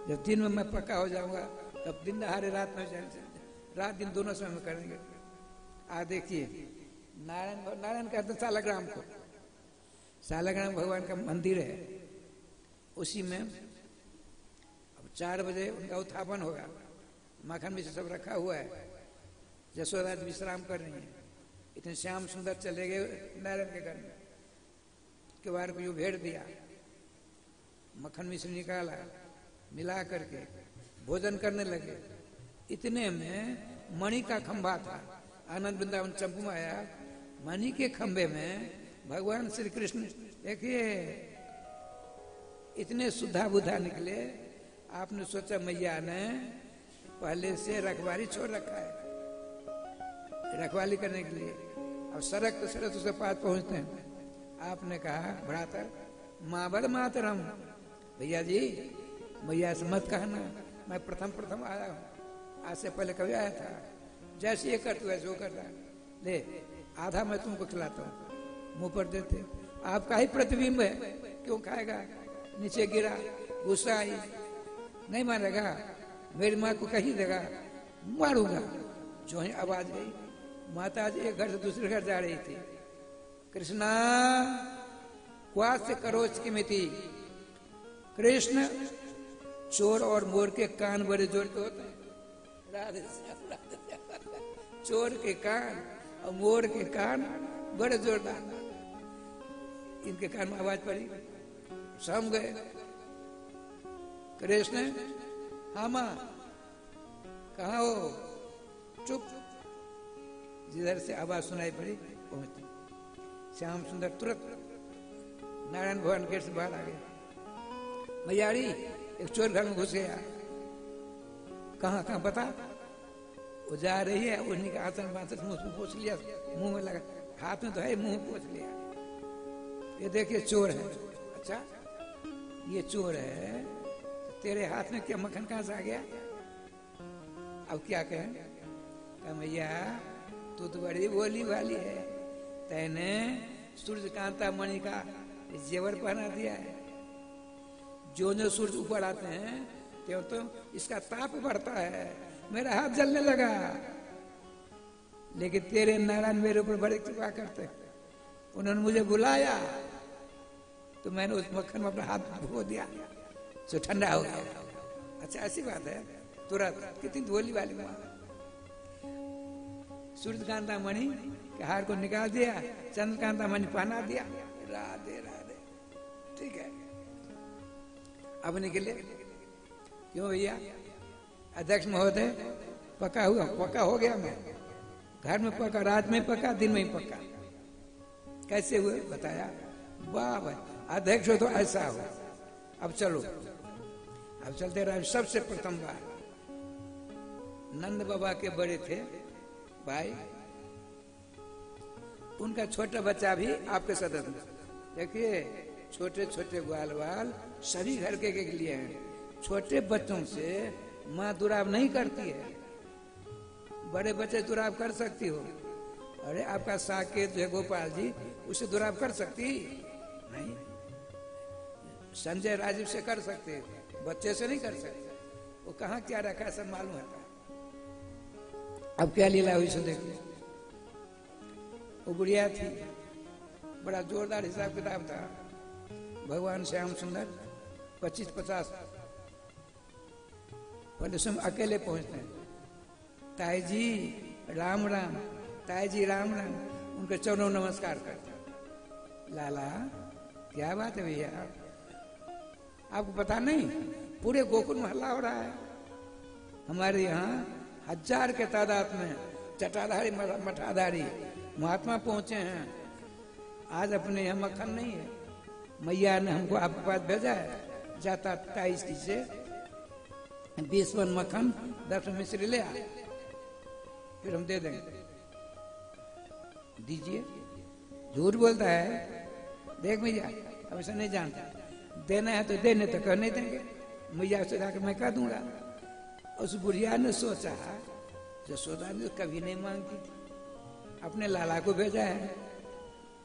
जब दिन में मैं पक्का हो जाऊंगा, तब दिन दहाड़े रात में, रात दिन दोनों समय में करेंगे। आज देखिए, नारायण कहते हैं सालाग्राम को, सालाग्राम भगवान का मंदिर है। उसी में अब 4 बजे उनका उत्थापन होगा। माखन में से सब रखा हुआ है, जसोदा विश्राम कर रही है। इतने श्याम सुंदर चले गए नारायण के घर में, किवाड़ को यूं भेड़ दिया, मक्खन मिश्र निकाला, मिला करके भोजन करने लगे। इतने में मणि का खंभा था, आनंद वृंदावन चंपू में आया। मणि के खंभे में भगवान श्री कृष्ण, देखिए इतने सुधा बुधा निकले। आपने सोचा मैया ने पहले से रखवाली छोड़ रखा है, रखवाली करने के लिए। अब सड़क उसके पास पहुंचते हैं। आपने कहा, भ्रातर मावर मातरम, भैया जी मैया से मत कहना, मैं प्रथम आया हूँ, आज से पहले कभी आया था। जैसे ये करते वैसे वो करता है, ले आधा मैं तुमको खिलाता हूँ, मुंह पर देते। आपका ही प्रतिबिंब है, क्यों खाएगा? नीचे गिरा, गुस्सा आई, नहीं मारेगा, मेरी माँ को कही देगा, मारूंगा। जो ही आवाज गई, माता जी एक घर से दूसरे घर जा रही थी। कृष्णा क्वास्य करोच की मिति, कृष्ण चोर और मोर के कान बड़े जोड़ते होते हैं। राधे श्याम, राधे श्याम। चोर के कान और मोर के कान बड़े जोरदार। इनके कान में आवाज पड़ी, सम गए। कृष्ण, हाँ मां, कहाँ हो? चुप। जिधर से आवाज सुनाई पड़ी पहुंचती। श्याम सुंदर तुरंत नारायण भवन गेट से बाहर आ गए। मैयारी, एक चोर घर में घुस गया। कहाँ बता? वो जा रही है, उन्हीं का आसन बासन मुंह में पोंछ लिया, मुंह में लगा, हाथ में तो है, मुंह में पोंछ लिया। ये देखिए चोर है। अच्छा, ये चोर है, तो तेरे हाथ में क्या मक्खन कहां से आ गया? अब क्या कहें? कहा, मैया तू तो बड़ी भोली वाली है, तैने सूर्यकांता मणि का जेवर पहना दिया है। जो सूर्य ऊपर आते हैं क्यों? तो इसका ताप बढ़ता है, मेरा हाथ जलने लगा। लेकिन तेरे नारायण मेरे ऊपर बड़ी कृपा करते, उन्होंने मुझे बुलाया तो मैंने उस मक्खन में अपना हाथ धो दिया, जो ठंडा हो गया। अच्छा, ऐसी बात है। तुरंत कितनी धोली वाली माँ। सूर्यकांता मणि के हार को निकाल दिया, चंद्रकांता मणि पहना दिया। राधे राधे। ठीक है, अब निकले। क्यों भैया? अध्यक्ष महोदय, पका हुआ, पका हो गया। मैं घर में पका, रात में पका, दिन में ही पका। कैसे हुए बताया? वाह भाई, अध्यक्ष हो तो ऐसा हो। अब चलो, अब चलते रहे। सबसे प्रथम बार नंद बाबा के बड़े थे भाई, उनका छोटा बच्चा भी आपके सदस्य। देखिए, छोटे छोटे ग्वाल वाल सभी घर के लिए हैं। छोटे बच्चों से माँ दुराव नहीं करती है, बड़े बच्चे दुराव कर सकती हो। अरे आपका साकेत जो है गोपाल जी, उसे दुराव कर सकती नहीं। संजय राजीव से कर सकते, बच्चे से नहीं कर सकते। वो कहाँ क्या रखा है सब मालूम है। अब क्या लीला हुई सो देखिए। वो गुड़िया थी, बड़ा जोरदार हिसाब किताब था। भगवान श्याम सुंदर 25-50 पहले स्वयं अकेले पहुंचते हैं। ताई जी राम राम, ताई जी राम राम, उनके चरणों नमस्कार करते। लाला क्या बात है भैया, आपको पता नहीं? पूरे गोकुल में हल्ला हो रहा है। हमारे यहाँ 1000 के तादाद में जटाधारी मठाधारी महात्मा पहुंचे हैं। आज अपने यहाँ मक्खन नहीं है, मैया ने हमको आपके पास भेजा है। जाता 23 से 20 मन मक्खन 10 मिश्री ले आ, फिर हम दे देंगे। दीजिए। झूठ बोलता है। देख भैया, अब ऐसा नहीं जानता, देना है तो देने तो कर नहीं देंगे। मैया से जाकर मैं कह दूंगा। उस बुढ़िया ने सोचा, जसोदा ने तो कभी नहीं मांगती थी, अपने लाला को भेजा है।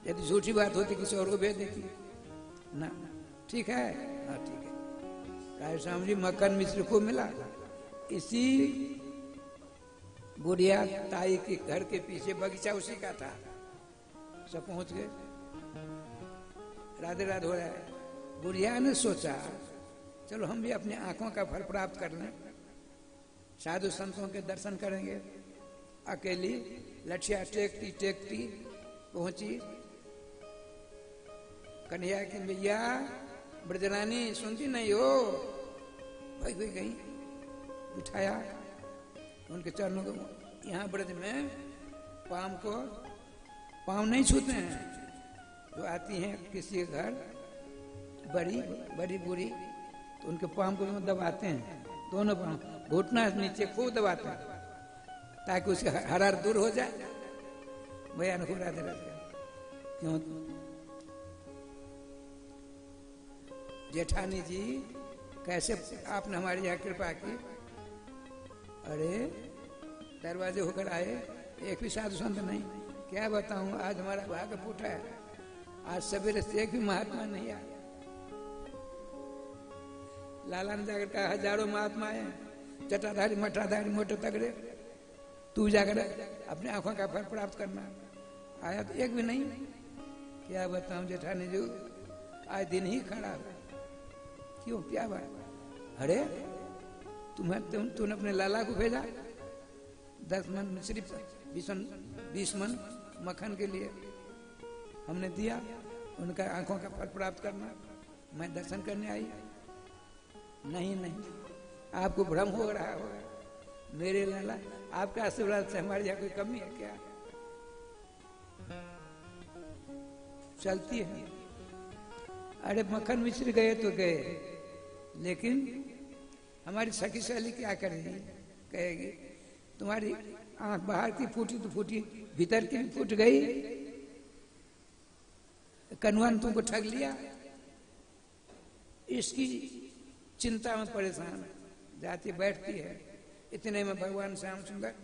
यदि झूठी बात होती किसी और को भेज देती ना। ठीक है, हाँ ठीक है। राय श्याम जी मक्खन मिश्र को मिला। इसी बुढ़िया ताई के घर के पीछे बगीचा उसी का था। सब पहुंच गए। राधे राधे हो रहा है। बुढ़िया ने सोचा, चलो हम भी अपनी आंखों का फल प्राप्त कर लें, साधु संतों के दर्शन करेंगे। अकेली लठिया टेकती टेकती पहुंची। कन्हैया की मैया ब्रजरानी सुनती नहीं हो, भाई भाई गई। उठाया उनके चरणों को। यहाँ ब्रज में पाँव नहीं छूते हैं। जो आती हैं किसी के घर बड़ी बड़ी बुरी, तो उनके पाँव को दबाते हैं, दोनों पाँव घुटना नीचे खूब दबाते हैं, ताकि उसकी हरार दूर हो जाए। भैया ने खूब राधे राधे। क्यों? जेठानी जी कैसे आपने हमारी यहाँ कृपा की। अरे दरवाजे होकर आए, एक भी साधु संत नहीं। क्या बताऊं, आज हमारा भाग्य फूटा है। आज सवेरे से एक भी महात्मा नहीं आया। लाला ने जाकर कहा, 1000 महात्मा आए, जटाधारी मठाधारी मोटे तगड़े, तू जाकर अपने आंखों का फल प्राप्त करना। आया तो एक भी नहीं। क्या बताऊं जेठानी जी, आज दिन ही खड़ा हो। क्यों, क्या बात? अरे तूने अपने लाला को भेजा 10 मन मिश्री 20 मन मक्खन के लिए, हमने दिया। उनका आंखों का फल प्राप्त करना, मैं दर्शन करने आई। नहीं नहीं, आपको भ्रम हो रहा होगा। मेरे लाला आपके आशीर्वाद से हमारे यहाँ कोई कमी है क्या? चलती है। अरे मक्खन मिश्र गए तो गए, लेकिन हमारी सखी सहेली क्या करेगी? कहेगी तुम्हारी आंख बाहर की फूटी तो फूटी, भीतर की भी फूट गई। कन्वा ने तुमको ठग लिया। इसकी चिंता में परेशान जाती बैठती है। इतने में भगवान श्याम सुंदर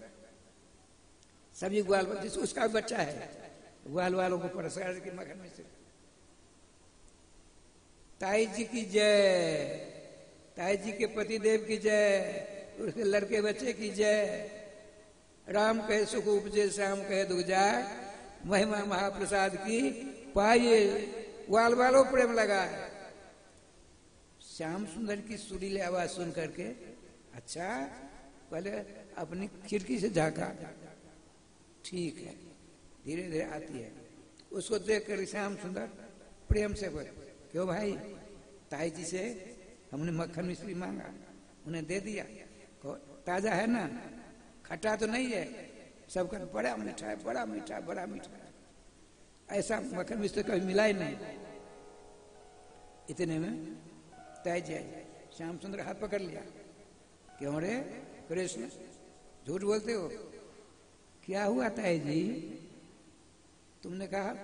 सभी ग्वाल, उसका भी बच्चा है, ग्वाल वालों को पुरस्कार की मक्खन में से। ताई जी की जय। ताई जी के पति देव की जय, उसके लड़के बच्चे की जय। राम कहे सुख उपजे, श्याम कहे दुख जाए, महिमा महाप्रसाद की पाइए, वाल वालों प्रेम लगा। श्याम सुंदर की सुरीली आवाज सुन करके अच्छा, पहले अपनी खिड़की से झांका, ठीक है, धीरे धीरे आती है। उसको देख कर श्याम सुंदर प्रेम से बोले, क्यों भाई, ताई जी से हमने मक्खन मिश्री मांगा, उन्हें दे दिया, ताजा है ना, खट्टा तो नहीं है, सबका बड़ा मीठा है, बड़ा मीठा, बड़ा मीठा। ऐसा मक्खन मिश्री कभी मिला ही नहीं। इतने में ताई जी आई, श्याम सुंदर हाथ पकड़ लिया, क्यों रे कृष्ण झूठ बोलते हो? क्या हुआ ताई जी? तुमने कहा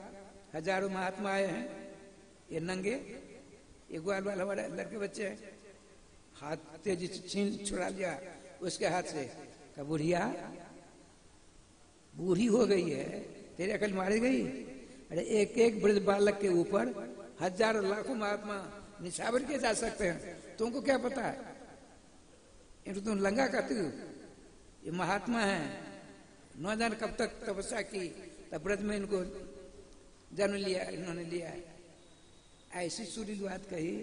हजारों महात्मा आए हैं, ये नंगे, ये ग्वाल वाल हमारे लड़के बच्चे हैं। हाथ तेजी से छीन छुड़ा लिया उसके हाथ से, कहा बुढ़िया बूढ़ी हो गई है, तेरी अकल मारी गई। अरे एक एक वृद्ध बालक के ऊपर हजारों लाखों महात्मा निछावर किए जा सकते हैं, तुमको क्या पता है? इनको तुम लंगा कहते हो, ये महात्मा है, न जाने कब तक तपस्या की, तब व्रत में इनको जन्म लिया, इन्होंने लिया है। ऐसी सुरीली बात कही,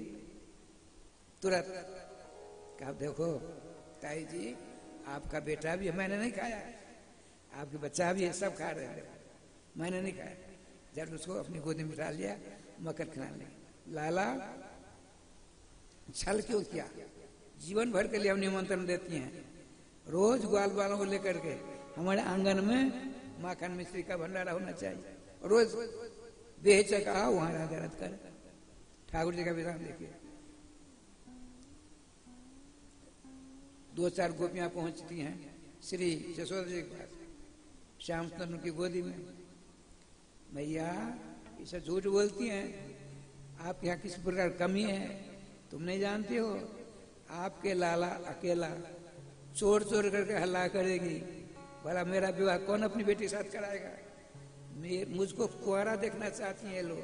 तुरंत कहा देखो ताई जी, आपका बेटा भी है, मैंने नहीं खाया, आपके बच्चा भी है, सब खा रहे हैं, मैंने नहीं खाया। जब उसको अपनी गोदी में बिठा लिया, मक्खन खिलाने लगी। लाला छल क्यों किया? जीवन भर के लिए हम निमंत्रण देती हैं, रोज ग्वाल वालों को लेकर के हमारे आंगन में माखन मिश्री का भंडारा होना चाहिए, रोज बेहिचक आओ, वहां राधा रथ कर। ठाकुर जी का विधान देखिए, 2-4 गोपियां पहुंचती हैं श्री यशोदा जी के पास, श्याम सुंदर की गोदी में। भैया ये सब झूठ बोलती हैं, आपके यहाँ किस प्रकार कमी है तुम नहीं जानते हो? आपके लाला अकेला चोर चोर करके हल्ला करेगी, भला मेरा विवाह कौन अपनी बेटी के साथ कराएगा? मुझको कुंवारा देखना चाहती हैं लोग।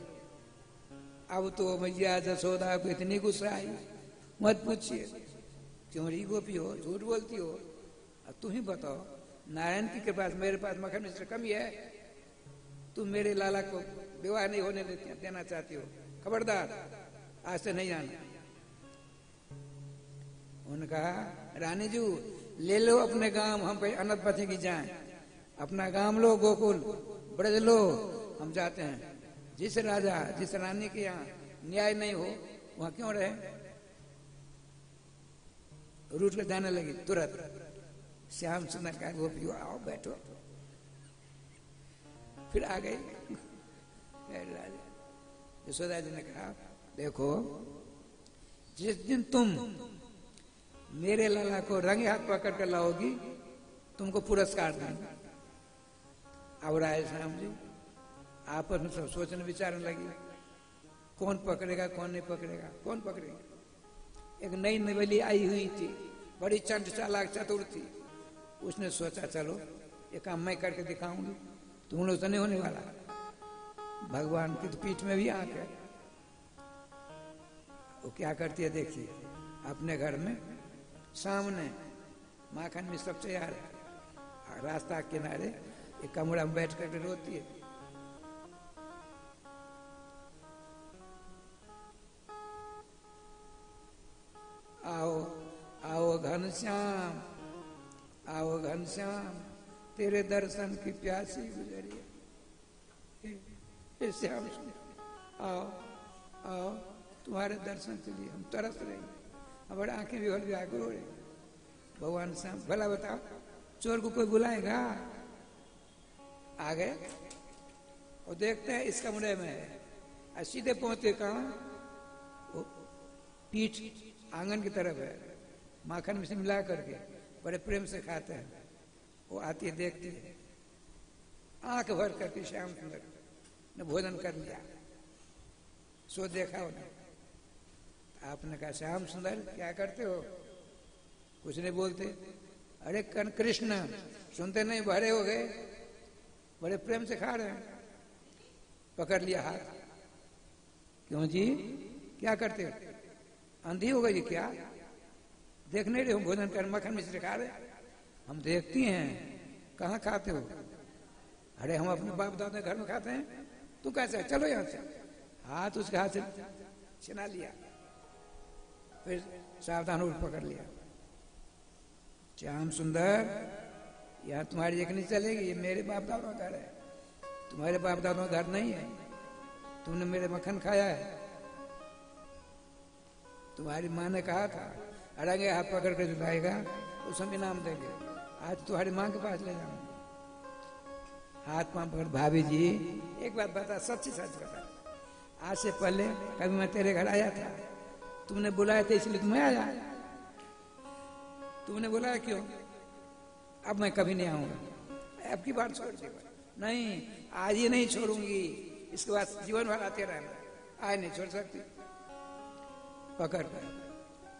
अब तो मैया यशोदा को इतनी गुस्सा आई, मत पूछिए, क्यों री गोपी हो, झूठ बोलती हो। अब तुम ही बताओ, नारायण की कृपा से मेरे पास मक्खन मिश्री कमी है, तुम मेरे लाला को विवाह नहीं होने देना चाहती हो, खबरदार आज से नहीं आना। उन्होंने कहा रानी जी ले लो अपने गांव, हम कहीं अनंत पथे की जाएं, अपना गांव लो, गोकुल ब्रज लो, हम जाते हैं। जिस राजा जिस रानी के यहाँ न्याय नहीं हो वहां क्यों रहे? रूठ कर जाने लगी तुरंत। श्याम सुंदर का गोपियों आओ बैठो, फिर आ गई। यशोदा जी ने कहा देखो, जिस दिन तुम मेरे लाला को रंगे हाथ पकड़ कर लाओगी, तुमको पुरस्कार दूंगा। अब राय श्याम जी आपस में सब सोचने विचारने लगी, कौन पकड़ेगा कौन नहीं पकड़ेगा, कौन पकड़ेगा। एक नई नवेली आई हुई थी, बड़ी चंट चालाक चतुर थी, उसने सोचा चलो ये काम मैं करके दिखाऊंगी, तुम लोग तो नहीं होने वाला। भगवान की तो पीठ में भी आंख है। वो क्या करती है देखिए, अपने घर में सामने माखन में सब तैयार है, रास्ता किनारे एक कमरा में बैठ करके रोती है। आओ आओ घनश्याम, आओ घनश्याम, तेरे दर्शन की प्यासी गुजरी है। श्याम आओ आओ, तुम्हारे दर्शन के लिए हम तरस रहे हैं, हमारे आंखें भी व्याकुल हो रही। भगवान श्याम भला बताओ, चोर को कोई बुलाएगा? आ गए और देखते हैं इस कमरे में है, सीधे पहुंचे कहाँ, पीठ आंगन की तरफ है, माखन में से मिला करके बड़े प्रेम से खाते हैं। वो आती है, देखती है, आंख भर करके श्याम सुंदर ने भोजन कर लिया। सो देखा उन्हें, आपने कहा श्याम सुंदर क्या करते हो? कुछ नहीं बोलते। अरे कर्ण कृष्ण सुनते नहीं, भरे हो गए, बड़े प्रेम से खा रहे हैं। पकड़ लिया हाथ, क्यों जी क्या करते हो? अंधी हो गई क्या? देख नहीं रहे हो भोजन कर मक्खन मिश्री खा रहे? हम देखती हैं। कहाँ खाते हो? अरे हम अपने बाप दादा घर में खाते हैं। तू कैसे? चलो यहाँ से। हाथ उसके हाथ से छिना लिया, फिर सावधान उठ पकड़ लिया। श्याम सुंदर, यहाँ तुम्हारी एक नहीं चलेगी, ये मेरे बाप दादा का घर है, तुम्हारे बाप दादा का घर नहीं है। तुमने मेरे मक्खन खाया है। तुम्हारी माँ ने कहा था अड़ंगे हाथ पकड़ कर जुटाएगा उस हम इनाम देंगे। आज तुम्हारी माँ के पास ले जाऊंगा। हाथ पांव पकड़। भाभी जी एक बात बता, सच्ची सच बता, आज से पहले कभी मैं तेरे घर आया था? तुमने बुलाया था इसलिए तुम्हें आया? तुमने बुलाया क्यों? अब मैं कभी नहीं आऊंगा। अब की बात छोड़ दी। नहीं, आज ही नहीं छोड़ूंगी, इसके बाद जीवन भर आते रहना। आज नहीं छोड़ सकती। पकड़ कर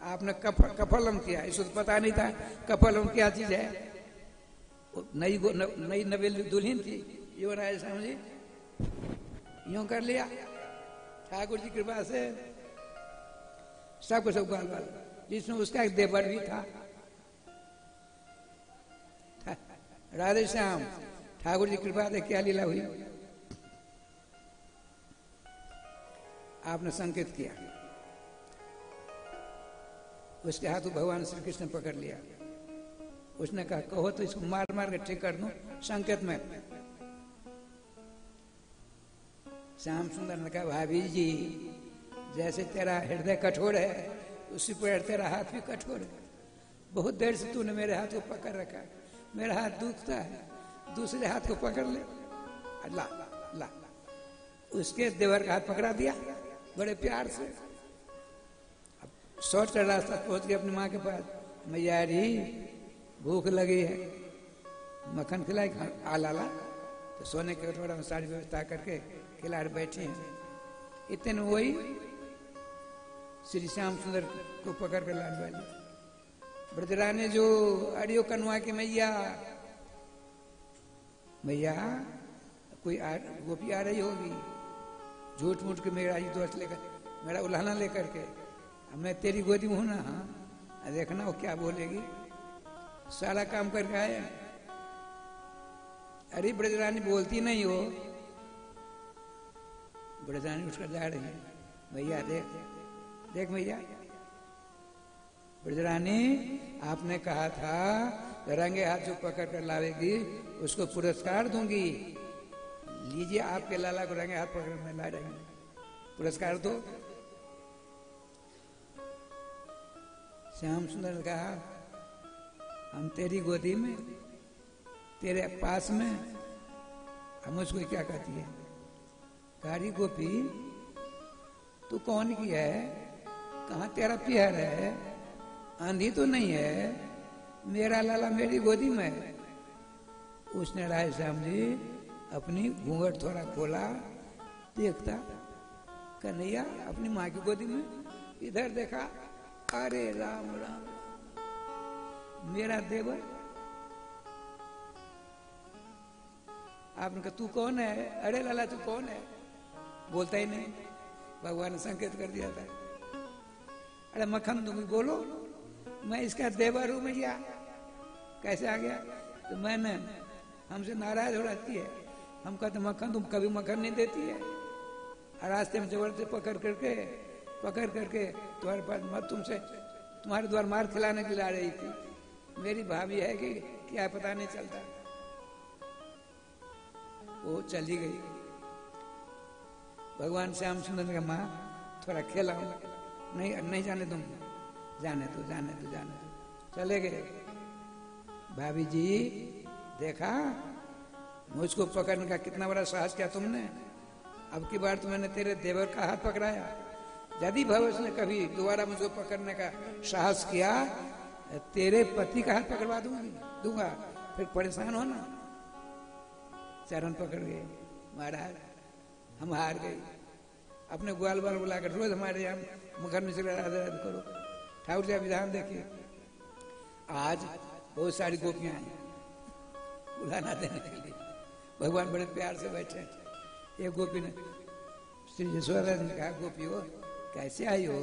आपने कफलम किया, इसको तो पता नहीं था कफलम क्या चीज है। नई नवेली दुल्हन थी, युवराज समझी, यूं कर लिया। ठाकुर जी कृपा से सबको सब बाल, जिसमें उसका एक देवर भी था। राधे श्याम, ठाकुर जी कृपा से क्या लीला हुई? आपने संकेत किया, उसके हाथों भगवान श्री कृष्ण ने पकड़ लिया। उसने कहा कहो तो इसको मार मार के ठीक कर दूं संकेत में। श्याम सुंदर ने कहा भाभी जी, जैसे तेरा हृदय कठोर है उसी पर तेरा हाथ भी कठोर है। बहुत देर से तूने मेरे हाथ को पकड़ रखा है, मेरा हाथ दुखता है, दूसरे हाथ को पकड़ ले। ला ला उसके देवर का हाथ पकड़ा दिया बड़े प्यार से। अब शॉर्ट का रास्ता पहुंच गया अपनी माँ के पास। मैया री भूख लगी है, मक्खन खिलाई। आला तो सोने के कटोरा में सारी व्यवस्था करके खिला बैठे हैं। इतने में वही श्री श्याम सुंदर को पकड़ कर लाने वाली ब्रजरानी जो अड़ियो कनवा की मैया, मैया कोई गोपी आ रही होगी, झूठ मूठ के मेरा ही दोस्त लेकर, मेरा उल्हाना लेकर के, मैं तेरी गोदी में हूं ना। हाँ देखना वो क्या बोलेगी। सारा काम करके आए। अरे ब्रजरानी बोलती नहीं हो। ब्रजरानी उठकर जा रही है। भैया देख देख भैया, ब्रजरानी आपने कहा था रंगे हाथ जो पकड़ कर लावेगी उसको पुरस्कार दूंगी। लीजिए आपके लाला को रंगे हाथ पकड़ में ला रहे हैं, पुरस्कार दो। श्याम सुंदर ने कहा हम तेरी गोदी में, तेरे पास में, हम उसको क्या कहती है? कारी गोपी तू कौन की है? कहाँ तेरा प्यार है? आंधी तो नहीं है? मेरा लाला मेरी गोदी में है। उसने राय श्याम जी अपनी घूंघट थोड़ा खोला, देखता कन्हैया अपनी माँ की गोदी में। इधर देखा, अरे राम राम, मेरा देवर। आपने कहा तू कौन है? अरे लाला तू कौन है? बोलता ही नहीं। भगवान ने संकेत कर दिया था। अरे मक्खन तुम बोलो, मैं इसका देवर हूं भैया। कैसे आ गया? तो मैंने हमसे नाराज हो रहती है। हम कहते मक्खन तुम कभी मक्खन नहीं देती है। रास्ते में जबरदस्ती पकड़ करके तुम्हारे पास मत, तुमसे तुम्हारे द्वार मार खिलाने के लिए आ रही थी। मेरी भाभी है कि क्या पता नहीं चलता। वो चली गई। भगवान श्याम सुंदर ने कहा माँ थोड़ा खेलाओ। नहीं जाने तुम, जाने तो चले गए। भाभी जी देखा मुझको पकड़ने का कितना बड़ा साहस किया तुमने। अब की बार तो मैंने तेरे देवर का हाथ पकड़ाया। यदि भविष्य ने कभी दोबारा मुझको पकड़ने का साहस किया, तेरे पति का हाथ पकड़वा दूंगा, फिर परेशान हो ना। चरण पकड़ गए। महाराज हम हार गए। अपने ग्वाल बाल बुलाकर रोज हमारे यहाँ मुखर में राधे राधे करो। ठाकुर जी विधान देखिए, आज बहुत सारी गोपियां आई बुलाना देने के लिए। भगवान बड़े प्यार से बैठे। एक गोपी ने श्री यशोदा ने कहा गोपी हो कैसे आई हो?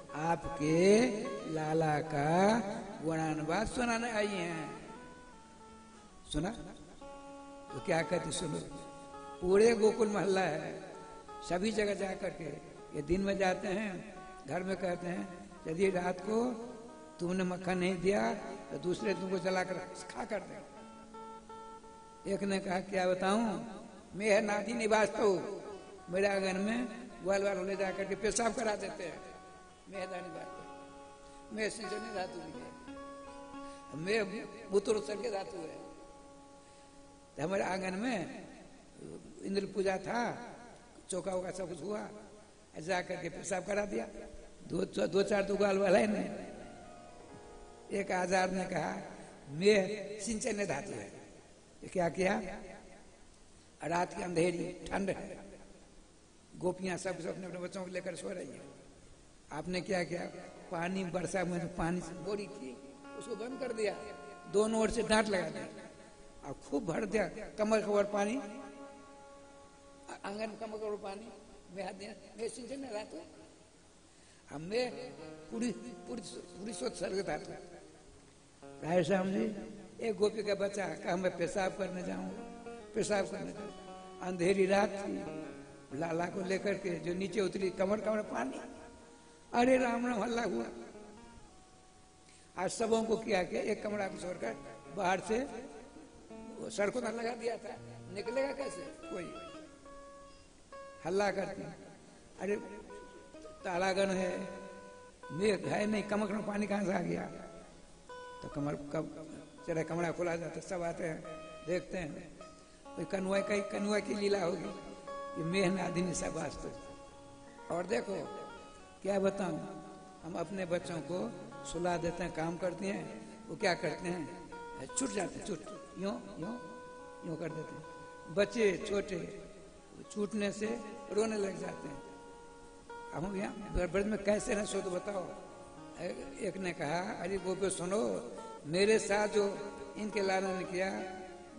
आपके लाला का गुणानुवाद सुनाने आई हैं। सुना तो क्या कहते सुनो। पूरे गोकुल मोहल्ला है, सभी जगह जा करके ये दिन में जाते हैं, घर में कहते हैं यदि रात को तुमने मक्खन नहीं दिया तो दूसरे तुमको जलाकर खा कर दे। एक ने कहा क्या बताऊं, मैं है नादी निवास तो मेरे आंगन में ग्वाल वालों ले जाकर के पेशाब करा देते हैं। मेहदानी बात है, मैं सिंचनी धातु भी है, मैं बुतुर सर के धातु है। तो हमारे आंगन में इंद्र पूजा था, चौका वोका सब कुछ हुआ, जा करके पेशाब करा दिया। दो चार तो ग्वाल वाला है। एक आजाद ने कहा मैं सिंचन धातु है। क्या किया, रात की अंधेरी ठंड है, गोपियां सब अपने अपने बच्चों को लेकर सो रही है। आपने क्या किया, पानी बरसा में जो पानी से बोरी थी उसको बंद कर दिया, दोनों ओर से डांट लगा दिया और खूब भर दिया कमर कवर पानी, आंगन कमर कवर पानी। मैं हाथ दिया, मैं सिंचन धातु, मैं पूरी पूरी पूरी सोच सर्ग धातु। राय श्याम जी, एक गोपी का बच्चा कहा मैं पेशाब करने जाऊं, पेशाब करने जाऊं। अंधेरी रात थी, लाला को लेकर के जो नीचे उतरी, कमर कमर पानी। अरे राम राम हल्ला हुआ। आज सबों को किया कि एक कमरा को छोड़कर बाहर से सड़कों पर लगा दिया था, निकलेगा कैसे कोई, हल्ला करते। अरे तालागन है, मेघ है नहीं, कमर में पानी कहां से आ गया। तो कमर कब चला कमरा खुला जाता, सब आते हैं देखते हैं, कोई कनुआ की लीला होगी, ये मेहनादिनी सब वास्तव। और देखो क्या बताऊं, हम अपने बच्चों को सुला देते हैं, काम करते हैं, वो क्या करते हैं, छूट जाते, छूट यूं यूं यूं कर देते हैं। बच्चे छोटे छूटने से रोने लग जाते हैं। अब हम यहाँ ब्रज में कैसे न सो तो बताओ। एक ने कहा अरे गोपी सुनो, मेरे साथ जो इनके लाला ने किया,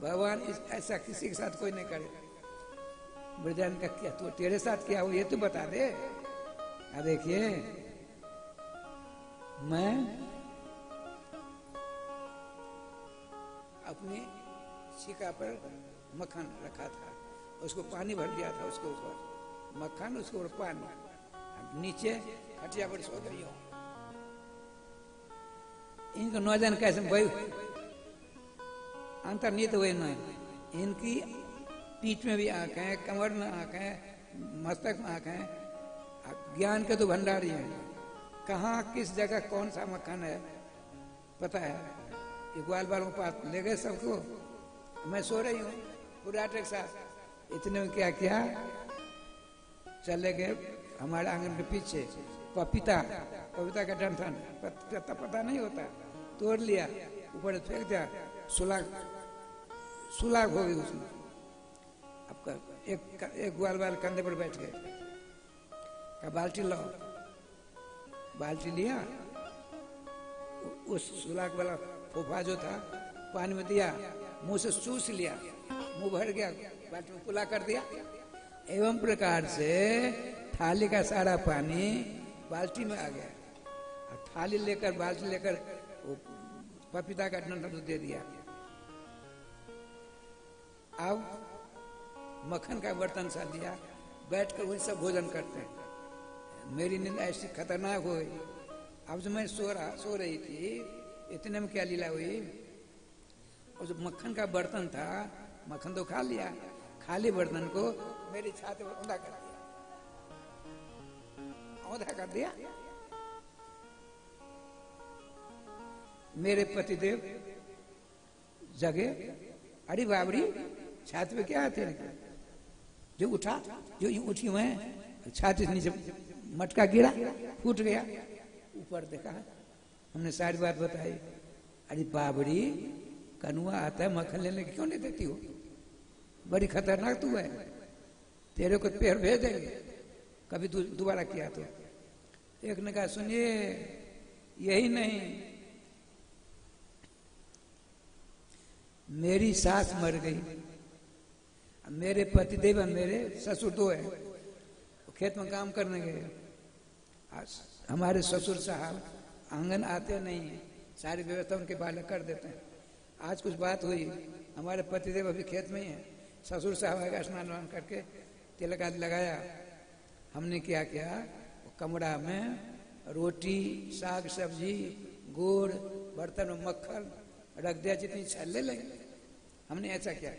भगवान ऐसा किसी के साथ कोई नहीं करे। ब्रजान का क्या तो तेरे साथ क्या हो ये तो बता दे। देखिए मैं अपनी शिका पर मक्खन रखा था, उसको पानी भर दिया था, उसके ऊपर मक्खन, उसके ऊपर पानी, नीचे खटिया पर सो गई हूं। इनको नौजवान कैसे भाई अंतर नहीं तो वही नहीं, इनकी पीठ में भी आंख है, कमर में आंख है, मस्तक में आंख है, ज्ञान के तो भंडारी है। कहाँ किस जगह कौन सा मक्खन है पता है। ये ग्वाल वालों के पास ले गए सबको, मैं सो रही हूँ पूरा के साथ। इतने में क्या किया, चले गए हमारे आंगन के पीछे पपीता का डंठन, पता नहीं होता, तोड़ लिया, ऊपर फेंक दिया, सुलाग हो गई उसमें। आपका एक ग्वाल वाले कंधे पर बैठ गए, का बाल्टी लाओ, बाल्टी लिया, उस सुलाग वाला फोफा जो था पानी में दिया, मुंह से चूस लिया, मुंह भर गया, बाल्टी में कुला कर दिया। एवं प्रकार से थाली का सारा पानी बाल्टी में आ गया, और थाली लेकर बाल्टी लेकर वो पपीता का डंठल दे दिया। अब मक्खन का बर्तन सा दिया, बैठकर वही सब भोजन करते हैं। मेरी नींद ऐसी खतरनाक हो गई। अब जब मैं सो रही थी, इतने में क्या लीला हुई, और जो मक्खन का बर्तन था, मक्खन तो खा लिया, खाली बर्तन को मेरी छाती पर औंधा कर दिया, औंधा कर दिया। मेरे पतिदेव जगे, अरे बाबरी छाती पे क्या आते हैं, जो उठा, जो उठी हुए छाती से नीचे मटका गिरा, फूट गया। ऊपर देखा, हमने सारी बात बताई। अरे बाबरी कनुआ आता है, मक्खन लेने की क्यों नहीं देती हो, बड़ी खतरनाक तू है, तेरे को पैर भेज देंगे कभी दोबारा किया तो। एक ने कहा सुनिए, यही नहीं, मेरी सास मर गई, मेरे पतिदेव मेरे ससुर दो है, खेत में काम करने गए, हमारे ससुर साहब आंगन आते नहीं हैं, सारी व्यवस्था उनके बालक कर देते हैं। आज कुछ बात हुई, हमारे पतिदेव अभी खेत में ही हैं, ससुर साहब आएगा स्नान वान करके तिलक आदि लगाया। हमने क्या किया, कमरा में रोटी, साग सब्जी, गुड़, बर्तन में मक्खन रख दिया, जितनी इच्छा ले लेंगे। हमने ऐसा किया,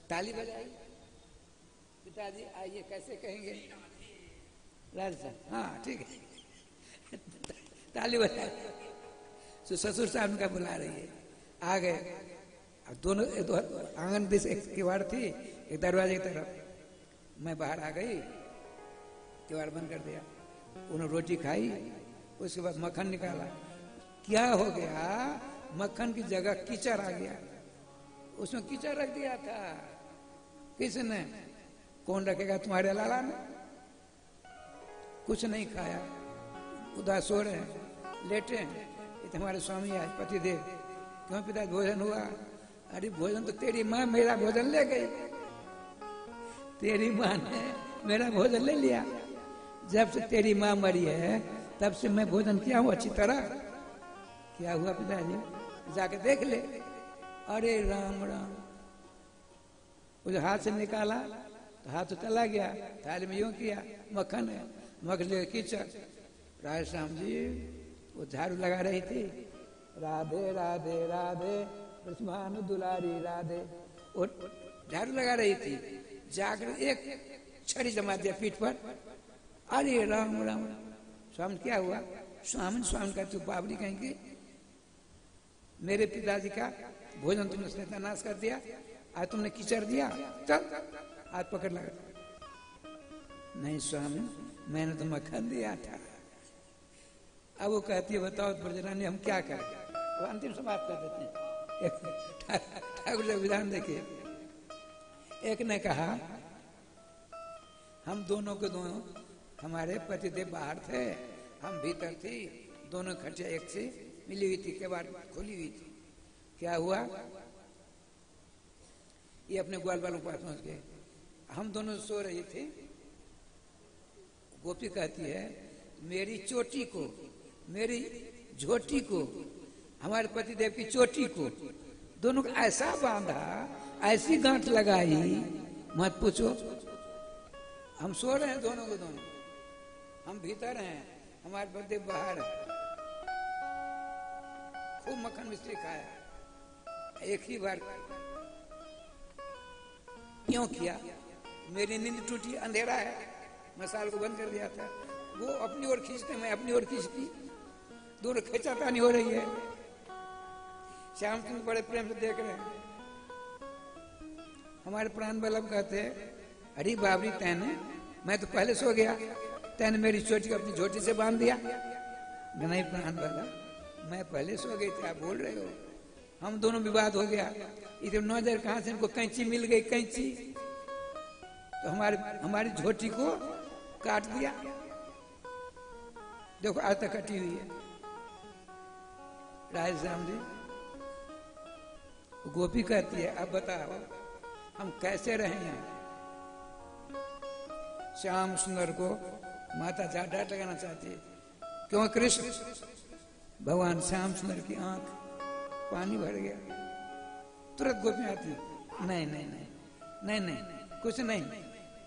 ताली बजाई, पिताजी आइए, कैसे कहेंगे राज साहब, हाँ ठीक है, ताली बजाई। तो ससुर साहब का बुला रही है, आ गए। अब दोनों आंगन भी एक किवाड़ थी, एक दरवाजे की तरफ। मैं बाहर आ गई, किवाड़ बंद कर दिया। उन्होंने रोटी खाई, उसके बाद मक्खन निकाला। क्या हो गया, मक्खन की जगह कीचड़ आ गया, उसमें कीचड़ रख दिया था। किसने? कौन रखेगा, तुम्हारे लाला ने। कुछ नहीं खाया, उदास सो रहे हैं, लेटे हैं। हमारे स्वामी आज पतिदेव, क्यों पिता भोजन हुआ? अरे भोजन तो तेरी माँ मेरा भोजन ले गई, तेरी माँ ने मेरा भोजन ले लिया। जब से तेरी माँ मरी है तब से मैं भोजन किया हूँ अच्छी तरह। क्या हुआ पिताजी? जाके देख ले। अरे राम राम, उस हाथ से निकाला तो हाथ तो चला गया, थाली में यूं किया, मक्खन है, मक्खन कीचड़। राज श्याम जी वो झाड़ू लगा रही थी, राधे राधे राधे ब्रजभानु दुलारी राधे, और झाड़ू लगा रही थी। जाकर एक छड़ी जमा दिया पीठ पर। अरे राम राम, स्वामी क्या हुआ? स्वामी स्वामी का तू बाबरी कहेंगे, मेरे पिताजी का भोजन तुमने सत्यानाश कर दिया, आज तुमने कीचड़ दिया, चल आज पकड़ लगा। नहीं स्वामी, मैंने तो मक्खन दिया था। अब वो कहती है, बताओ ब्रजरानी हम क्या करें? वो अंतिम से बात कर देते हैं। ठाकुर जी विधान देखिए, एक ने कहा, हम दोनों के दोनों, हमारे पतिदेव बाहर थे, हम भीतर थी, दोनों खर्चे एक से मिली हुई थी, केवाड़ खुली हुई थी। क्या हुआ, ये अपने ग्वाल वालों के पास पहुंच गए। हम दोनों सो रही थी। गोपी कहती है, मेरी चोटी को, मेरी झोटी को, हमारे पतिदेव की चोटी को, दोनों को ऐसा बांधा, ऐसी गांठ लगाई, मत पूछो। हम सो रहे हैं दोनों को दोनों, हम भीतर हैं, हमारे पतिदेव बाहर है। खूब मक्खन मिश्री खाया, एक ही बार। क्यों किया? मेरी नींद टूटी, अंधेरा है, मसाल को बंद कर दिया था। वो अपनी ओर खींचते, मैं अपनी ओर खींचती, दोनों खींचातानी हो रही है। श्याम सिंह बड़े प्रेम से देख रहे हैं। हमारे प्राण बल्लभ कहते, अरे बाबरी तैने, मैं तो पहले सो गया, तैने मेरी चोटी को अपनी झोटी से बांध दिया। नहीं प्राण बल्लभ, मैं पहले सो गई थी, आप बोल रहे हो। हम दोनों विवाद हो गया, इधर नजर कहां से इनको कैंची मिल गई, कैंची तो हमारी झोटी को काट दिया। देखो आज तक कटी हुई है। राज श्याम जी, गोपी कहती है, अब बताओ हम कैसे रहे हैं? श्याम सुंदर को माता डांट लगाना चाहती है। क्यों कृष्ण? भगवान श्याम सुंदर की आंख पानी भर गया। तुरंत गोपी आती, नहीं नहीं नहीं नहीं नहीं, कुछ नहीं,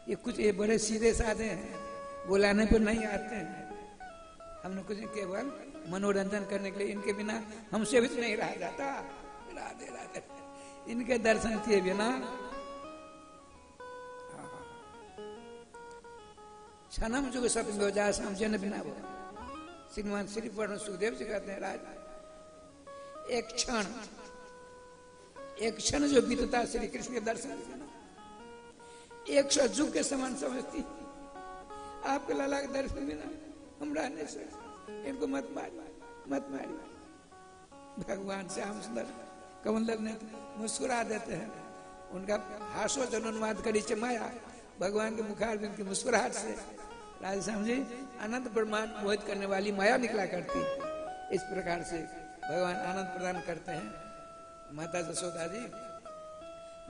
ये कुछ, ये बड़े सीधे साधे हैं, बुलाने पर नहीं आते हैं। हमने कुछ केवल मनोरंजन करने के लिए, इनके बिना हमसे भी नहीं रहा जाता। राधे राधे, इनके दर्शन किए बिना क्षणम जुग सपन हो जा समझने बिना वो। श्रीमान श्री वर्ण सुखदेव जी कहते हैं, राज एक क्षण जो बीतता श्री कृष्ण के दर्शन बिना, 100 युग के समान समझती। आपके लाला के दर्शन बिना हम रह नहीं सकते। इनको मत मारी। भगवान श्याम सुंदर कमल ने मुस्कुरा देते हैं। उनका हासो अनुवाद करी माया भगवान के मुखारबिंद की मुस्कुराहट से राधे श्याम जी अनंत ब्रह्मांड मोहित करने वाली माया निकला करती। इस प्रकार से भगवान आनंद प्रदान करते हैं। माता जसोदा जी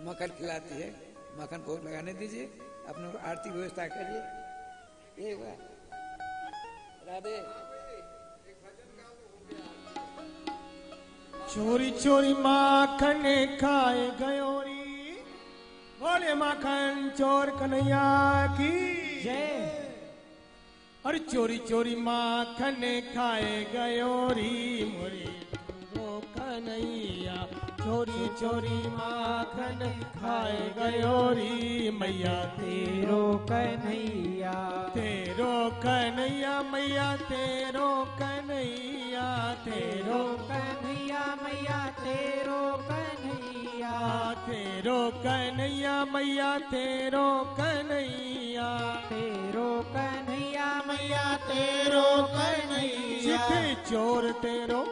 मक्खन खिलाती है, मक्खन भोग लगाने दीजिए, अपने आरती व्यवस्था करिए। ये हुआ राधे। चोरी चोरी माखन खाए गयो री, बोले माखन चोर कन्हैया की जय। और चोरी चोरी माखन खाए गयो री मोरी रो कन्हैया, चोरी चोरी माखन खाए गयो री मैया तेरो कन्हैया, तेरो कन्हैया मैया तेरो कन्हैया, तेरो कन्हैया मैया तेरो कन्हैया, तेरो कन्हैया मैया तेरो कन्हैया, तेरो कन्हैया मैया तेरो कन्हैया, चिट्ठी चोर तेरो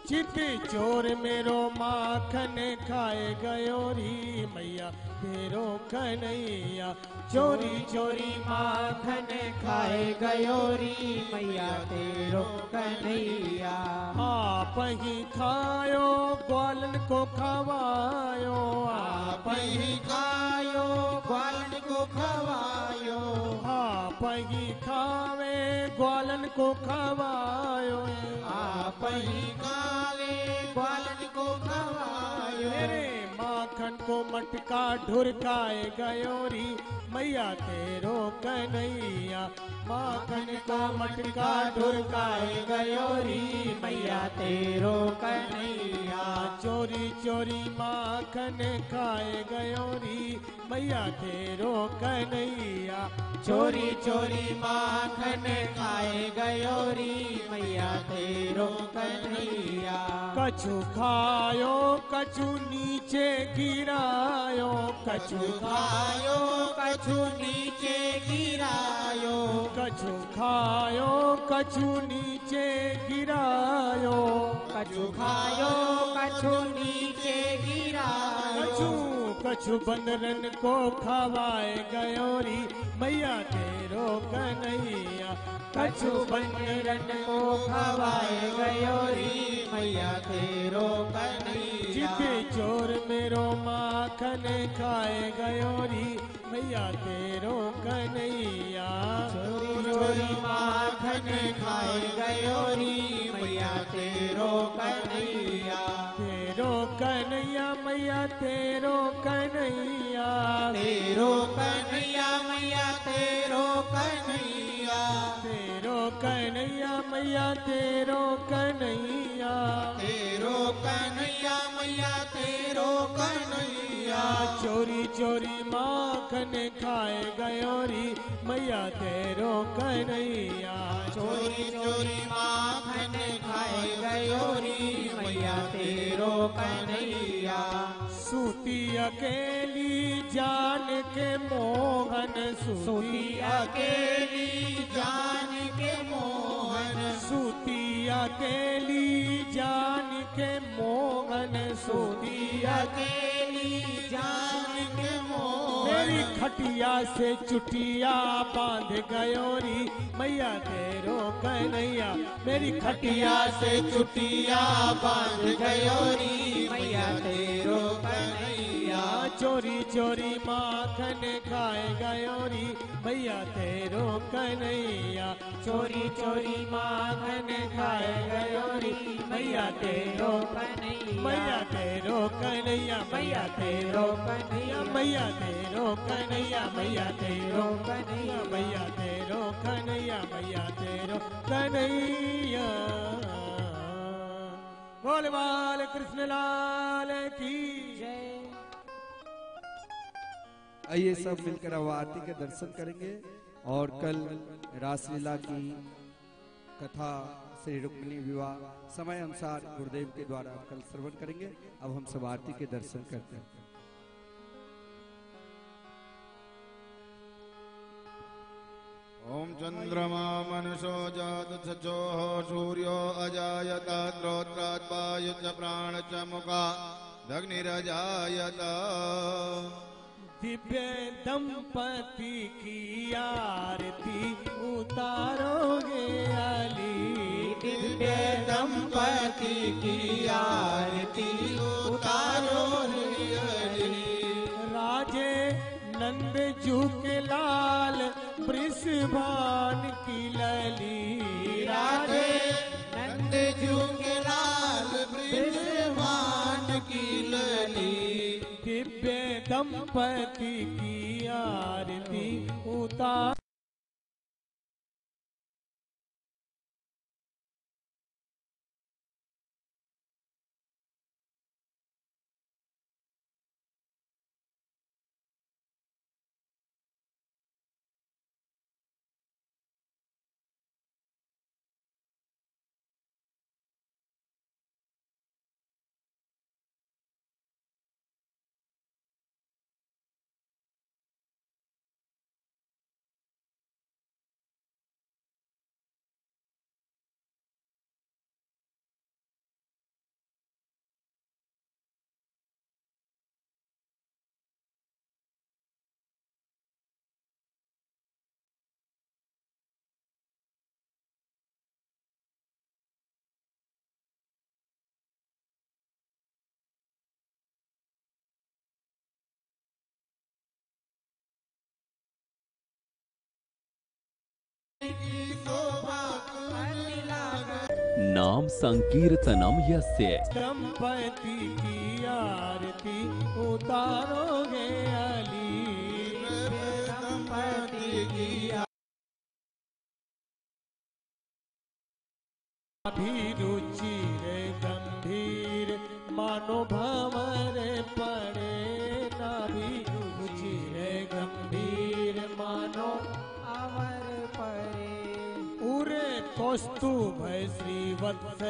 चिट्ठी चोर मेरो माखन खाए गयो री मैया तेरो कन्हैया, चोरी चोरी माखन खाए गयो री मैया तेरो कन्हैया। आप ही खायो ग्वालन को खवायो, आप ही खायो ग्वालन को खवायो, आप ही खावे ग्वालन को खवायो, आप ही खावे ग्वालन को खवायो। मेरे माखन को मटका ढुरकाए गयो री मैया तेरो कन्हैया, माखन को मटका ढुरकाए गयो री मैया तेरो कन्हैया, चोरी चोरी माखन खाए गयो री मैया तेरो कन्हैया, चोरी चोरी माखन खाए गयो री मैया तेरो कन्हैया। कछु खायो कछु नीचे गिरायो, कछु खायो कछु नीचे गिरायो, कछु खायो कछु नीचे गिरायो, कछु खायो कछु नीचे गिरायो, कछु कछु बंदरन को खवाए गयो री मैया तेरो कन्हैया, कछु बंदरन को खवाए गयो री मैया तेरो कन्हैया। चिट्ठी चोर मेरो माखन खाए गयो री मैया तेरो कन्हैया, चोरी चोरी माखन खाए गयो री मैया तेरो कन्हैया, तेरो कन्हैया मैया तेरो कन्हैया, तेरो कन्हैया मैया तेरो कन्हैया, तेरो कन्हैया मैया तेरो कन्हैया, तेरो कन्हैया मैया तेरो कन्हैया। चोरी चोरी माखन खाए गयो री मैया तेरो कन्हैया, चोरी चोरी माखन खाए गयो री मैया तेरो कन्हैया। सूती अकेली जान के मोहन, सूती अकेली जान के मोहन, सूती अकेली जान के मोहन, सूती अकेली जान के मोहन। मेरी खटिया से चुटिया बांध गयो री मैया तेरो कन्हैया, मेरी खटिया से चुटिया बांध गयो री मैया तेरो कन्हैया। चोरी चोरी माखन खाए गयो री मैया तेरो कन्हैया, चोरी चोरी माखन खाए गयो री मैया तेरो कन्हैया, मैया तेरो कन्हैया, मैया तेरो कन्हैया, मैया तेरो कन्हैया, मैया तेरो कन्हैया, मैया तेरो कन्हैया, मैया तेरो कन्हैया। बोल बाल कृष्ण लाल की जय। आइए सब मिलकर अब आरती के दर्शन करेंगे और कल रासलीला की कथा श्री रुक्मिणी विवाह समय अनुसार गुरुदेव के द्वारा कल श्रवण करेंगे। अब हम सब आरती के दर्शन करते हैं। ओम चंद्रमा मनुषो जात सचोः सूर्यो अजायत द्रोत्रात् वायु च प्राण च मुखा दग्निरजायत। दिव्य दंपति की आरती उतारोगे अली, दिव्य दंपति की आरती उतारो रे अली। राजे नंद जू के लाल वृषभान की लली। राधे नंद जू के लाल वृषभान की लली। दिव्य दंपति की आरती उतार। नाम संकीर्तनम यस्य। दंपति की आरती उतारोगे अली। दंपति की अभिरुचिर गंभीर मानो भंवर पड़े। नाभिरुचिर गंभीर मानो अवर परे। उरे कौस्तुभ श्रीवत्स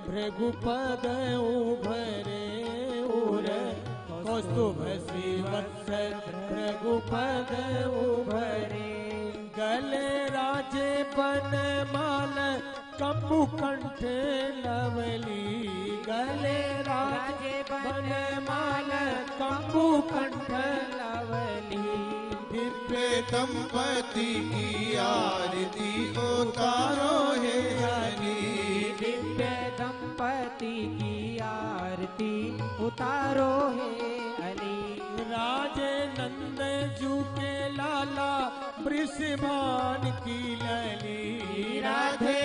भृगुपद उभरे। उरे कौस्तुभ श्रीवत्स भृगुपद उभरे। गले राजे बनमाल कंबु कंठ लवली। गले राजे बनमाल कंबु कंठ लवली। दिव्य दंपति की आरती उतारो हे अली। दिव्य दंपति की आरती उतारो है अली। राजे नंद जू के लाला वृषभान की लली। राधे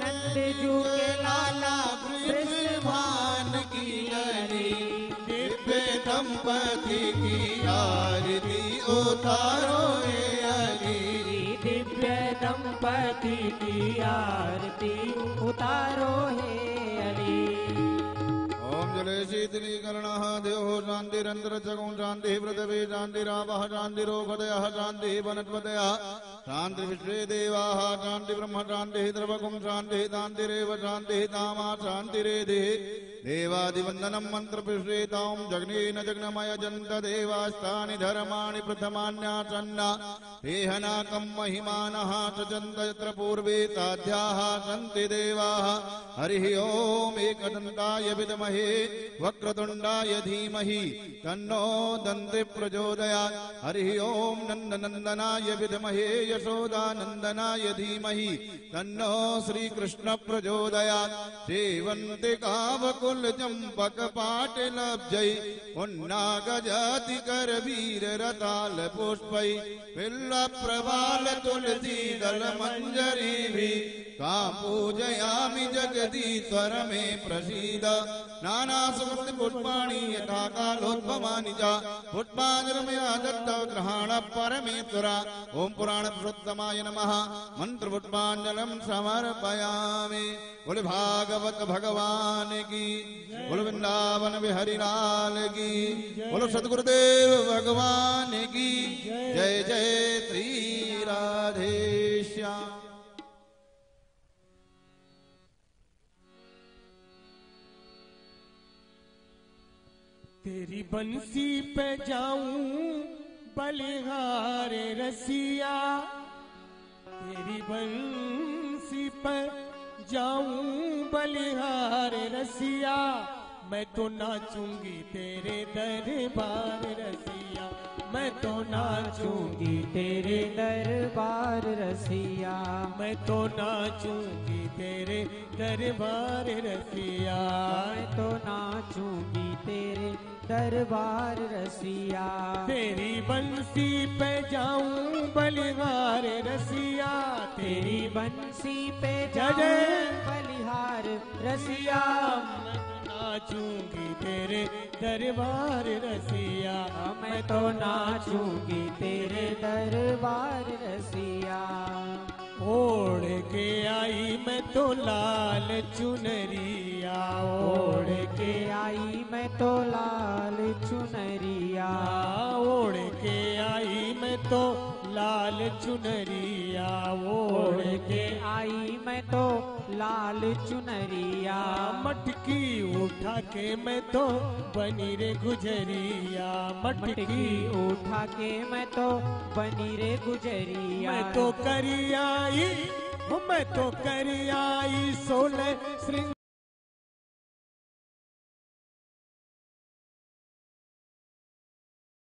नंद जू के लाला वृषभान की लली। दिव्य दंपति की आरती उतारो हे अली। दिव्य दंपति की आरती उतारो है अली। ओम जले शीतलीकरणः देवो शान्तिरन्तरं जगुं शान्तिः पृथिवी शान्तिरापः शान्तिरोपदयः शान्तिः वनस्पतयः शान्तिर्विश्वे देवाः शान्तिर्ब्रह्म शान्तिः द्रवगुं शान्तिः शान्तिरेव शान्तिः तामा शान्तिरेधिः। देवादिवन्दनं मन्त्रपुष्पेतां जग्नेन जग्नमयजन्त देवास्तानि धर्माणि प्रथमान्यासन्ना। देहनाकं महिमानः चचन्त यत्र पूर्वे ताध्याः सन्ति देवाः। हरिः ओम् एकदन्ताय विद्महे वक्रतुण्डाय धीमहि तन्नो दन्ति प्रचोदयात्। हरिः ओम् नन्दनन्दनाय विद्महे यशोदानन्दनाय धीमहि तन्नो श्रीकृष्ण प्रचोदयात्। सेवन्ति कावकुल चंपक पाटलब्जै पुन्नागजाति करवीर रताल पुष्पै बिल्व प्रवाल तुलसी दल मंजरी तां पूजयामि जगदीश्वर मे प्रसीद। नाना सुगंधि पुष्पाणि यथा कालोद्भवानि च पुष्पाञ्जलिर्मया दत्त ग्रहाण परमेश्वरा। ओम पुराण पुरुषोत्तमाय नमः। मंत्र पुष्पाञ्जलिं समर्पयामि। बोले भागवत भगवान की, बोलो वृंदावन बिहारी लाल की, बोलो सदगुरुदेव भगवान की जय। जय श्री राधे श्याम। तेरी बंसी पे जाऊं बलिहार रसिया। तेरी बंसी पे जाऊं बलिहार रसिया। मैं तो नाचूंगी तेरे दरबार रसिया। मैं तो नाचूंगी तेरे दरबार रसिया। मैं तो नाचूंगी तेरे दरबार रसिया। मैं तो नाचूंगी तेरे दरबार रसिया। तेरी बंसी पे जाऊं बलिहार रसिया, तेरी बंसी पे जय जाऊं बलिहार रसिया। मैं नाचूंगी तेरे दरबार रसिया, मैं तो नाचूंगी तेरे दरबार रसिया। ओढ़ के आई मैं तो लाल चुनरिया, ओढ़ के आई मैं तो लाल चुनरिया। ओढ़ के आई मैं तो लाल चुनरिया, ओढ़ के आई मैं तो लाल चुनरिया। मटकी उठा के मैं तो बनी रे गुजरिया, मटकी उठा के मैं तो बनी रे गुजरिया। मैं तो करियाई, मैं तो करियाई 16 श्रृंगार